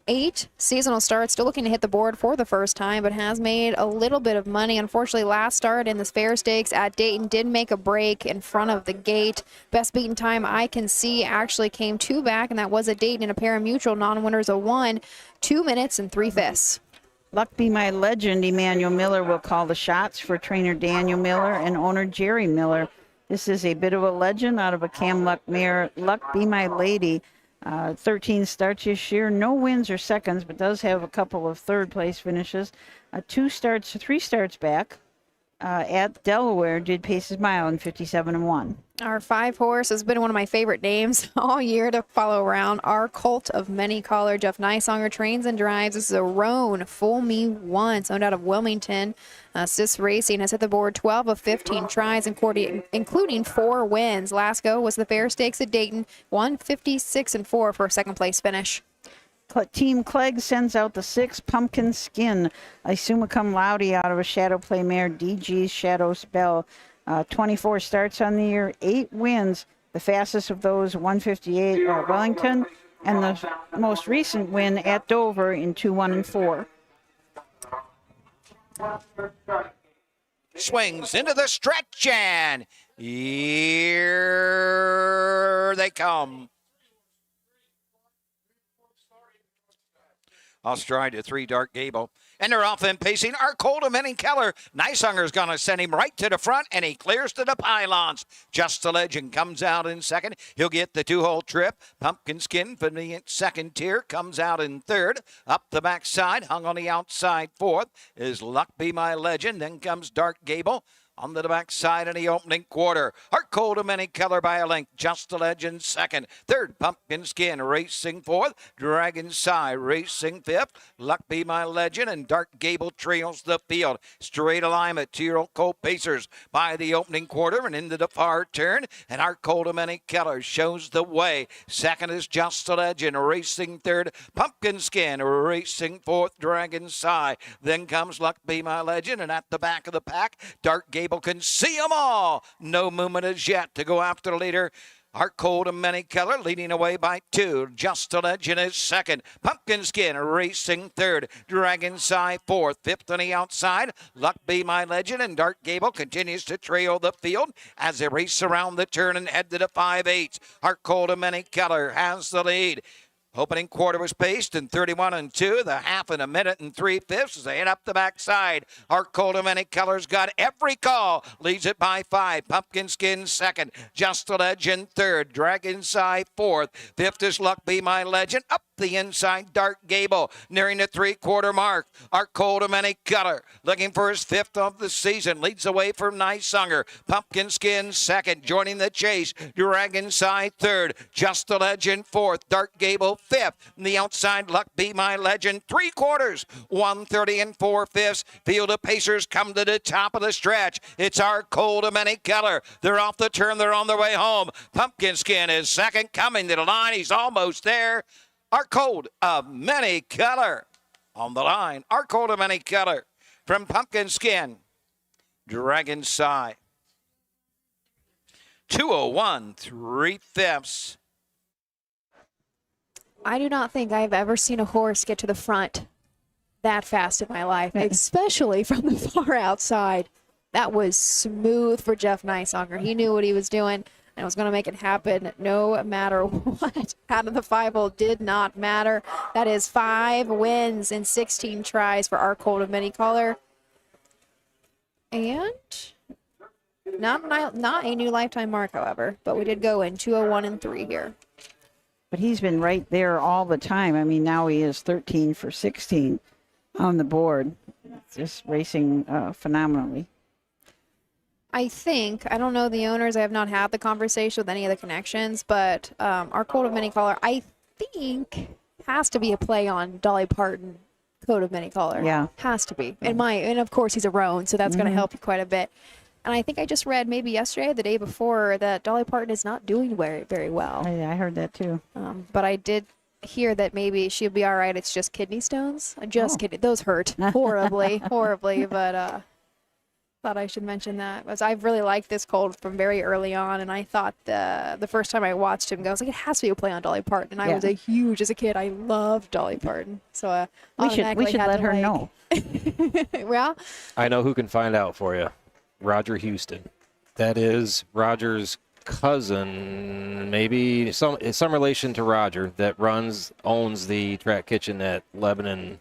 8 seasonal starts, still looking to hit the board for the first time, but has made a little bit of money. Unfortunately, last start in the Fair Stakes at Dayton did make a break in front of the gate. Best beaten time I can see actually came 2 back, and that was at Dayton in a pari-mutuel, non-winners of 1, 2 minutes and 3/5. Luck Be My Legend, Emmanuel Miller will call the shots for trainer Daniel Miller and owner Jerry Miller. This is a bit of a legend out of a Cam Luck mare, Luck Be My Lady. 13 starts this year, no wins or seconds, but does have a couple of third place finishes. 3 starts back, at Delaware did pace his mile in 57-1. Our 5-horse has been one of my favorite names all year to follow around. Our Colt of Many Color. Jeff Nysonger trains and drives. This is a Roan Fool Me Once, owned out of Wilmington. Sis Racing has hit the board 12 of 15 tries, including 4 wins. Last go was the Fair Stakes at Dayton, 156-4 for a second place finish. Team Clegg sends out the 6 Pumpkin Skin, a summa cum laude out of a Shadow Play mare, DG's Shadow Spell. 24 starts on the year, 8 wins. The fastest of those, 158 at Wellington, and the most recent win at Dover in 2-1-4. Swings into the stretch, and here they come. I'll stride to 3 Dark Gable. And they're off and pacing. Our Colt of Many Keller. Nysunger's going to send him right to the front, and he clears to the pylons. Just the Legend comes out in second. He'll get the 2-hole trip. Pumpkin Skin for the second tier comes out in third. Up the backside, hung on the outside fourth, is Luck Be My Legend. Then comes Dark Gable. On the backside in the opening quarter. Our Colt of Many Color by a length. Just the Legend second. Third, Pumpkin Skin racing fourth. Dragon Sigh racing fifth. Luck Be My Legend and Dark Gable trails the field. Straight alignment. 2-year-old Colt Pacers by the opening quarter and into the far turn. And our Colt of Many Color shows the way. Second is Just the Legend racing third. Pumpkin Skin racing fourth. Dragon Sigh. Then comes Luck Be My Legend, and at the back of the pack, Dark Gable can see them all. No movement as yet to go after the leader. Our Colt of Many Color leading away by 2. Just a Legend is second. Pumpkin Skin racing third. Dragon Sigh fourth. Fifth on the outside. Luck Be My Legend, and Dark Gable continues to trail the field as they race around the turn and head to the 5/8. Our Colt of Many Color has the lead. Opening quarter was paced in 31-2, the half in 1 minute and 3/5 as they head up the backside. Our Colt of Many Colors got every call, leads it by 5. Pumpkin Skin second, Just a Legend third, Dragon Sigh fourth. Fifth is Luck Be My Legend. Up the inside, Dark Gable, nearing the 3/4 mark. Our Colt of Many Color, looking for his 5th of the season, leads away from Nysunger. Pumpkin Skin second, joining the chase. Dragon Sigh third, Just a Legend fourth, Dark Gable fifth. And the outside, Luck Be My Legend, 3/4, 130 4/5. Field of Pacers come to the top of the stretch. It's our Colt of Many Color. They're off the turn. They're on their way home. Pumpkin Skin is second, coming to the line. He's almost there. Our Colt of Many Color on the line. Our Colt of Many Color from Pumpkin Skin. Dragon Sigh. 2:01 3/5. I do not think I've ever seen a horse get to the front that fast in my life, especially from the far outside. That was smooth for Jeff Nysonger. He knew what he was doing and was going to make it happen no matter what. Out of the 5-hole did not matter. That is 5 wins in 16 tries for our Colt of Many Color. And not a new lifetime mark, however, but we did go in 2:01-3 here. But he's been right there all the time. I mean, now he is 13 for 16 on the board. Just racing phenomenally. I don't know the owners. I have not had the conversation with any of the connections, but our Colt of Many Color, I think, has to be a play on Dolly Parton, Coat of Many Color. Yeah. Has to be. And of course, he's a roan, so that's going to help you quite a bit. And I think I just read maybe yesterday, the day before, that Dolly Parton is not doing very, very well. I heard that too. But I did hear that maybe she'll be all right. It's just kidney stones. I'm just kidding. Those hurt horribly, but thought I should mention that. Because I've really liked this colt from very early on, and I thought the first time I watched him go, I was like, it has to be a play on Dolly Parton. And I was as a kid, I loved Dolly Parton. So we should let her know. Well, I know who can find out for you. Roger Houston. That is Roger's cousin, maybe some relation to Roger, that owns the track kitchen at Lebanon.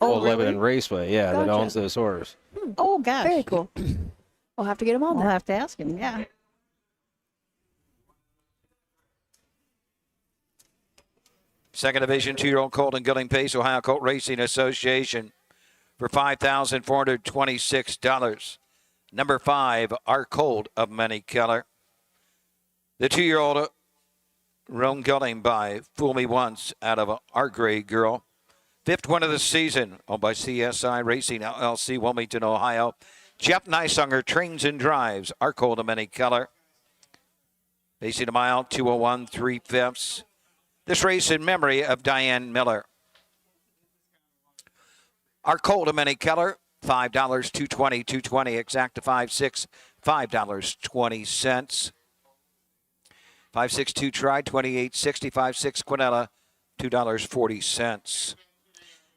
Really? Lebanon Raceway, yeah, Gotcha. that owns those horses. Oh, gosh. Very cool. We'll have to get him on We'll there. have to ask him, yeah. Second division, 2-year-old colt and gelding pace, Ohio Colt Racing Association for $5,426. Number 5, Our Cold of Many Color. The 2-year-old Roan Gelding by Fool Me Once out of Our Gray Girl. 5th win of the season, owned by CSI Racing LLC, Wilmington, Ohio. Jeff Nysaunger trains and drives Our Cold of Many Color. Pacing a mile, 2:01 3/5. This race in memory of Diane Miller. Our Cold of Many Color, $5, $2.20, $2.20, exact to 5.6, $5.20. 5.62 tried, 28.60, 5.6 Quinella, $2.40.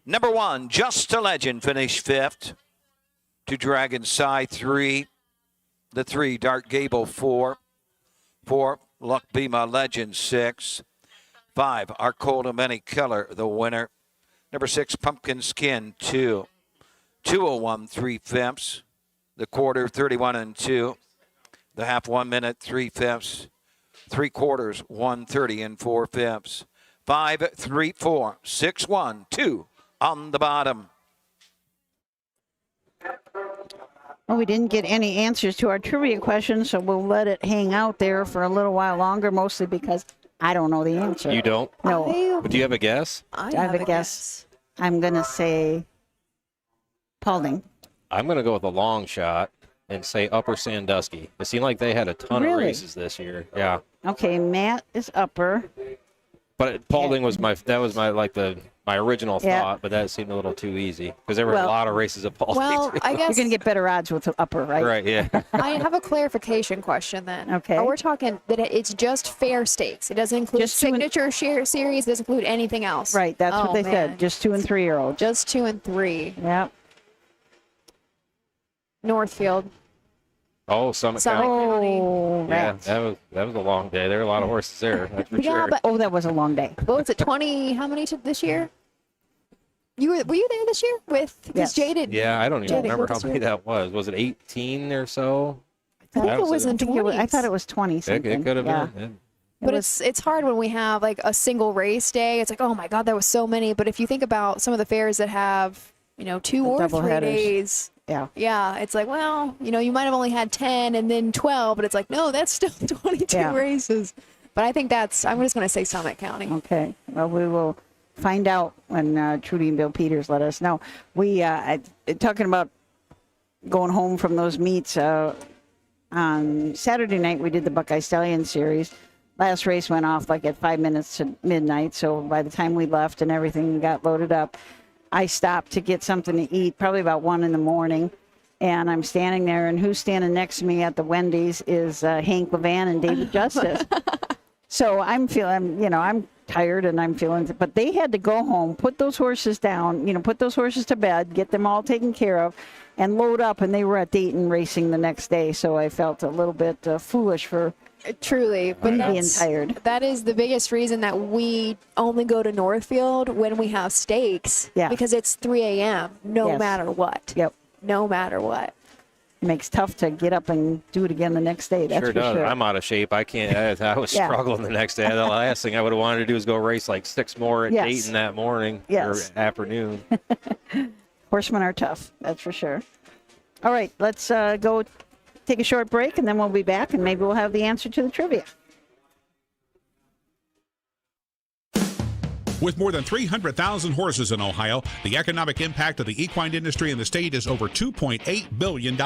Number 1, Just a Legend, finished 5th. 2 Dragon Sai, 3. The 3, Dark Gable, 4. 4, Luck Be My Legend, 6. 5, Our Cold of Many Color, the winner. Number 6, Pumpkin Skin, 2. 2:01 3/5. The quarter, 31 2. The half, 1 minute, 3/5. 3/4, 1:30 4/5. 5, 3, 4, 6, 1, 2 on the bottom. Well, we didn't get any answers to our trivia questions, so we'll let it hang out there for a little while longer, mostly because I don't know the answer. You don't? No. But do you have a guess? I have a guess. I'm going to say Paulding. I'm going to go with a long shot and say Upper Sandusky. It seemed like they had a ton of races this year. Yeah. Okay, Matt is Upper. But Paulding was my original Yeah. thought, but that seemed a little too easy because there were a lot of races at Paulding. Well, I guess you're going to get better odds with the Upper, right? Right, yeah. I have a clarification question then. Okay. We're talking that it's just fair stakes. It doesn't include Just 2 and- signature share series. It doesn't include anything else. Right, that's what they man. said. Just 2 and 3-year-olds. Just 2 and 3. Yep. Northfield. Oh, Summit Summit County. Oh, Yeah, rats. that was a long day. There were a lot of horses there, that's for Yeah, sure. but Oh, that was a long day. what was it? 20? How many this year? Were you there this year with? Because Yes. Jaded. Yeah, I don't even Jaded remember go how this many year. that was. Was it 18 or so? I think it was in I think 20s. I thought it was 20 something. It could have yeah. been. But it's hard when we have like a single race day. It's like, oh my God, there was so many. But if you think about some of the fairs that have, 2 or 3 doubleheaders. days. Yeah. Yeah, it's like, well, you might have only had 10 and then 12, but it's like, no, that's still 22 Yeah. races. But I think I'm just going to say Summit County. Okay. Well, we will find out when Trudy and Bill Peters let us know. We talking about going home from those meets on Saturday night. We did the Buckeye Stallion Series. Last race went off like at 5 minutes to midnight. So by the time we left and everything got loaded up, I stopped to get something to eat, probably about 1 a.m. And I'm standing there, and who's standing next to me at the Wendy's is Hank Levan and David Justice. So I'm feeling, I'm tired and I'm feeling, but they had to go home, put those horses down, put those horses to bed, get them all taken care of, and load up. And they were at Dayton racing the next day. So I felt a little bit foolish for Truly, but being tired. That is the biggest reason that we only go to Northfield when we have stakes. Yeah. Because it's 3 a.m. no Yes. matter what. Yep. No matter what. It makes tough to get up and do it again the next day. That's Sure for does. sure. I'm out of shape. I can't. I was Yeah. struggling the next day. The last thing I would have wanted to do is go race like 6 more at Yes. Dayton that morning Yes. or afternoon. Horsemen are tough, that's for sure. All right, let's go take a short break, and then we'll be back, and maybe we'll have the answer to the trivia. With more than 300,000 horses in Ohio, the economic impact of the equine industry in the state is over $2.8 billion.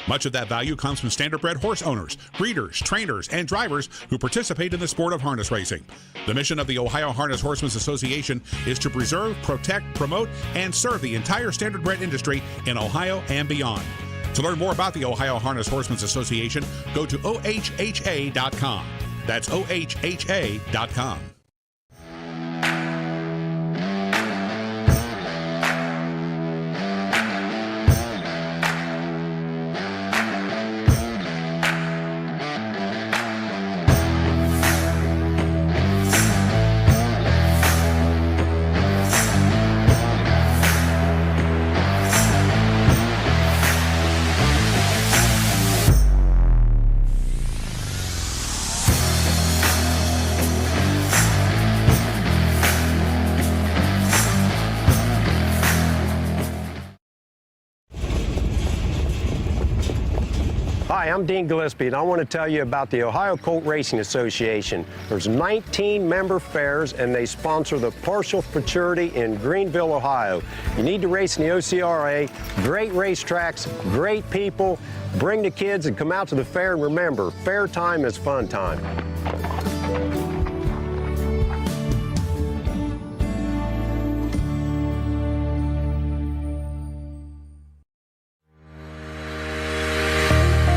Much of that value comes from standardbred horse owners, breeders, trainers, and drivers who participate in the sport of harness racing. The mission of the Ohio Harness Horsemen's Association is to preserve, protect, promote, and serve the entire standardbred industry in Ohio and beyond. To learn more about the Ohio Harness Horsemen's Association, go to OHHA.com. That's OHHA.com. Hi, I'm Dean Gillespie, and I want to tell you about the Ohio Colt Racing Association. There's 19 member fairs, and they sponsor the Partial Futurity in Greenville, Ohio. You need to race in the OCRA. Great racetracks, great people. Bring the kids and come out to the fair, and remember, fair time is fun time.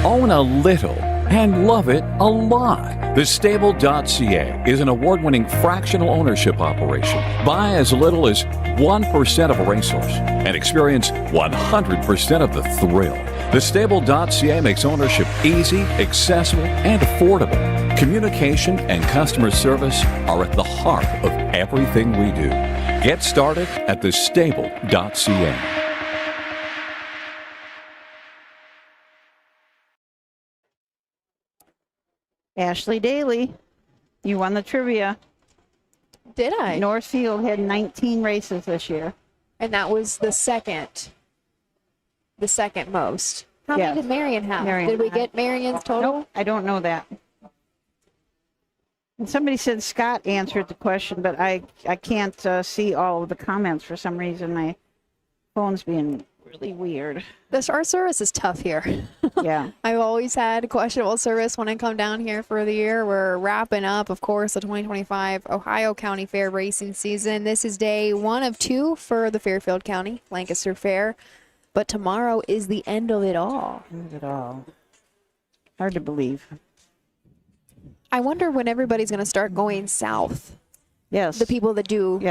Own a little and love it a lot. The Stable.ca is an award-winning fractional ownership operation. Buy as little as 1% of a racehorse and experience 100% of the thrill. The Stable.ca makes ownership easy, accessible, and affordable. Communication and customer service are at the heart of everything we do. Get started at thestable.ca. Ashley Daly, you won the trivia. Did I? Northfield had 19 races this year. And that was the second most. How Yes. many did Marion have? Marion Did we had- get Marion's total? Nope, I don't know that. And somebody said Scott answered the question, but I can't see all of the comments for some reason. My phone's being really weird. Our service is tough here. Yeah. I've always had questionable service when I come down here for the year. We're wrapping up, of course, the 2025 Ohio County Fair racing season. This is day 1 of 2 for the Fairfield County Lancaster Fair. But tomorrow is the end of it all. End of it all. Hard to believe. I wonder when everybody's going to start going south. Yes. The people that do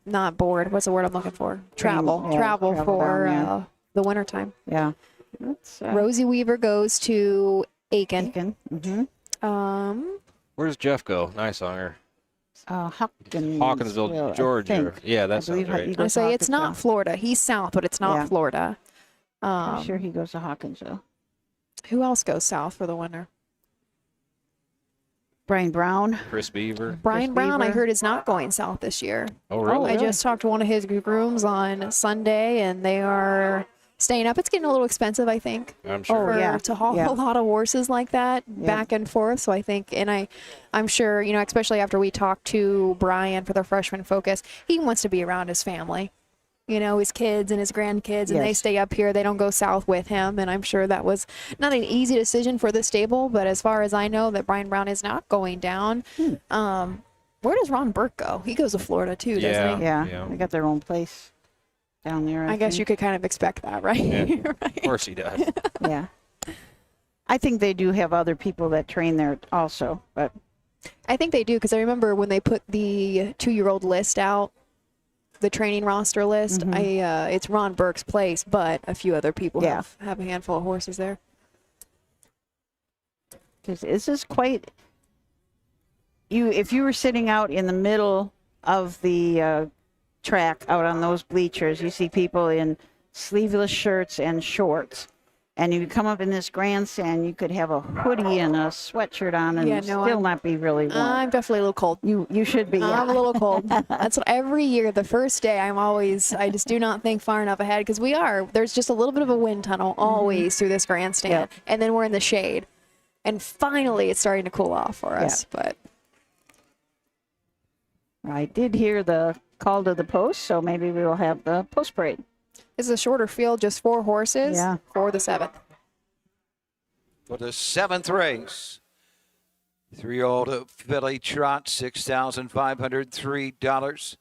not board. What's the word I'm looking for? Travel. Yeah, travel for down, the wintertime. Yeah. Rosie Weaver goes to Aiken. Mm-hmm. Where's Jeff go? Nice on her. Hawkinsville, Georgia. Yeah, that sounds right. I say it's not Florida. He's south, but it's not Florida. I'm sure he goes to Hawkinsville. Who else goes south for the winter? Brian Brown. Chris Beaver. Brian Brown, I heard, is not going south this year. Oh, really? I just talked to one of his grooms on Sunday, and they are staying up. It's getting a little expensive, I think. I'm sure. To haul a lot of horses like that back and forth. So I think, and I'm sure, especially after we talked to Brian for the freshman focus, he wants to be around his family. His kids and his grandkids, and they stay up here. They don't go south with him. And I'm sure that was not an easy decision for the stable. But as far as I know, that Brian Brown is not going down. Where does Ron Burke go? He goes to Florida too, doesn't he? Yeah. They got their own place down there. I guess you could kind of expect that, right? Yeah. Right. Of course he does. Yeah. I think they do have other people that train there also, but I think they do, because I remember when they put the 2-year-old list out, the training roster list, it's Ron Burke's place, but a few other people have a handful of horses there. This is quite, if you were sitting out in the middle of the track out on those bleachers, you see people in sleeveless shirts and shorts. And you come up in this grandstand, you could have a hoodie and a sweatshirt on and still not be really warm. I'm definitely a little cold. You should be. I'm a little cold. That's what every year, the first day, I just do not think far enough ahead, because there's just a little bit of a wind tunnel always through this grandstand. And then we're in the shade. And finally, it's starting to cool off for us. But I did hear the call to the post, so maybe we will have the post parade. This is a shorter field, just 4 horses for the 7th. For the 7th race, 3-year-old filly trot, $6,503.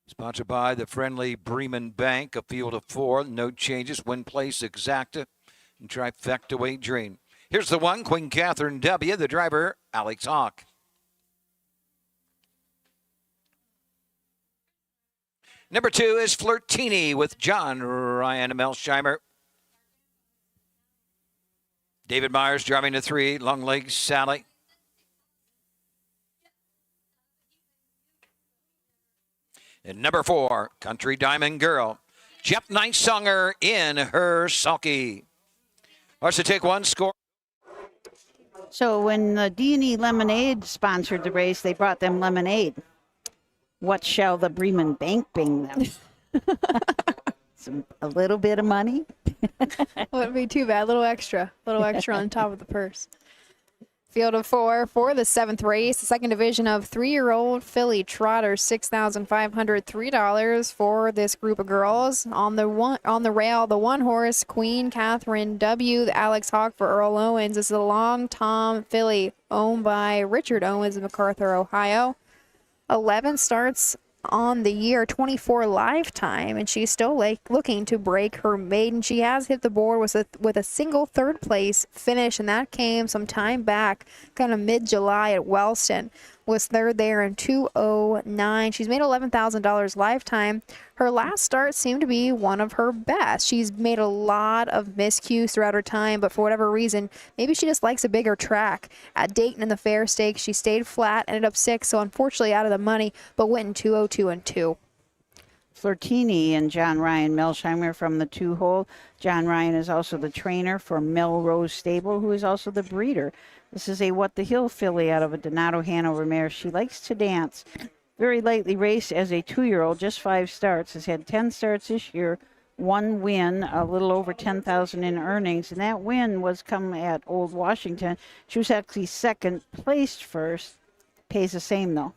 Sponsored by the friendly Bremen Bank, a field of 4, no changes, win place exacta, and trifecta wagering. Here's the one, Queen Catherine W., the driver, Alex Hawk. Number 2 is Flirtini with John Ryan Melsheimer. David Myers driving the 3, Long Legs Sally. And number 4, Country Diamond Girl. Jeff Nightonger in her sulky. Horse to take 1, score. So when the D&E Lemonade sponsored the race, they brought them lemonade. What shall the Bremen Bank bring them? a little bit of money. Wouldn't be too bad. A little extra on top of the purse. Field of 4 for the 7th race, the second division of 3-year-old filly trotters, $6,503 for this group of girls. On the rail, the 1-horse Queen Catherine W, the Alex Hawk for Earl Owens. This is a Long Tom filly owned by Richard Owens of MacArthur, Ohio. 11 starts on the year, 24 lifetime, and she's still looking to break her maiden. She has hit the board with a single third place finish, and that came some time back, kind of mid-July at Wellston. Was third there in 2:09. She's made $11,000 lifetime. Her last start seemed to be one of her best. She's made a lot of miscues throughout her time, but for whatever reason, maybe she just likes a bigger track. At Dayton in the Fair Stakes, she stayed flat, ended up 6th, so unfortunately out of the money, but went in 2:02 and 2. Flirtini and John Ryan Melsheimer from the 2-hole. John Ryan is also the trainer for Melrose Stable, who is also the breeder. This is a What the Hill filly out of a Donato Hanover mare. She likes to dance. Very lightly raced as a 2-year-old, just 5 starts. Has had 10 starts this year, 1 win, a little over $10,000 in earnings, and that win was come at Old Washington. She was actually second, placed first. Pays the same though.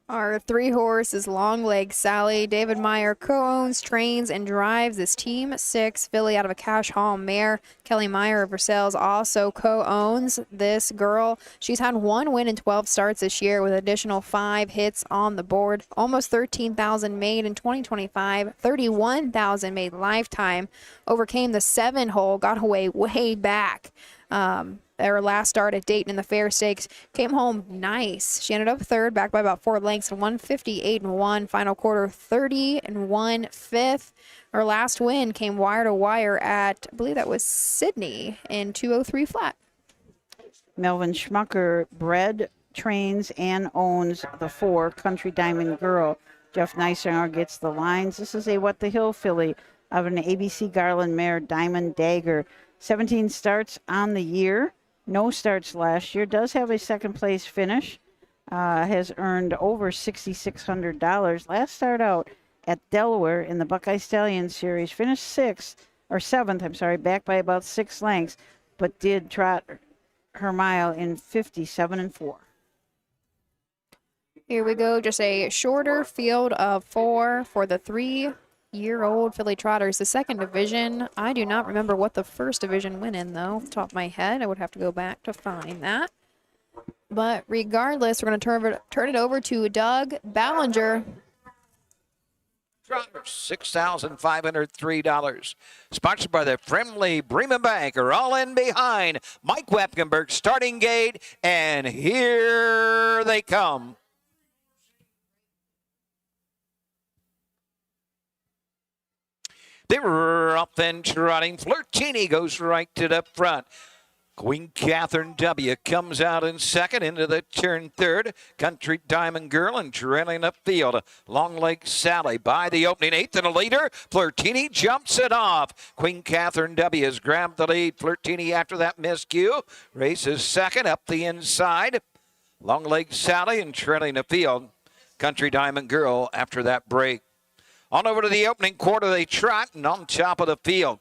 Our 3-horse is Long Leg Sally. David Meyer co-owns, trains, and drives this Team 6 filly out of a Cash Hall mare. Kelly Meyer of Versailles also co-owns this girl. She's had 1 win in 12 starts this year with additional 5 hits on the board. Almost $13,000 made in 2025, $31,000 made lifetime. Overcame the 7-hole, got away way back. Her last start at Dayton in the Fair Stakes, came home nice. She ended up 3rd, back by about 4 lengths, 158 and 1. Final quarter, 30 and 1, 5th. Her last win came wire to wire at, I believe that was Sydney, in 2:03 flat. Melvin Schmucker bred, trains, and owns the 4 Country Diamond Girl. Jeff Neisinger gets the lines. This is a What the Hill filly of an ABC Garland mare, Diamond Dagger. 17 starts on the year. No starts last year. Does have a second place finish. Has earned over $6,600. Last start out at Delaware in the Buckeye Stallion Series. Finished 7th, back by about 6 lengths, but did trot her mile in 57 and 4. Here we go. Just a shorter field of 4 for the 3-year-old filly trotters. The second division, I do not remember what the first division went in, though, off the top of my head. I would have to go back to find that. But regardless, we're going to turn it over to Doug Ballinger. $6,503. Sponsored by the friendly Bremen Bank. Are all in behind Mike Wepkenberg, starting gate, and here they come. They were up and trotting. Flirtini goes right to the front. Queen Catherine W comes out in second, into the turn third. Country Diamond Girl and trailing up field. Long Leg Sally by the opening 8th and a leader. Flirtini jumps it off. Queen Catherine W has grabbed the lead. Flirtini after that miscue. Races second up the inside. Long Leg Sally and trailing the field. Country Diamond Girl after that break. On over to the opening quarter, they trot and on top of the field.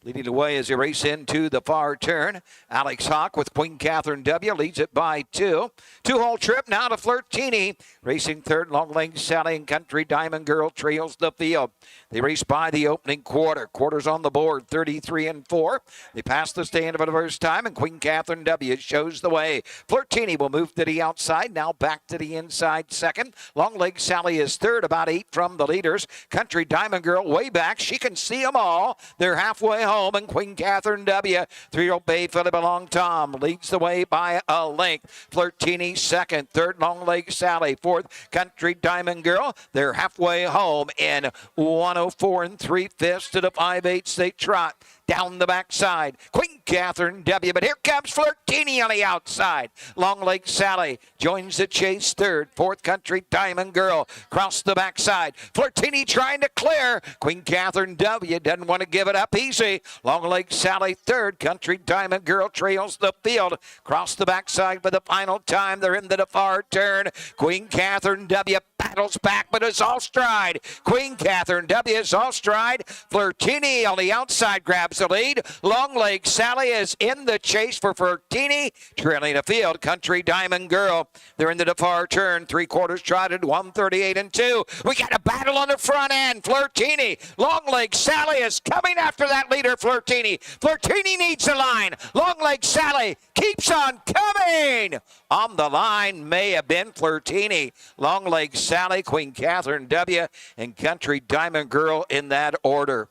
Leading the way as they race into the far turn. Alex Hawk with Queen Catherine W leads it by 2. 2-hole trip now to Flirtini. Racing third, Long Leg Sally and Country Diamond Girl trails the field. They race by the opening quarter. Quarters on the board, 33 and 4. They pass the stand for the first time, and Queen Catherine W shows the way. Flirtini will move to the outside, now back to the inside second. Long Leg Sally is third, about 8 from the leaders. Country Diamond Girl way back. She can see them all. They're halfway home. And Queen Catherine W, 3-year-old bay filly Long Tom leads the way by a length. Flirtini second, third Long Leg Sally, fourth Country Diamond Girl. They're halfway home in 104 3/5 to the 5/8 they trot down the backside. Queen Catherine W. But here comes Flirtini on the outside. Long Lake Sally joins the chase third. Fourth Country Diamond Girl across the backside. Flirtini trying to clear. Queen Catherine W. doesn't want to give it up easy. Long Lake Sally third. Country Diamond Girl trails the field. Across the backside for the final time. They're into the far turn. Queen Catherine W. battles back, but is all stride. Queen Catherine W. is all stride. Flirtini on the outside grabs the lead. Long Lake Sally is in the chase for Flirtini, trailing the field. Country Diamond Girl. They're into the far turn. 3/4 trotted, 1:38.2. We got a battle on the front end. Flirtini. Long Lake Sally is coming after that leader, Flirtini. Flirtini needs the line. Long Lake Sally keeps on coming. On the line may have been Flirtini. Long Lake Sally, Queen Catherine W., and Country Diamond Girl in that order.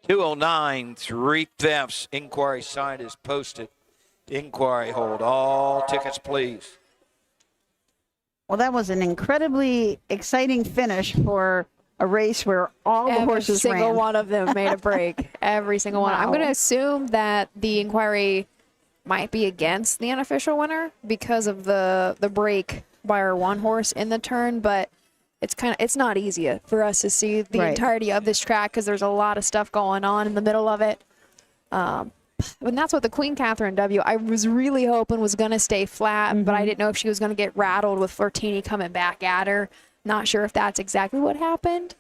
$209 3/5. Inquiry sign is posted. Inquiry hold. All tickets, please. Well, that was an incredibly exciting finish for a race where all the horses ran. Every single one of them made a break. Every single one. Wow. I'm going to assume that the inquiry might be against the unofficial winner because of the break by our one horse in the turn, but it's not easy for us to see the entirety of this track because there's a lot of stuff going on in the middle of it. And that's what the Queen Catherine W. I was really hoping was going to stay flat, but I didn't know if she was going to get rattled with Flirtini coming back at her. Not sure if that's exactly what happened,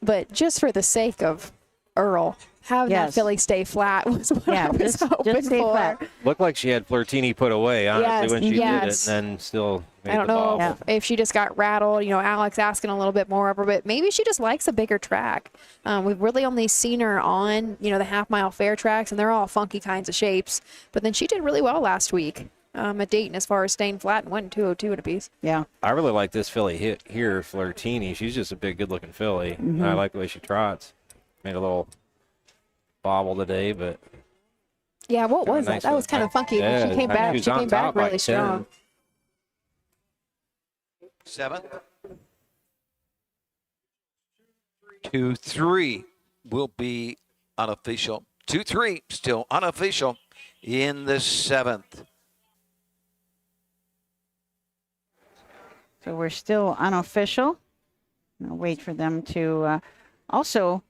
but just for the sake of Earl, having that filly stay flat was what I was hoping just stay for. flat. Looked like she had Flirtini put away, honestly, when she did it, and then still made I don't the know bobble. if she just got rattled. You know, Alex asking a little bit more of her, but maybe she just likes a bigger track. We've really only seen her on, the half-mile fair tracks, and they're all funky kinds of shapes. But then she did really well last week at Dayton as far as staying flat and went 202 at a piece. Yeah. I really like this filly here, Flirtini. She's just a big, good-looking filly. I like the way she trots. Made a little bobble today, but yeah, what was that? That was kind of funky. Yeah, She came back. She came back really like strong. 7. 2-3 will be unofficial. 2-3 still unofficial in the 7th. So we're still unofficial. I'll wait for them to also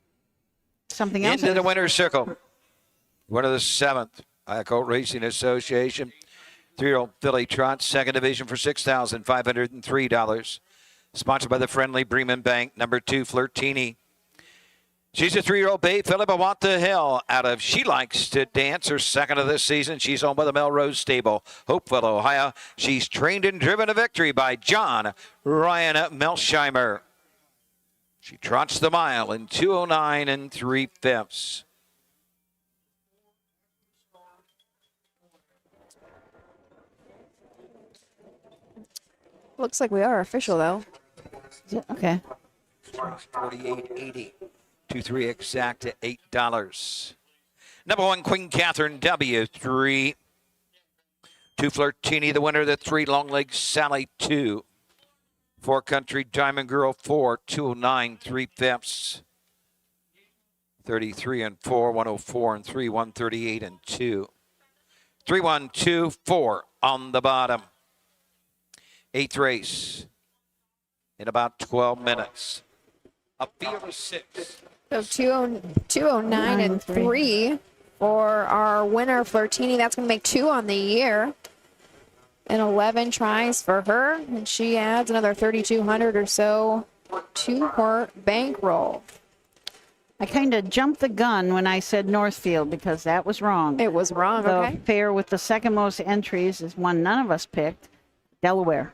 something else. Into the winner's circle. Winner of the 7th, Ayacolt Racing Association. 3-year-old filly trot, second division for $6,503. Sponsored by the friendly Bremen Bank. Number 2, Flirtini. She's a 3-year-old bay filly, but want the hell out of She Likes to Dance, her second of this season. She's owned by the Melrose Stable, Hopeville, Ohio. She's trained and driven to victory by John Ryan Melsheimer. She trots the mile in 2:09 3/5. Looks like we are official, though. Okay. 48.80. 2-3 exact at $8. Number 1, Queen Catherine W. 3. 2, Flirtini, the winner. The 3, Long Leg Sally 2. 4, Country Diamond Girl 4. 2:09 3/5. 33 and 4, 104 and 3, 138 and 2. 3, 1, 2, 4 on the bottom. 8th race in about 12 minutes. A field of 6. So 209 and 3 for our winner, Flirtini. That's going to make 2 on the year. And 11 tries for her. And she adds another 3,200 or so to her bankroll. I kind of jumped the gun when I said Northfield because that was wrong. It was wrong, the okay. fair with the second most entries is one none of us picked, Delaware.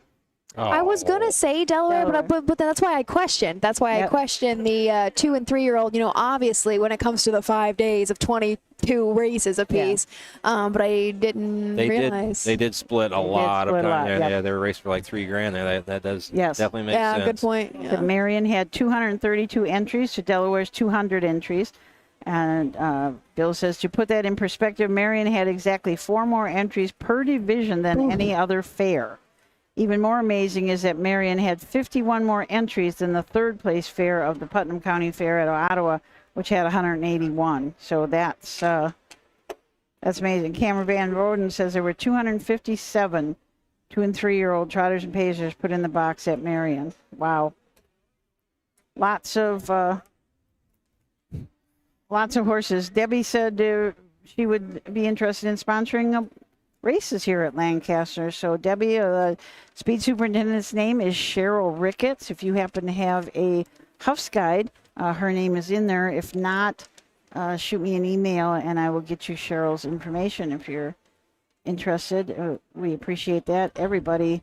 I was going to say Delaware, but that's why I questioned. That's why I questioned the 2 and 3-year-old. Obviously, when it comes to the 5 days of 22 races apiece, but I didn't realize. They did split a lot of time there. Yeah, they were racing for like $3,000 there. That does definitely make sense. Yeah, good point. Yeah. But Marion had 232 entries to Delaware's 200 entries. And Bill says, to put that in perspective, Marion had exactly 4 more entries per division than any other fair. even more amazing is that Marion had 51 more entries than the third place fair of the Putnam County Fair at Ottawa, which had 181. So that's amazing. Cameron Van Roden says there were 257 2- and 3-year-old trotters and pacers put in the box at Marion. Wow. Lots of horses. Debbie said she would be interested in sponsoring races here at Lancaster. So Debbie, the speed superintendent's name is Cheryl Ricketts. If you happen to have a Huff's Guide, her name is in there. If not, shoot me an email and I will get you Cheryl's information if you're interested. We appreciate that. Everybody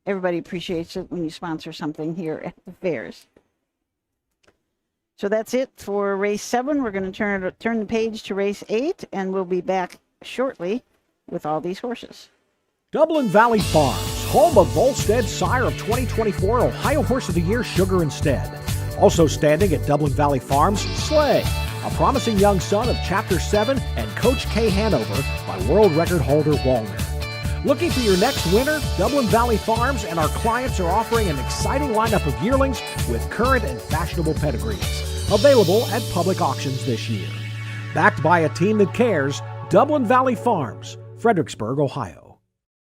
appreciates it when you sponsor something here at the fairs. So that's it for race 7. We're going to turn the page to race 8, and we'll be back shortly with all these horses. Dublin Valley Farms, home of Volstead Sire of 2024 Ohio Horse of the Year Sugar Instead. Also standing at Dublin Valley Farms, Slay, a promising young son of Chapter 7 and Coach K Hanover by world record holder Walner. Looking for your next winner? Dublin Valley Farms and our clients are offering an exciting lineup of yearlings with current and fashionable pedigrees. Available at public auctions this year. Backed by a team that cares, Dublin Valley Farms, Fredericksburg, Ohio.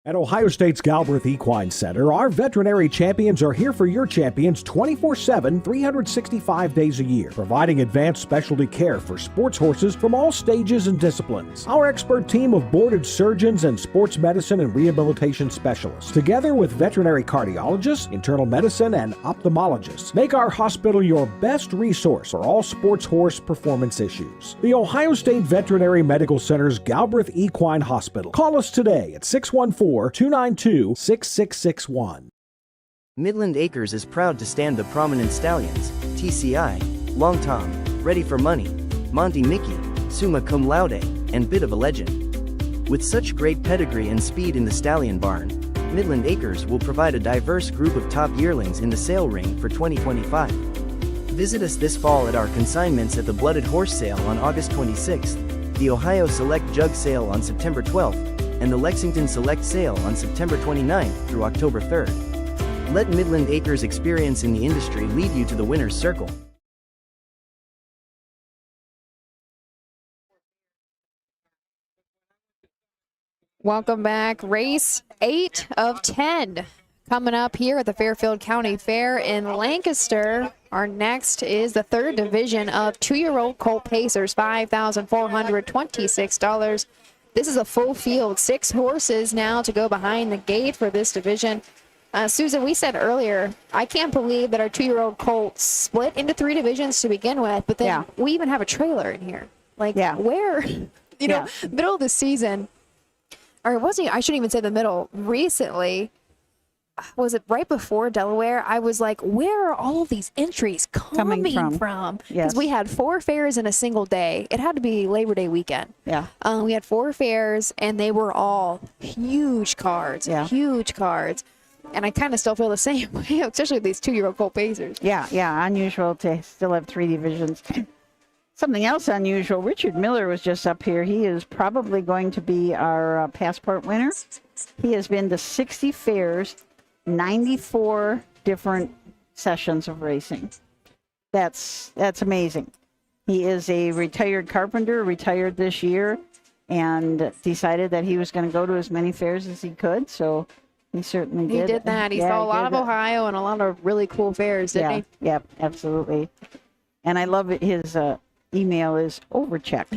At Ohio State's Galbraith Equine Center, our veterinary champions are here for your champions 24/7, 365 days a year, providing advanced specialty care for sports horses from all stages and disciplines. Our expert team of boarded surgeons and sports medicine and rehabilitation specialists, together with veterinary cardiologists, internal medicine, and ophthalmologists, make our hospital your best resource for all sports horse performance issues. The Ohio State Veterinary Medical Center's Galbraith Equine Hospital. Call us today at 614-292-6661. Midland Acres is proud to stand the prominent stallions, TCI, Long Tom, Ready for Money, Monty Mickey, Summa Cum Laude, and Bit of a Legend. With such great pedigree and speed in the stallion barn, Midland Acres will provide a diverse group of top yearlings in the sale ring for 2025. Visit us this fall at our consignments at the Blooded Horse Sale on August 26th, the Ohio Select Jug Sale on September 12th, and the Lexington Select Sale on September 29th through October 3rd. Let Midland Acres' experience in the industry lead you to the winner's circle. Welcome back. Race 8 of 10 coming up here at the Fairfield County Fair in Lancaster. Our next is the 3rd division of 2-year-old colt pacers, $5,426. This is a full field, 6 horses now to go behind the gate for this division. Susan, we said earlier, I can't believe that our 2-year-old colt split into 3 divisions to begin with, but then we even have a trailer in here. Like, where? Middle of the season, or it wasn't, I shouldn't even say the middle, recently, was it right before Delaware? I was like, where are all of these entries coming from? Because we had 4 fairs in a single day. It had to be Labor Day weekend. We had 4 fairs, and they were all huge cards, huge cards. And I kind of still feel the same way, especially with these 2-year-old colt pacers. Unusual to still have 3 divisions. Something else unusual, Richard Miller was just up here. He is probably going to be our passport winner. He has been to 60 fairs, 94 different sessions of racing. That's amazing. He is a retired carpenter, retired this year, and decided that he was going to go to as many fairs as he could. So he certainly did. He did that. He saw a lot of Ohio and a lot of really cool fairs, didn't he? Yeah, absolutely. And I love it. His email is overchecked.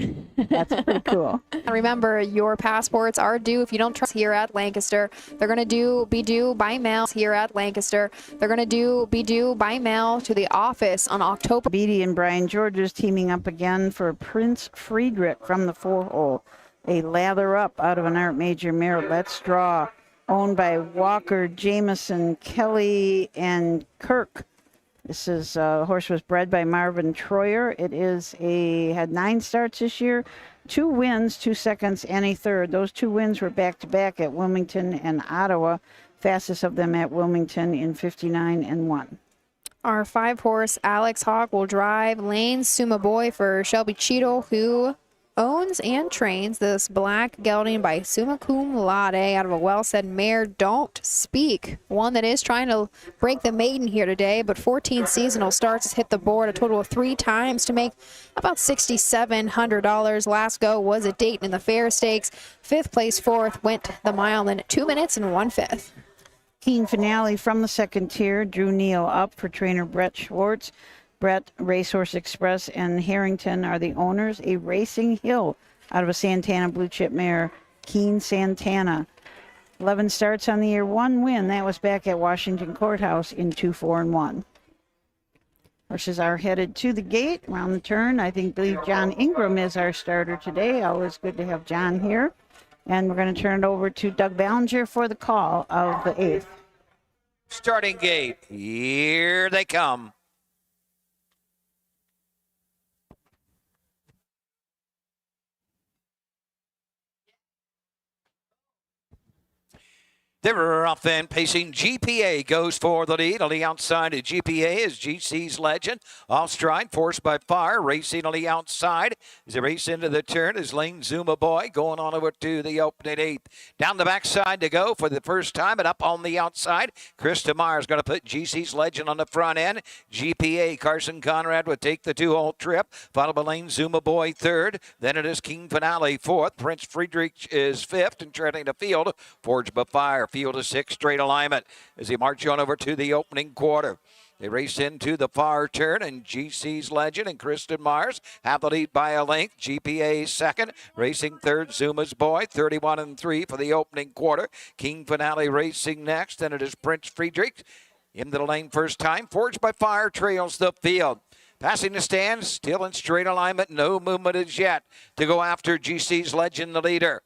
That's pretty cool. Remember, your passports are due if you don't trust here at Lancaster. They're going to be due by mail here at Lancaster. They're going to be due by mail to the office on October. Beatty and Brian Georges teaming up again for Prince Friedrich from the 4-hole. A lather up out of an Art Major mare. Let's Draw, owned by Walker, Jameson, Kelly, and Kirk. This is a horse was bred by Marvin Troyer. It had 9 starts this year, 2 wins, 2 seconds, and a third. Those 2 wins were back-to-back at Wilmington and Ottawa. Fastest of them at Wilmington in 59-1. Our 5-horse Alex Hawk will drive Lane Summa Boy for Shelby Cheadle, who owns and trains this black gelding by summa cum laude out of a well-said mare, Don't Speak. One that is trying to break the maiden here today, but 14 seasonal starts, has hit the board a total of 3 times to make about $6,700. Last go was at Dayton in the Fair Stakes. 5th place, 4th, went the mile in 2 minutes and 1/5. Keen Finale from the second tier. Drew Neal up for trainer Brett Schwartz. Brett, Racehorse Express, and Harrington are the owners. A Racing Hill out of a Santana Blue Chip mare, Keen Santana. 11 starts on the year, 1 win. That was back at Washington Courthouse in 2, 4, and 1. Horses are headed to the gate around the turn. I believe John Ingram is our starter today. Always good to have John here. And we're going to turn it over to Doug Ballinger for the call of the 8th. Starting gate. Here they come. They're off and pacing. GPA goes for the lead. On the outside of GPA is GC's Legend. Off stride, forced by Fire. Racing on the outside as they race into the turn is Lane Zuma Boy going on over to the opening 8th. Down the backside to go for the first time and up on the outside. Krista Myers going to put GC's Legend on the front end. GPA, Carson Conrad would take the 2-hole trip. Followed by Lane Zuma Boy 3rd. Then it is King Finale 4th. Prince Friedrich is 5th and treading the field. Forged by Fire. Field of 6 straight alignment as they march on over to the opening quarter. They race into the far turn, and GC's Legend and Kristen Myers have the lead by a length. GPA second, racing third, Zuma's Boy, 31-3 for the opening quarter. King Finale racing next, and it is Prince Friedrich into the lane first time. Forged by Fire trails the field. Passing the stands, still in straight alignment, no movement as yet to go after GC's Legend, the leader.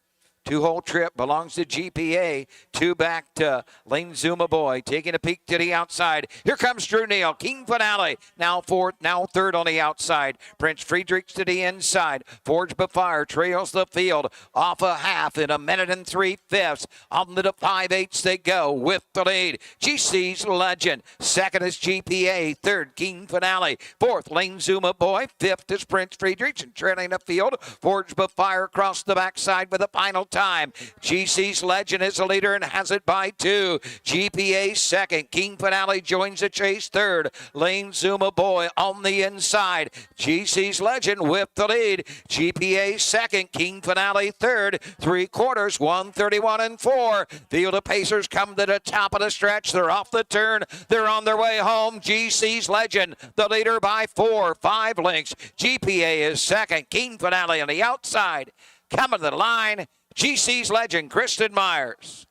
2-hole trip belongs to GPA. 2 back to Lane Zuma Boy. Taking a peek to the outside. Here comes Drew Neal. King Finale. Now 4th, now 3rd on the outside. Prince Friedrichs to the inside. Forged by Fire trails the field. Off a half in 1 minute and 3/5. On to the 5/8 they go with the lead. GC's Legend. 2nd is GPA. 3rd, King Finale. 4th, Lane Zuma Boy. 5th is Prince Friedrichs. And trailing the field. Forged by Fire across the backside with a final time. GC's Legend is the leader and has it by 2. GPA second. King Finale joins the chase 3rd. Lane Zuma Boy on the inside. GC's Legend with the lead. GPA second. King Finale 3rd. 3/4, 131-4. Field of Pacers come to the top of the stretch. They're off the turn. They're on their way home. GC's Legend, the leader by 4, 5 lengths. GPA is second. King Finale on the outside. Coming to the line. GC's Legend, Kristen Myers.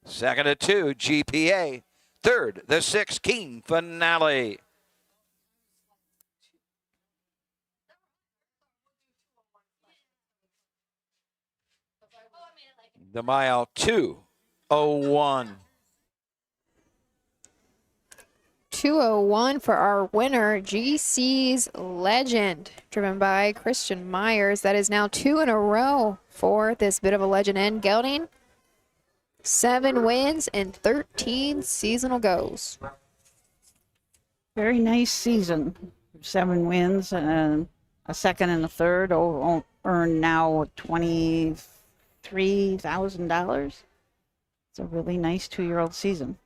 2nd to 2, GPA. 3rd, the 6th, King Finale. The mile 2:01. 2:01 for our winner, GC's Legend, driven by Christian Myers. That is now 2 in a row for this bit of a legend and gelding. 7 wins and 13 seasonal goes. Very nice season. 7 wins, a 2nd and a 3rd. Earned now $23,000. It's a really nice 2-year-old season.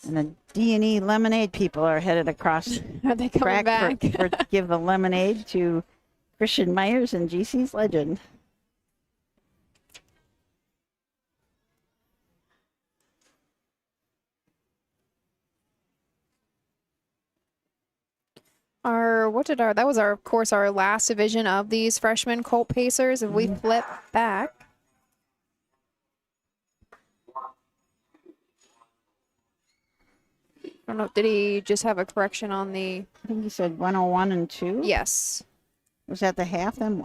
And the D&E Lemonade people are headed across Are they coming back? for give the lemonade to Christian Myers and GC's Legend. That was of course our last division of these freshman colt pacers. If we flip back. I don't know, did he just have a correction on the... I think he said 101 and 2? Yes. Was that the half then?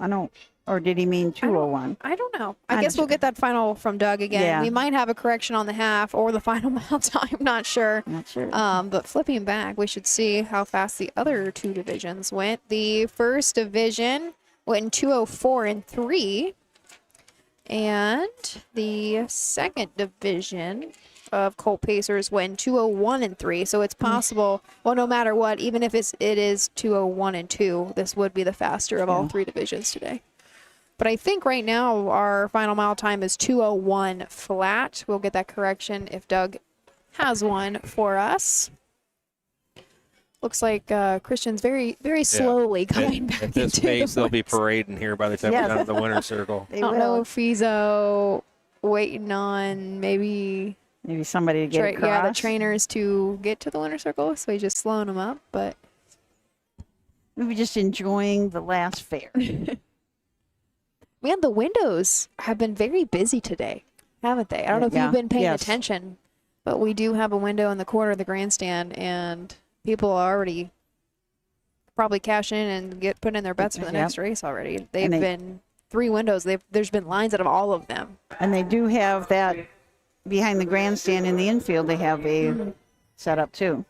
Or did he mean 201? I don't know. I guess we'll get that final from Doug again. Yeah. We might have a correction on the half or the final mile time. Not sure. Not sure. But flipping back, we should see how fast the other 2 divisions went. The first division went in 2:04 and 3. And the second division of Colt Pacers went 201-3. So it's possible, well, no matter what, even if it is 201-2, this would be the faster of all three divisions today. But I think right now our final mile time is 201 flat. We'll get that correction if Doug has one for us. Looks like Christian's very, very slowly coming back. At this pace, they'll be parading here by the time we're done with the winner's circle. I don't know if he's waiting on maybe somebody to get across. Yeah, the trainers to get to the winner's circle, so he's just slowing them up. But maybe just enjoying the last fair. Man, the windows have been very busy today, haven't they? I don't know if you've been paying attention, but we do have a window in the corner of the grandstand, and people are already probably cashing in and putting in their bets for the next race already. They've been 3 windows. There's been lines out of all of them. And they do have that behind the grandstand in the infield. They have a setup too.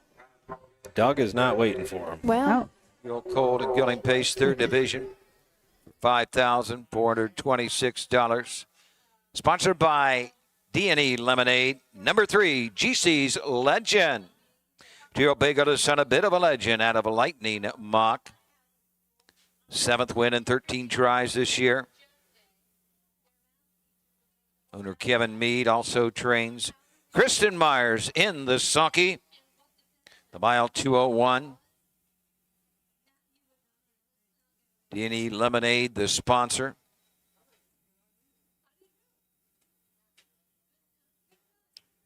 Doug is not waiting for him. Well, Bill Colt and Gilling Pace, 3rd division. $5,426. Sponsored by D&E Lemonade. Number 3, GC's Legend. Gio Bagel has son, a bit of a legend out of a lightning mock. 7th win in 13 tries this year. Owner Kevin Mead also trains Kristen Myers in the sulky. The mile 201. D&E Lemonade, the sponsor.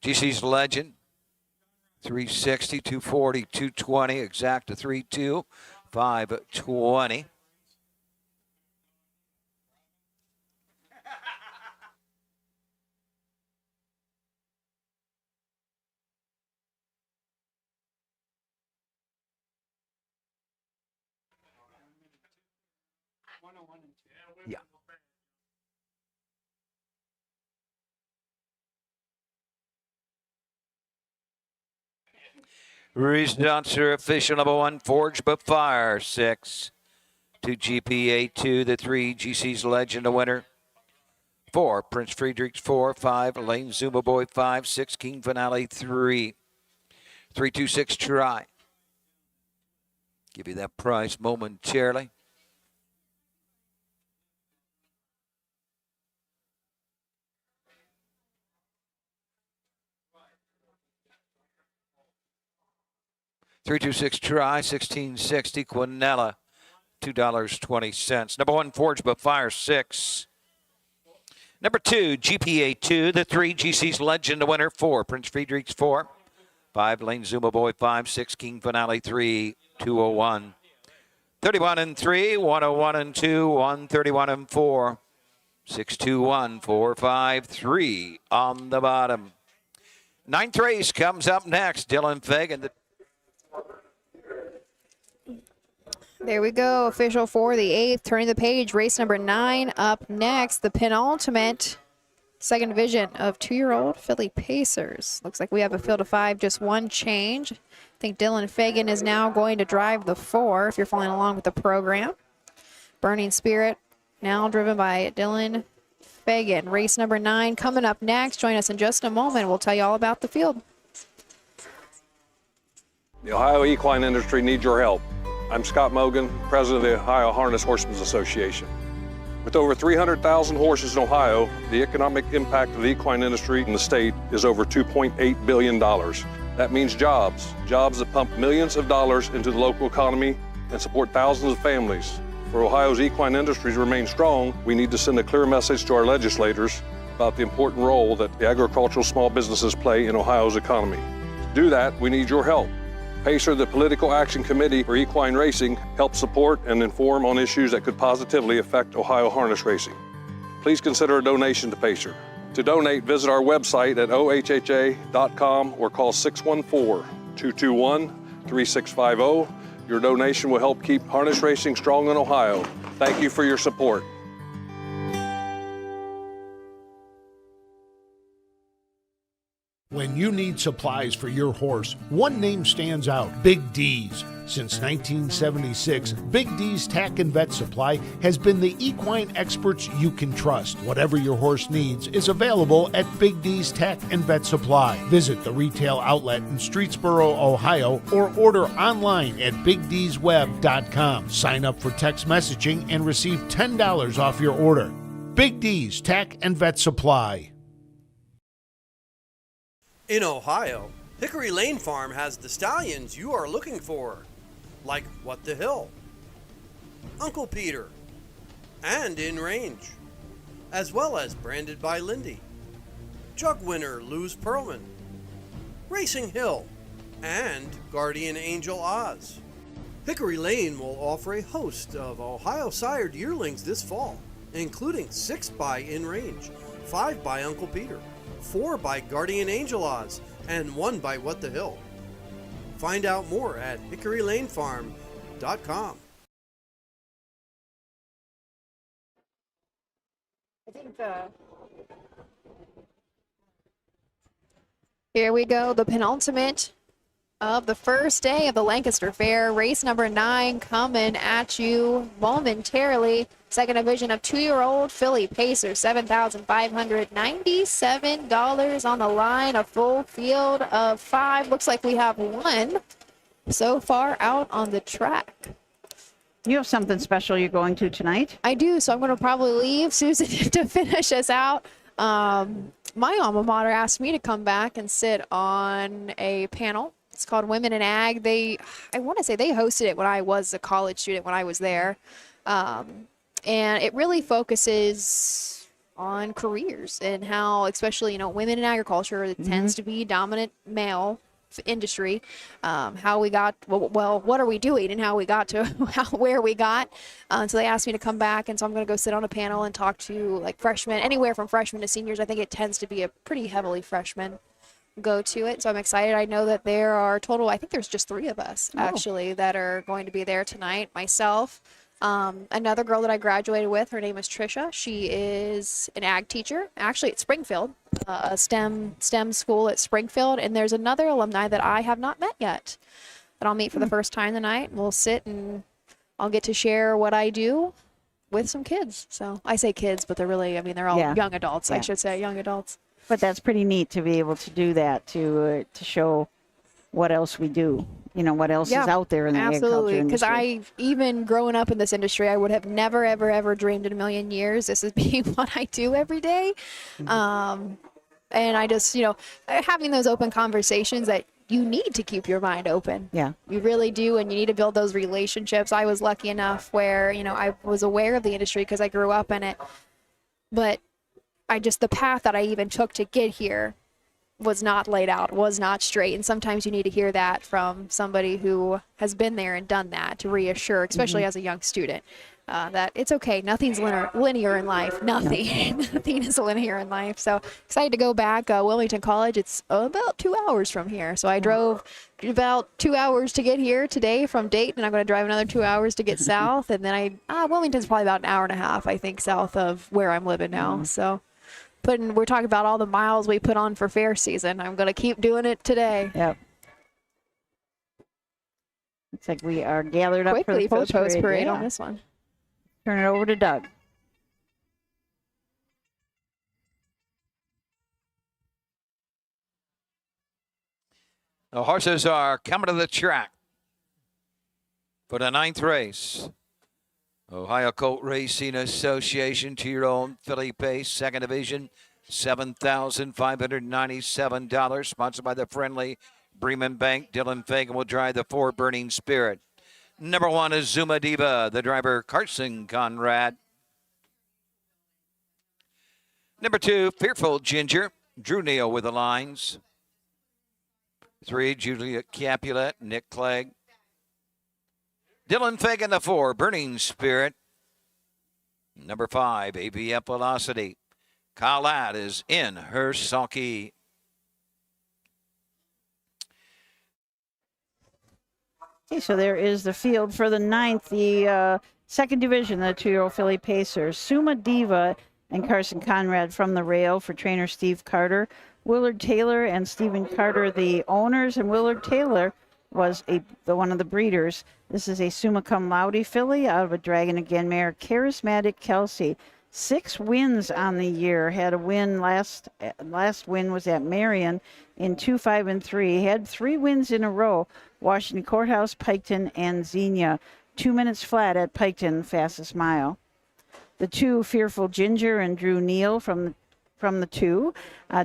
GC's Legend, 360, 240, 220, exacta 3.2, 520. Yeah. Results are official. Number 1, Forge But Fire, 6. 2, GPA 2, the 3, GC's Legend, a winner. 4, Prince Friedrichs 4, 5, Lane Zuma Boy 5, 6, King Finale 3. 326 try. Give you that price momentarily. $326 try, 1660 Quinella, $2.20. Number 1, Forge But Fire, 6. Number 2, GPA 2, the 3, GC's Legend, the winner, 4, Prince Friedrichs 4, 5, Lane Zuma Boy 5, 6, King Finale 3, 201. 31-3, 101-2, 131-4, 621, 453 on the bottom. 9th race comes up next. Dylan Fagan. There we go. Official for the 8th. Turning the page. Race number 9 up next. The penultimate 2nd division of 2-year-old Philly Pacers. Looks like we have a field of 5, just 1 change. I think Dylan Fagan is now going to drive the 4 if you're following along with the program. Burning Spirit now driven by Dylan Fagan. Race number 9 coming up next. Join us in just a moment. We'll tell you all about the field. The Ohio equine industry needs your help. I'm Scott Mogan, president of the Ohio Harness Horsemen Association. With over 300,000 horses in Ohio, the economic impact of the equine industry in the state is over $2.8 billion. That means jobs that pump millions of dollars into the local economy and support thousands of families. For Ohio's equine industry to remain strong, we need to send a clear message to our legislators about the important role that the agricultural small businesses play in Ohio's economy. To do that, we need your help. PACER, the Political Action Committee for Equine Racing, helps support and inform on issues that could positively affect Ohio harness racing. Please consider a donation to PACER. To donate, visit our website at ohha.com or call 614-221-3650. Your donation will help keep harness racing strong in Ohio. Thank you for your support. When you need supplies for your horse, one name stands out: Big D's. Since 1976, Big D's Tack and Vet Supply has been the equine experts you can trust. Whatever your horse needs is available at Big D's Tack and Vet Supply. Visit the retail outlet in Streetsboro, Ohio, or order online at BigD'sWeb.com. Sign up for text messaging and receive $10 off your order. Big D's Tack and Vet Supply. In Ohio, Hickory Lane Farm has the stallions you are looking for, like What the Hill, Uncle Peter, and In Range, as well as Branded by Lindy, Jug Winner Luz Pearlman, Racing Hill, and Guardian Angel Oz. Hickory Lane will offer a host of Ohio-sired yearlings this fall, including 6 by In Range, 5 by Uncle Peter, 4 by Guardian Angel Oz, and 1 by What the Hill. Find out more at hickorylanefarm.com. Here we go, the penultimate of the first day of the Lancaster Fair. Race number 9 coming at you momentarily. Second division of 2-year-old filly pacer, $7,597 on the line. A full field of 5. Looks like we have 1 so far out on the track. You have something special you're going to tonight? I do, so I'm going to probably leave Susan to finish us out. My alma mater asked me to come back and sit on a panel. It's called Women in Ag. I want to say they hosted it when I was a college student, when I was there. And it really focuses on careers and how, especially, women in agriculture, it tends to be dominant male industry. How we got, well, what are we doing and how we got to where we got. So they asked me to come back, and so I'm going to go sit on a panel and talk to like freshmen, anywhere from freshmen to seniors. I think it tends to be a pretty heavily freshman go to it. So I'm excited. I know that there are total, I think there's just 3 of us actually that are going to be there tonight. Myself, another girl that I graduated with, her name is Trisha. She is an ag teacher, actually at Springfield, a STEM school at Springfield. And there's another alumni that I have not met yet that I'll meet for the first time tonight. We'll sit and I'll get to share what I do with some kids. So I say kids, but they're really, they're all young adults. I should say young adults. But that's pretty neat to be able to do that, to show what else we do, what else is out there in the agriculture industry. Because even growing up in this industry, I would have never, ever, ever dreamed in a million years this is being what I do every day. And I just, having those open conversations that you need to keep your mind open. Yeah. You really do, and you need to build those relationships. I was lucky enough where, I was aware of the industry because I grew up in it. But the path that I even took to get here was not laid out, was not straight. And sometimes you need to hear that from somebody who has been there and done that to reassure, especially as a young student, that it's okay. Nothing's linear in life. Nothing. Nothing is linear in life. So excited to go back. Wilmington College, it's about 2 hours from here. So I drove about 2 hours to get here today from Dayton, and I'm going to drive another 2 hours to get south. And then Wilmington's probably about an hour and a half, I think, south of where I'm living now. So we're talking about all the miles we put on for fair season. I'm going to keep doing it today. Yep. Looks like we are gathered up quickly for the post parade on this one. Turn it over to Doug. The horses are coming to the track for the 9th race. Ohio Colt Racing Association 2-year-old filly pace, 2nd division, $7,597. Sponsored by the friendly Bremen Bank. Dylan Fagan will drive the 4 Burning Spirit. Number 1 is Zuma Diva, the driver Carson Conrad. Number 2, Fairfield Ginger, Drew Neal with the lines. 3, Julia Capulet, Nick Clegg. Dylan Fagan, the 4, Burning Spirit. Number 5, ABF Velocity. Kyle Ladd is in her sulky. Okay, so there is the field for the 9th, the 2nd division, the 2-year-old filly pacers. Suma Diva and Carson Conrad from the rail for trainer Steve Carter. Willard Taylor and Stephen Carter, the owners, and Willard Taylor was one of the breeders. This is a summa cum laude filly out of a Dragon Again mare, Charismatic Kelsey. 6 wins on the year. Had a win last win was at Marion in 2, 5, and 3. Had 3 wins in a row. Washington Courthouse, Piketon, and Xenia. 2 minutes flat at Piketon, fastest mile. The 2, Fearful Ginger and Drew Neal from the 2.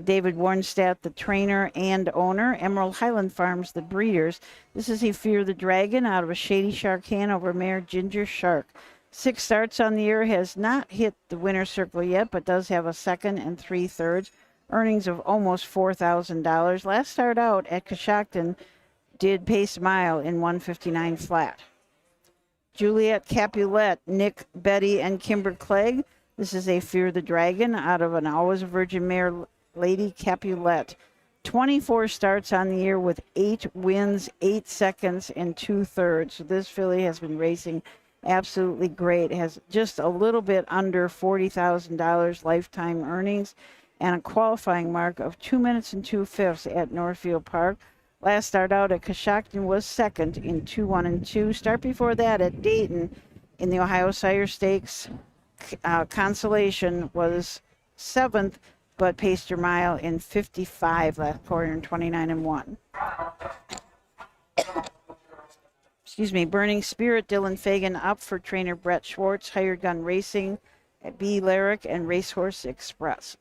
David Warnstadt, the trainer and owner. Emerald Highland Farms, the breeders. This is a Fear the Dragon out of a Shady Shark Hanover mare, Ginger Shark. 6 starts on the year, has not hit the winner's circle yet, but does have a 2nd and 3/3. Earnings of almost $4,000. Last start out at Coshocton did pace mile in 1:59 flat. Juliet Capulet, Nick, Betty, and Kimber Clegg. This is a Fear the Dragon out of an Always a Virgin mare, Lady Capulet. 24 starts on the year with 8 wins, 8 seconds, and 2/3. So this filly has been racing absolutely great. It has just a little bit under $40,000 lifetime earnings and a qualifying mark of 2 minutes and 2/5 at Northfield Park. Last start out at Coshocton was 2nd in 2, 1, and 2. Start before that at Dayton in the Ohio Sire Stakes. Consolation was 7th, but paced her mile in 55 last quarter and 29 and 1. Excuse me. Burning Spirit, Dylan Fagan up for trainer Brett Schwartz. Hired Gun Racing at B. Lyric and Racehorse Express.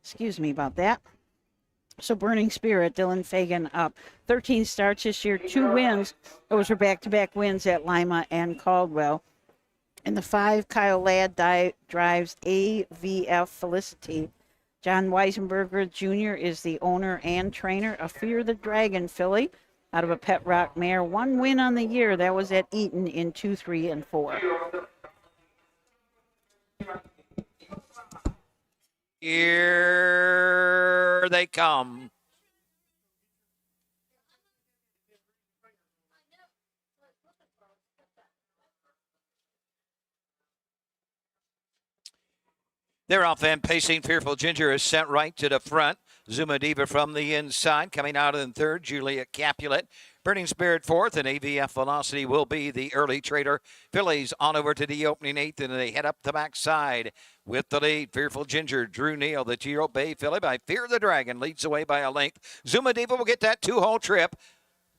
Excuse me about that. So Burning Spirit, Dylan Fagan up. 13 starts this year, 2 wins. Those were back-to-back wins at Lima and Caldwell. In the 5, Kyle Ladd drives AVF Felicity. John Weisenberger Jr. is the owner and trainer. A Fear the Dragon filly out of a Pet Rock mare. 1 win on the year. That was at Eaton in 2, 3, and 4. Here they come. They're off and pacing. Fearful Ginger is sent right to the front. Zuma Diva from the inside. Coming out in 3rd, Julia Capulet. Burning Spirit 4th, and AVF Velocity will be the early trader. Fillies on over to the opening 8th, and they head up the backside with the lead. Fearful Ginger, Drew Neal, the Giro Bay filly by Fear the Dragon, leads away by a length. Zuma Diva will get that 2-hole trip.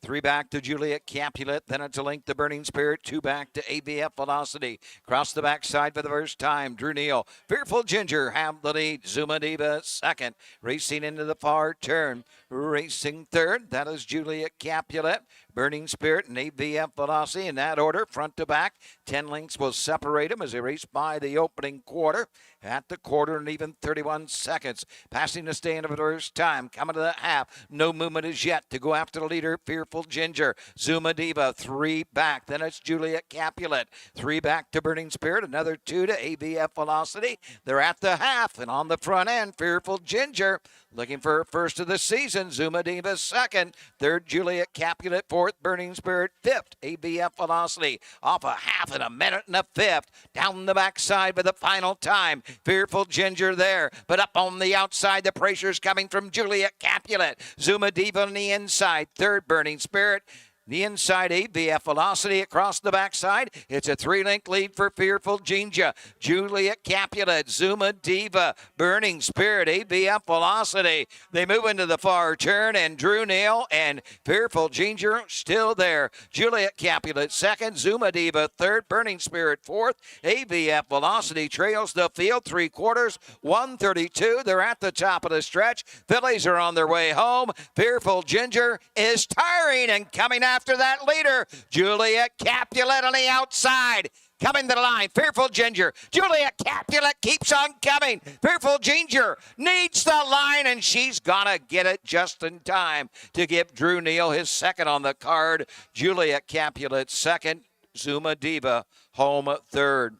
3 back to Juliet Capulet, then it's a link to Burning Spirit, 2 back to AVF Velocity. Cross the backside for the first time, Drew Neal. Fearful Ginger have the lead, Zuma Diva 2nd. Racing into the far turn, racing 3rd, that is Juliet Capulet. Burning Spirit and AVF Velocity in that order, front to back. 10 lengths will separate them as they race by the opening quarter. At the quarter and even 31 seconds. Passing the stand for the first time. Coming to the half. No movement as yet to go after the leader, Fearful Ginger. Zuma Diva, 3 back. Then it's Juliet Capulet. 3 back to Burning Spirit. Another 2 to AVF Velocity. They're at the half. And on the front end, Fearful Ginger looking for her first of the season. Zuma Diva 2nd. 3rd, Juliet Capulet. 4th, Burning Spirit. 5th, AVF Velocity. Off a half and a minute and a 5th. Down the backside for the final time. Fearful Ginger there, but up on the outside, the pressure's coming from Juliet Capulet. Zuma Diva on the inside. 3rd, Burning Spirit. The inside, AVF Velocity across the backside. It's a 3-length lead for Fearful Ginger. Juliet Capulet, Zuma Diva, Burning Spirit, AVF Velocity. They move into the far turn, and Drew Neal and Fearful Ginger still there. Juliet Capulet 2nd, Zuma Diva 3rd, Burning Spirit 4th. AVF Velocity trails the field 3/4, 132. They're at the top of the stretch. Fillies are on their way home. Fearful Ginger is tiring and coming after that leader. Juliet Capulet on the outside. Coming to the line, Fearful Ginger. Juliet Capulet keeps on coming. Fearful Ginger needs the line, and she's gonna get it just in time to give Drew Neal his 2nd on the card. Juliet Capulet 2nd, Zuma Diva home 3rd.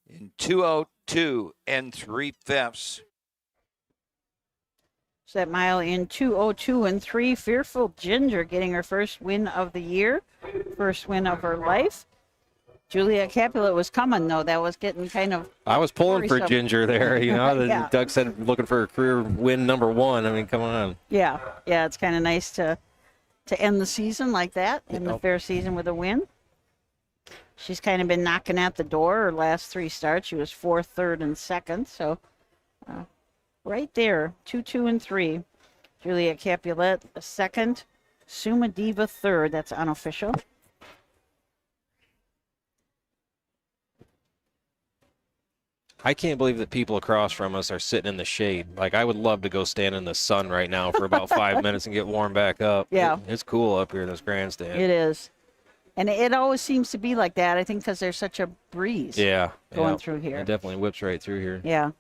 In 2:02 and 3/5. So that mile in 2:02 and 3. Fairfield Ginger getting her first win of the year, first win of her life. Julia Capulet was coming, though. That was getting kind of... I was pulling for worrisome. Ginger there, you know. Yeah. Doug said looking for a career win number 1. I mean, come on. Yeah, it's kind of nice to end the season like that, end the fair season with a win. She's kind of been knocking at the door her last 3 starts. She was 4th, 3rd, and 2nd. So right there, 2, 2, and 3. Julia Capulet, 2nd. Suma Diva, 3rd. That's unofficial. I can't believe that people across from us are sitting in the shade. Like, I would love to go stand in the sun right now for about 5 minutes and get warmed back up. Yeah. It's cool up here in this grandstand. It is. And it always seems to be like that, I think, because there's such a breeze going through here. It definitely whips right through here. Yeah.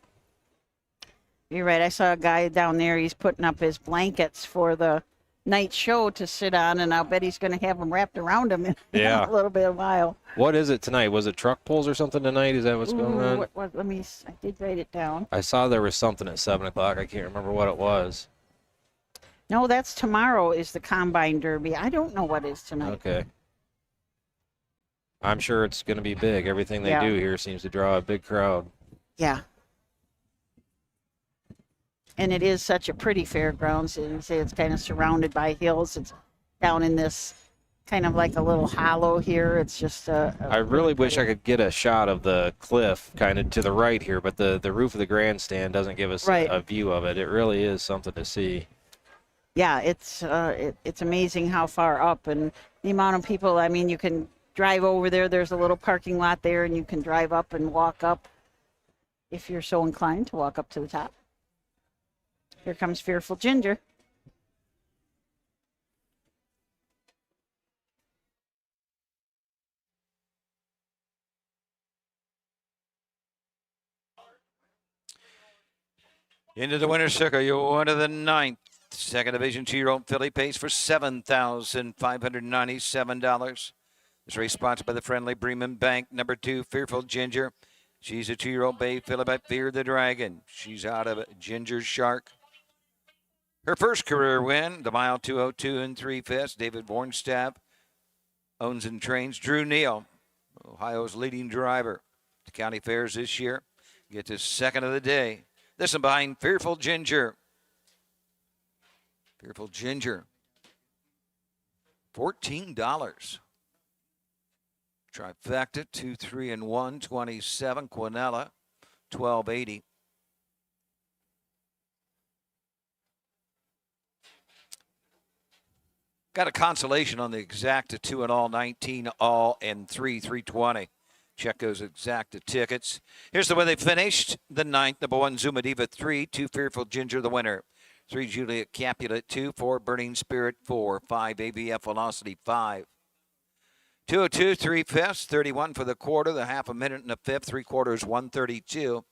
You're right. I saw a guy down there. He's putting up his blankets for the night show to sit on, and I'll bet he's going to have them wrapped around him in a little bit of a while. What is it tonight? Was it truck pulls or something tonight? Is that what's going on? I did write it down. I saw there was something at 7 o'clock. I can't remember what it was. No, that's tomorrow is the Combine Derby. I don't know what is tonight. Okay. I'm sure it's going to be big. Everything they do here seems to draw a big crowd. Yeah. And it is such a pretty fairgrounds. And you say it's kind of surrounded by hills. It's down in this kind of like a little hollow here. It's just I really wish I could get a shot of the cliff kind of to the right here, but the roof of the grandstand doesn't give us a view of it. It really is something to see. Yeah, it's amazing how far up and the amount of people. I mean, you can drive over there. There's a little parking lot there, and you can drive up and walk up if you're so inclined to walk up to the top. Here comes Fairfield Ginger. Into the winner's circle, you're one of the 9th. Second division 2-year-old filly pays for $7,597. This race sponsored by the friendly Bremen Bank. Number 2, Fairfield Ginger. She's a 2-year-old bay filly by Fear the Dragon. She's out of Ginger Shark. Her first career win, the mile 2:02 and 3/5. David Bornstaff owns and trains Drew Neal, Ohio's leading driver to county fairs this year. Gets his 2nd of the day. This one behind Fairfield Ginger. Fairfield Ginger, $14. Trifecta, 2, 3, and 1, 27. Quinella, $12.80. Got a consolation on the Exacta 2 and all, 19 all, and 3, 320. Check those Exacta tickets. Here's the way they finished. The 9th, number 1, Zuma Diva 3, 2, Fairfield Ginger, the winner. 3, Juliet Capulet, 2, 4, Burning Spirit, 4, 5, ABF Velocity, 5. 2:02, 3/5, 31 for the quarter, the half a minute and a fifth, 3/4, 132.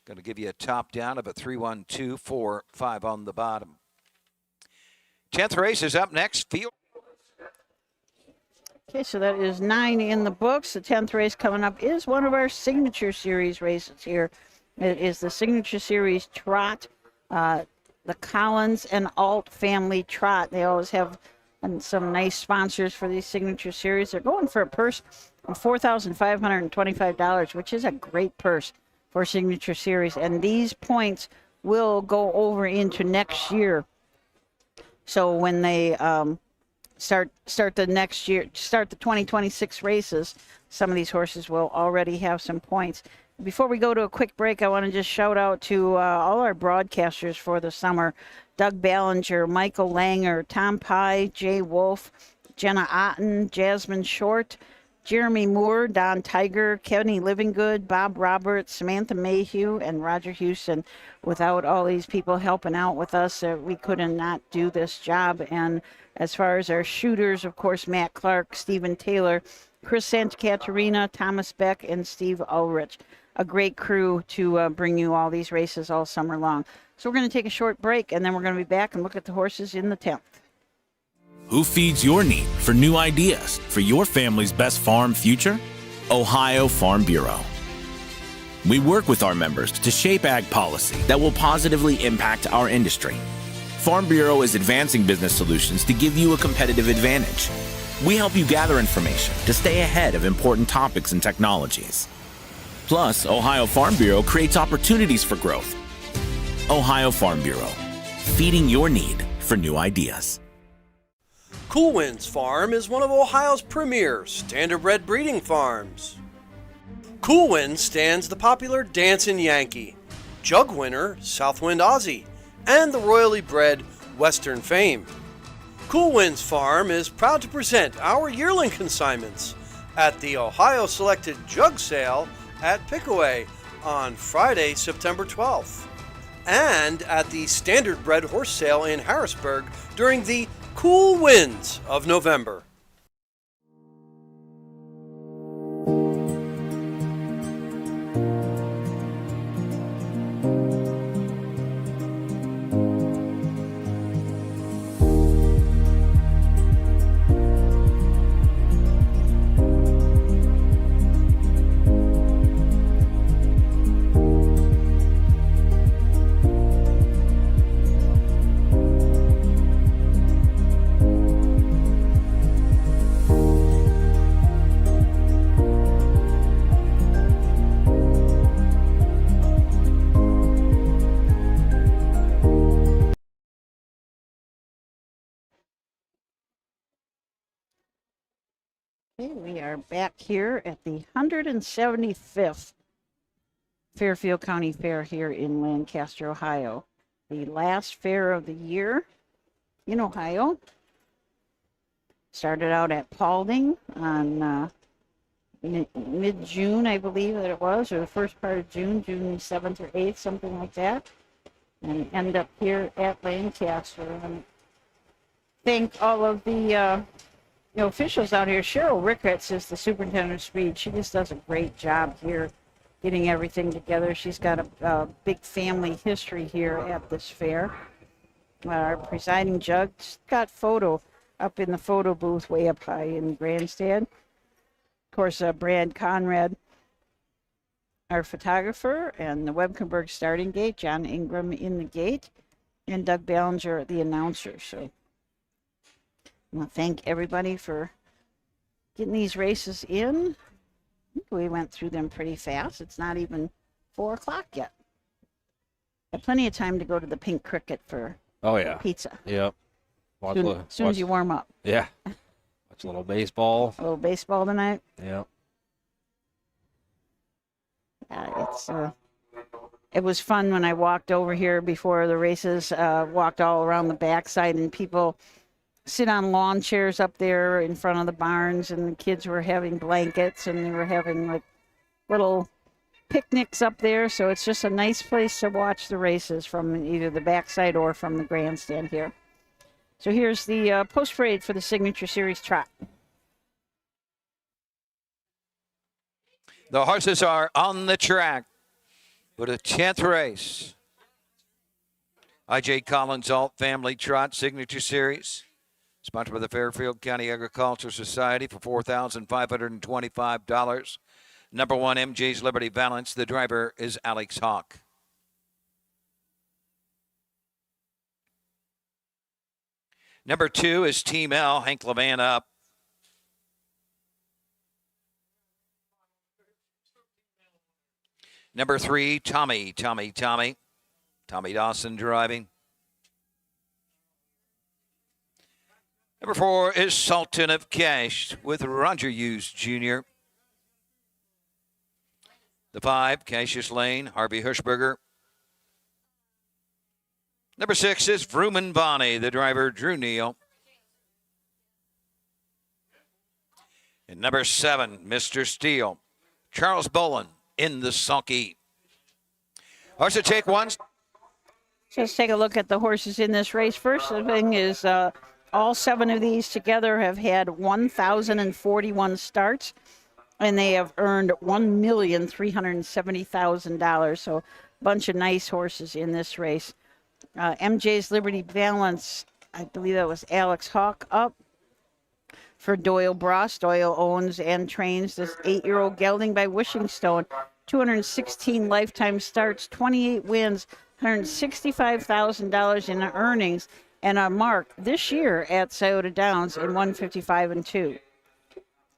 Going to give you a top down of a 3-1-2, 4, 5 on the bottom. 10th race is up next. Field. Okay, so that is 9 in the books. The 10th race coming up is one of our Signature Series races here. It is the Signature Series Trot, the Collins and Alt family trot. They always have some nice sponsors for these Signature Series. They're going for a purse of $4,525, which is a great purse for Signature Series. And these points will go over into next year. So when they start the next year, start the 2026 races, some of these horses will already have some points. Before we go to a quick break, I want to just shout out to all our broadcasters for the summer. Doug Ballinger, Michael Langer, Tom Pye, Jay Wolf, Jenna Otten, Jasmine Short, Jeremy Moore, Don Tiger, Kenny Livingood, Bob Roberts, Samantha Mayhew, and Roger Houston. Without all these people helping out with us, we could not do this job. And as far as our shooters, of course, Matt Clark, Stephen Taylor, Chris Santacaterina, Thomas Beck, and Steve Ulrich. A great crew to bring you all these races all summer long. So we're going to take a short break, and then we're going to be back and look at the horses in the 10th. Who feeds your need for new ideas for your family's best farm future? Ohio Farm Bureau. We work with our members to shape ag policy that will positively impact our industry. Farm Bureau is advancing business solutions to give you a competitive advantage. We help you gather information to stay ahead of important topics and technologies. Plus, Ohio Farm Bureau creates opportunities for growth. Ohio Farm Bureau, feeding your need for new ideas. Cool Winds Farm is one of Ohio's premier standardbred breeding farms. Cool Winds stands the popular Dancin' Yankee, jug winner Southwind Aussie, and the royally bred Western Fame. Cool Winds Farm is proud to present our yearling consignments at the Ohio Selected Jug Sale at Pickaway on Friday, September 12th, and at the Standardbred Horse Sale in Harrisburg during the cool winds of November. Okay, we are back here at the 175th Fairfield County Fair here in Lancaster, Ohio. The last fair of the year in Ohio. Started out at Paulding on mid-June, I believe that it was, or the first part of June, June 7th or 8th, something like that. And end up here at Lancaster. And thank all of the officials out here. Cheryl Ricketts is the superintendent of speed. She just does a great job here getting everything together. She's got a big family history here at this fair. Our presiding judge, Scott Photo, up in the photo booth way up high in the grandstand. Of course, Brad Conrad, our photographer, and the Webkenberg starting gate, John Ingram in the gate, and Doug Ballinger, the announcer. So I want to thank everybody for getting these races in. I think we went through them pretty fast. It's not even 4 o'clock yet. Got plenty of time to go to the Pink Cricket for pizza. Yep. As soon as you warm up. Yeah. Watch a little baseball. A little baseball tonight. Yep. It was fun when I walked over here before the races, walked all around the backside, and people sit on lawn chairs up there in front of the barns, and the kids were having blankets, and they were having like little picnics up there. So it's just a nice place to watch the races from either the backside or from the grandstand here. So here's the post parade for the Signature Series trot. The horses are on the track for the 10th race. I.J. Collins Alt Family Trot Signature Series, sponsored by the Fairfield County Agricultural Society for $4,525. Number 1, MJ's Liberty Valance. The driver is Alex Hawk. Number 2 is Team L, Hank Levan up. Number 3, Tommy Dawson driving. Number 4 is Sultan of Cash with Roger Hughes Jr. The 5, Cassius Lane, Harvey Hirschberger. Number 6 is Vrooman Bonnie, the driver, Drew Neal. And number 7, Mr. Steele, Charles Bolin in the sulky. Horses take one. Let's take a look at the horses in this race. First thing is all 7 of these together have had 1,041 starts, and they have earned $1,370,000. So a bunch of nice horses in this race. MJ's Liberty Valance, I believe that was Alex Hawk up for Doyle Bross. Doyle owns and trains this 8-year-old gelding by Wishing Stone. 216 lifetime starts, 28 wins, $165,000 in earnings, and a mark this year at Scioto Downs in 155-2.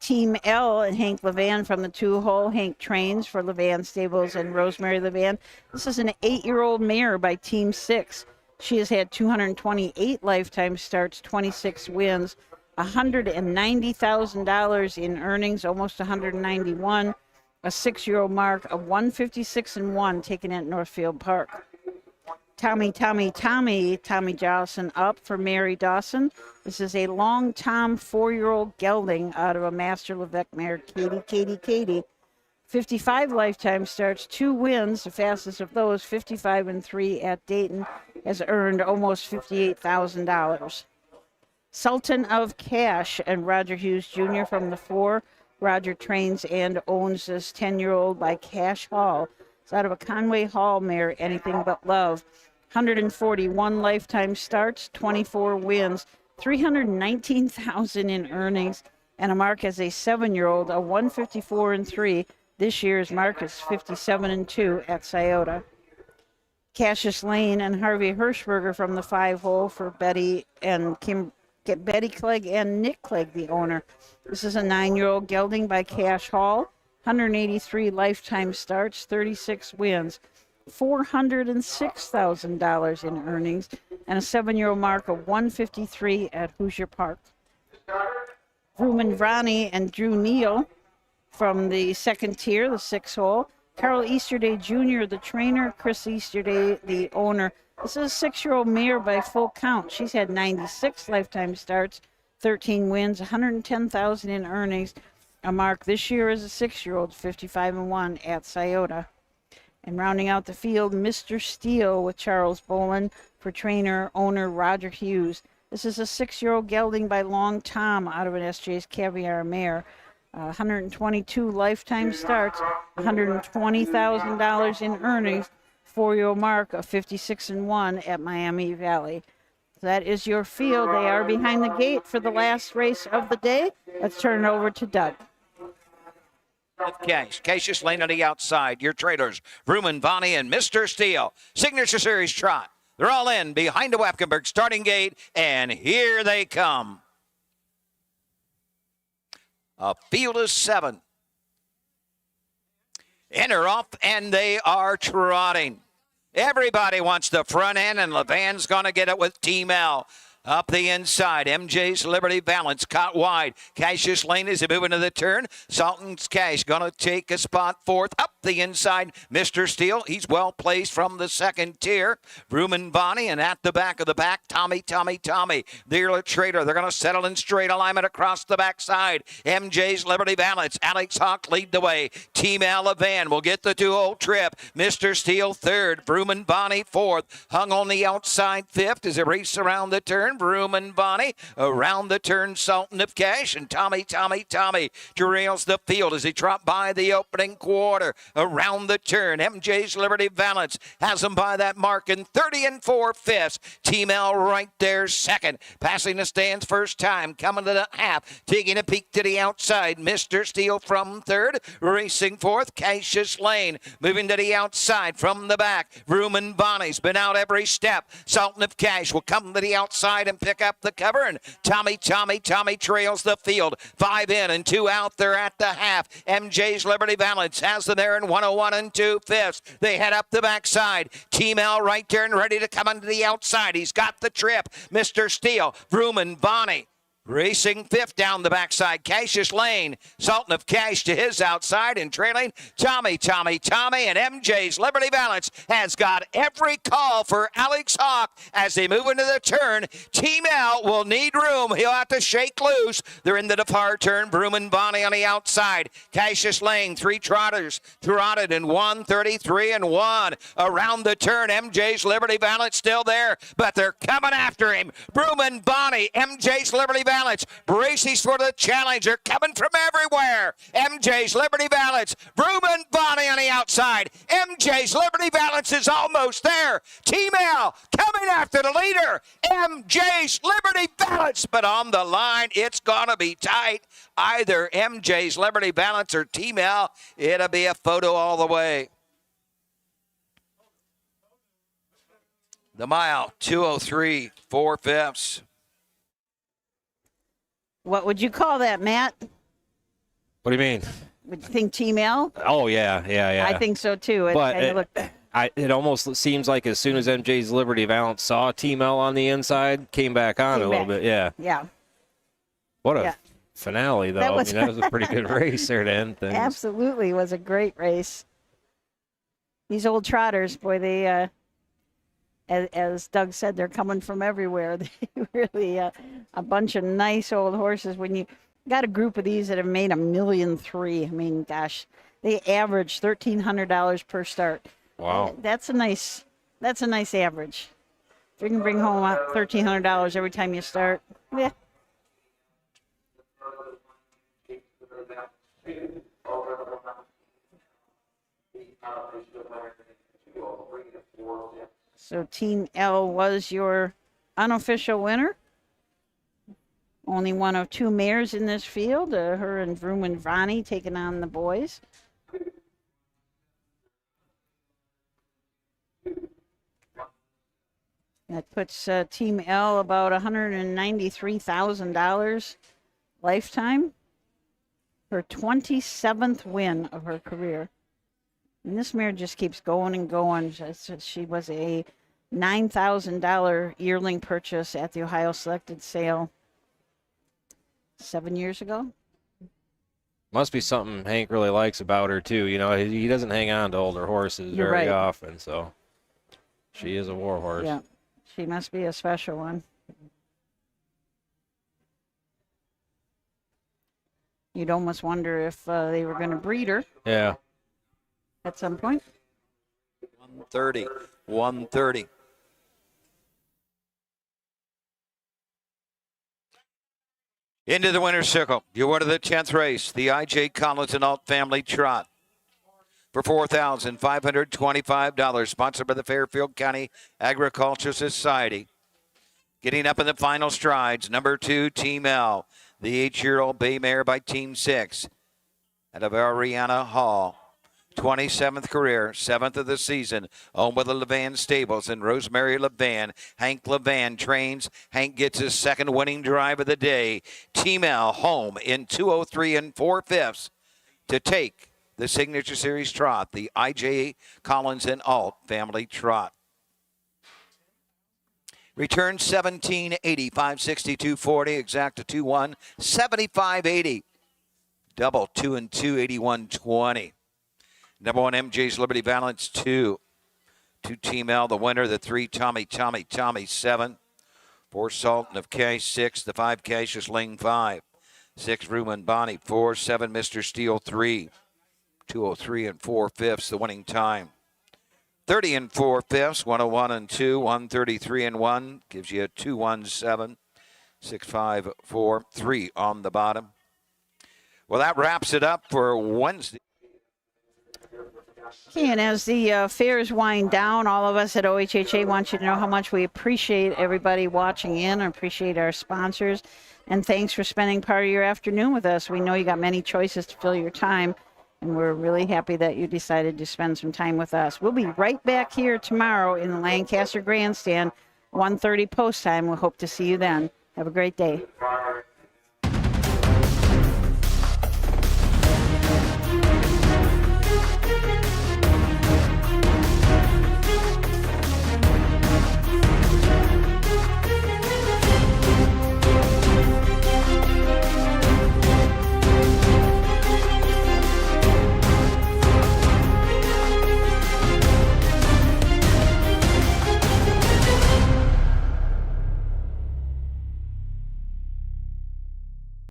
Team L and Hank Levan from the 2-hole. Hank trains for Levan Stables and Rosemary Levan. This is an 8-year-old mare by Team 6. She has had 228 lifetime starts, 26 wins, $190,000 in earnings, almost 191. A 6-year-old mark of 156-1 taken at Northfield Park. Tommy Jolson up for Mary Dawson. This is a long Tom 4-year-old gelding out of a Master Levesque mare, Katie. 55 lifetime starts, 2 wins, the fastest of those, 55-3 at Dayton, has earned almost $58,000. Sultan of Cash and Roger Hughes Jr. from the 4. Roger trains and owns this 10-year-old by Cash Hall. It's out of a Conway Hall mare, Anything But Love. 141 lifetime starts, 24 wins, $319,000 in earnings, and a mark as a 7-year-old, a 154-3. This year's mark is 57-2 at Scioto. Cassius Lane and Harvey Hirschberger from the 5-hole for Betty Clegg and Nick Clegg, the owner. This is a 9-year-old gelding by Cash Hall. 183 lifetime starts, 36 wins, $406,000 in earnings, and a 7-year-old mark of 153 at Hoosier Park. Vrooman Vrani and Drew Neal from the 2nd tier, the 6-hole. Carl Easterday Jr., the trainer. Chris Easterday, the owner. This is a 6-year-old mare by Full Count. She's had 96 lifetime starts, 13 wins, $110,000 in earnings. A mark this year as a 6-year-old, 55-1 at Scioto. And rounding out the field, Mr. Steele with Charles Boland for trainer, owner Roger Hughes. This is a 6-year-old gelding by Long Tom out of an SJ's Caviar mare. 122 lifetime starts, $120,000 in earnings, 4-year-old mark of 56-1 at Miami Valley. That is your field. They are behind the gate for the last race of the day. Let's turn it over to Doug. Cassius Lane on the outside. Your trailers, Vrooman, Vonnie, and Mr. Steele. Signature Series trot. They're all in behind the Wapkenberg starting gate, and here they come. A field of 7. And they're off, and they are trotting. Everybody wants the front end, and Levan's going to get it with Team L. Up the inside, MJ's Liberty Balance caught wide. Cassius Lane is moving to the turn. Sultan's Cash going to take a spot 4th. Up the inside, Mr. Steele. He's well placed from the 2nd tier. Vrooman Bonnie, and at the back of the pack, Tommy. The early trader. They're going to settle in straight alignment across the backside. MJ's Liberty Balance. Alex Hawk lead the way. Team Alavan will get the 2-hole trip. Mr. Steele 3rd. Vrooman Bonnie 4th. Hung on the outside 5th as they race around the turn. Vrooman Bonnie around the turn. Sultan of Cash and Tommy derails the field as he trot by the opening quarter. Around the turn, MJ's Liberty Balance has him by that mark in 30 4/5. Team L right there 2nd. Passing the stands first time. Coming to the half. Taking a peek to the outside. Mr. Steele from 3rd. Racing 4th. Cassius Lane moving to the outside from the back. Vrooman Bonnie's been out every step. Sultan of Cash will come to the outside and pick up the cover, and Tommy trails the field. 5 in and 2 out there at the half. MJ's Liberty Balance has them there in 101 2/5. They head up the backside. Team L right there and ready to come into the outside. He's got the trip. Mr. Steele, Vrooman Bonnie racing 5th down the backside. Cassius Lane, Sultan of Cash to his outside and trailing. Tommy, and MJ's Liberty Balance has got every call for Alex Hawk as they move into the turn. Team L will need room. He'll have to shake loose. They're into the far turn. Vrooman Bonnie on the outside. Cassius Lane, 3 trotters, trotted in 133-1. Around the turn, MJ's Liberty Balance still there, but they're coming after him. Vrooman Bonnie, MJ's Liberty Balance braces for the challenge. They're coming from everywhere. MJ's Liberty Balance. Vrooman Bonnie on the outside. MJ's Liberty Balance is almost there. Team L coming after the leader. MJ's Liberty Balance. But on the line, it's going to be tight. Either MJ's Liberty Balance or Team L. It'll be a photo all the way. The mile, 2:03 4/5. What would you call that, Matt? What do you mean? Would you think Team L? Oh, yeah. I think so, too. It almost seems like as soon as MJ's Liberty Valance saw Team L on the inside, came back on a little bit. Yeah. Yeah. What a finale, though. That was a pretty good race there to end things. Absolutely. It was a great race. These old trotters, boy, they, as Doug said, they're coming from everywhere. They really, a bunch of nice old horses. When you got a group of these that have made $1.3 million, I mean, gosh, they average $1,300 per start. Wow. That's a nice average. If you can bring home $1,300 every time you start, yeah. So Team L was your unofficial winner. Only one of 2 mares in this field, her and Vroom and Vani taking on the boys. That puts Team L about $193,000 lifetime. Her 27th win of her career. And this mare just keeps going and going. She was a $9,000 yearling purchase at the Ohio Selected Sale 7 years ago. Must be something Hank really likes about her, too. You know, he doesn't hang on to older horses very often, so she is a war horse. Yeah, she must be a special one. You'd almost wonder if they were going to breed her. Yeah. At some point. 130. Into the winner's circle. You order the 10th race, the I.J. Collins and Alt Family Trot. For $4,525, sponsored by the Fairfield County Agricultural Society. Getting up in the final strides, number 2, Team L. The 8-year-old bay mare by Team 6 out of Ariana Hall. 27th career, 7th of the season, owned by the Levan Stables and Rosemary Levan. Hank Levan trains. Hank gets his second winning drive of the day. Team L home in 2:03 4/5 to take the Signature Series Trot, the I.J. Collins and Alt Family Trot. Return 1780, 562.40, exacta 2-1, 75.80. Double 2 and 2, 81.20. Number 1, MJ's Liberty Valance 2. 2 Team L, the winner. The 3, Tommy 7. 4, Sultan of K. 6, the 5, Cassius Ling 5. 6, Ruman Bonnie 4. 7, Mr. Steele 3. 2:03 4/5, the winning time. 30 4/5, 101 2, 133 1 gives you a 217, 654, 3 on the bottom. Well, that wraps it up for Wednesday. Okay, and as the fairs wind down, all of us at OHHA want you to know how much we appreciate everybody watching in, appreciate our sponsors, and thanks for spending part of your afternoon with us. We know you got many choices to fill your time, and we're really happy that you decided to spend some time with us. We'll be right back here tomorrow in the Lancaster Grandstand, 1:30 post time. We hope to see you then. Have a great day.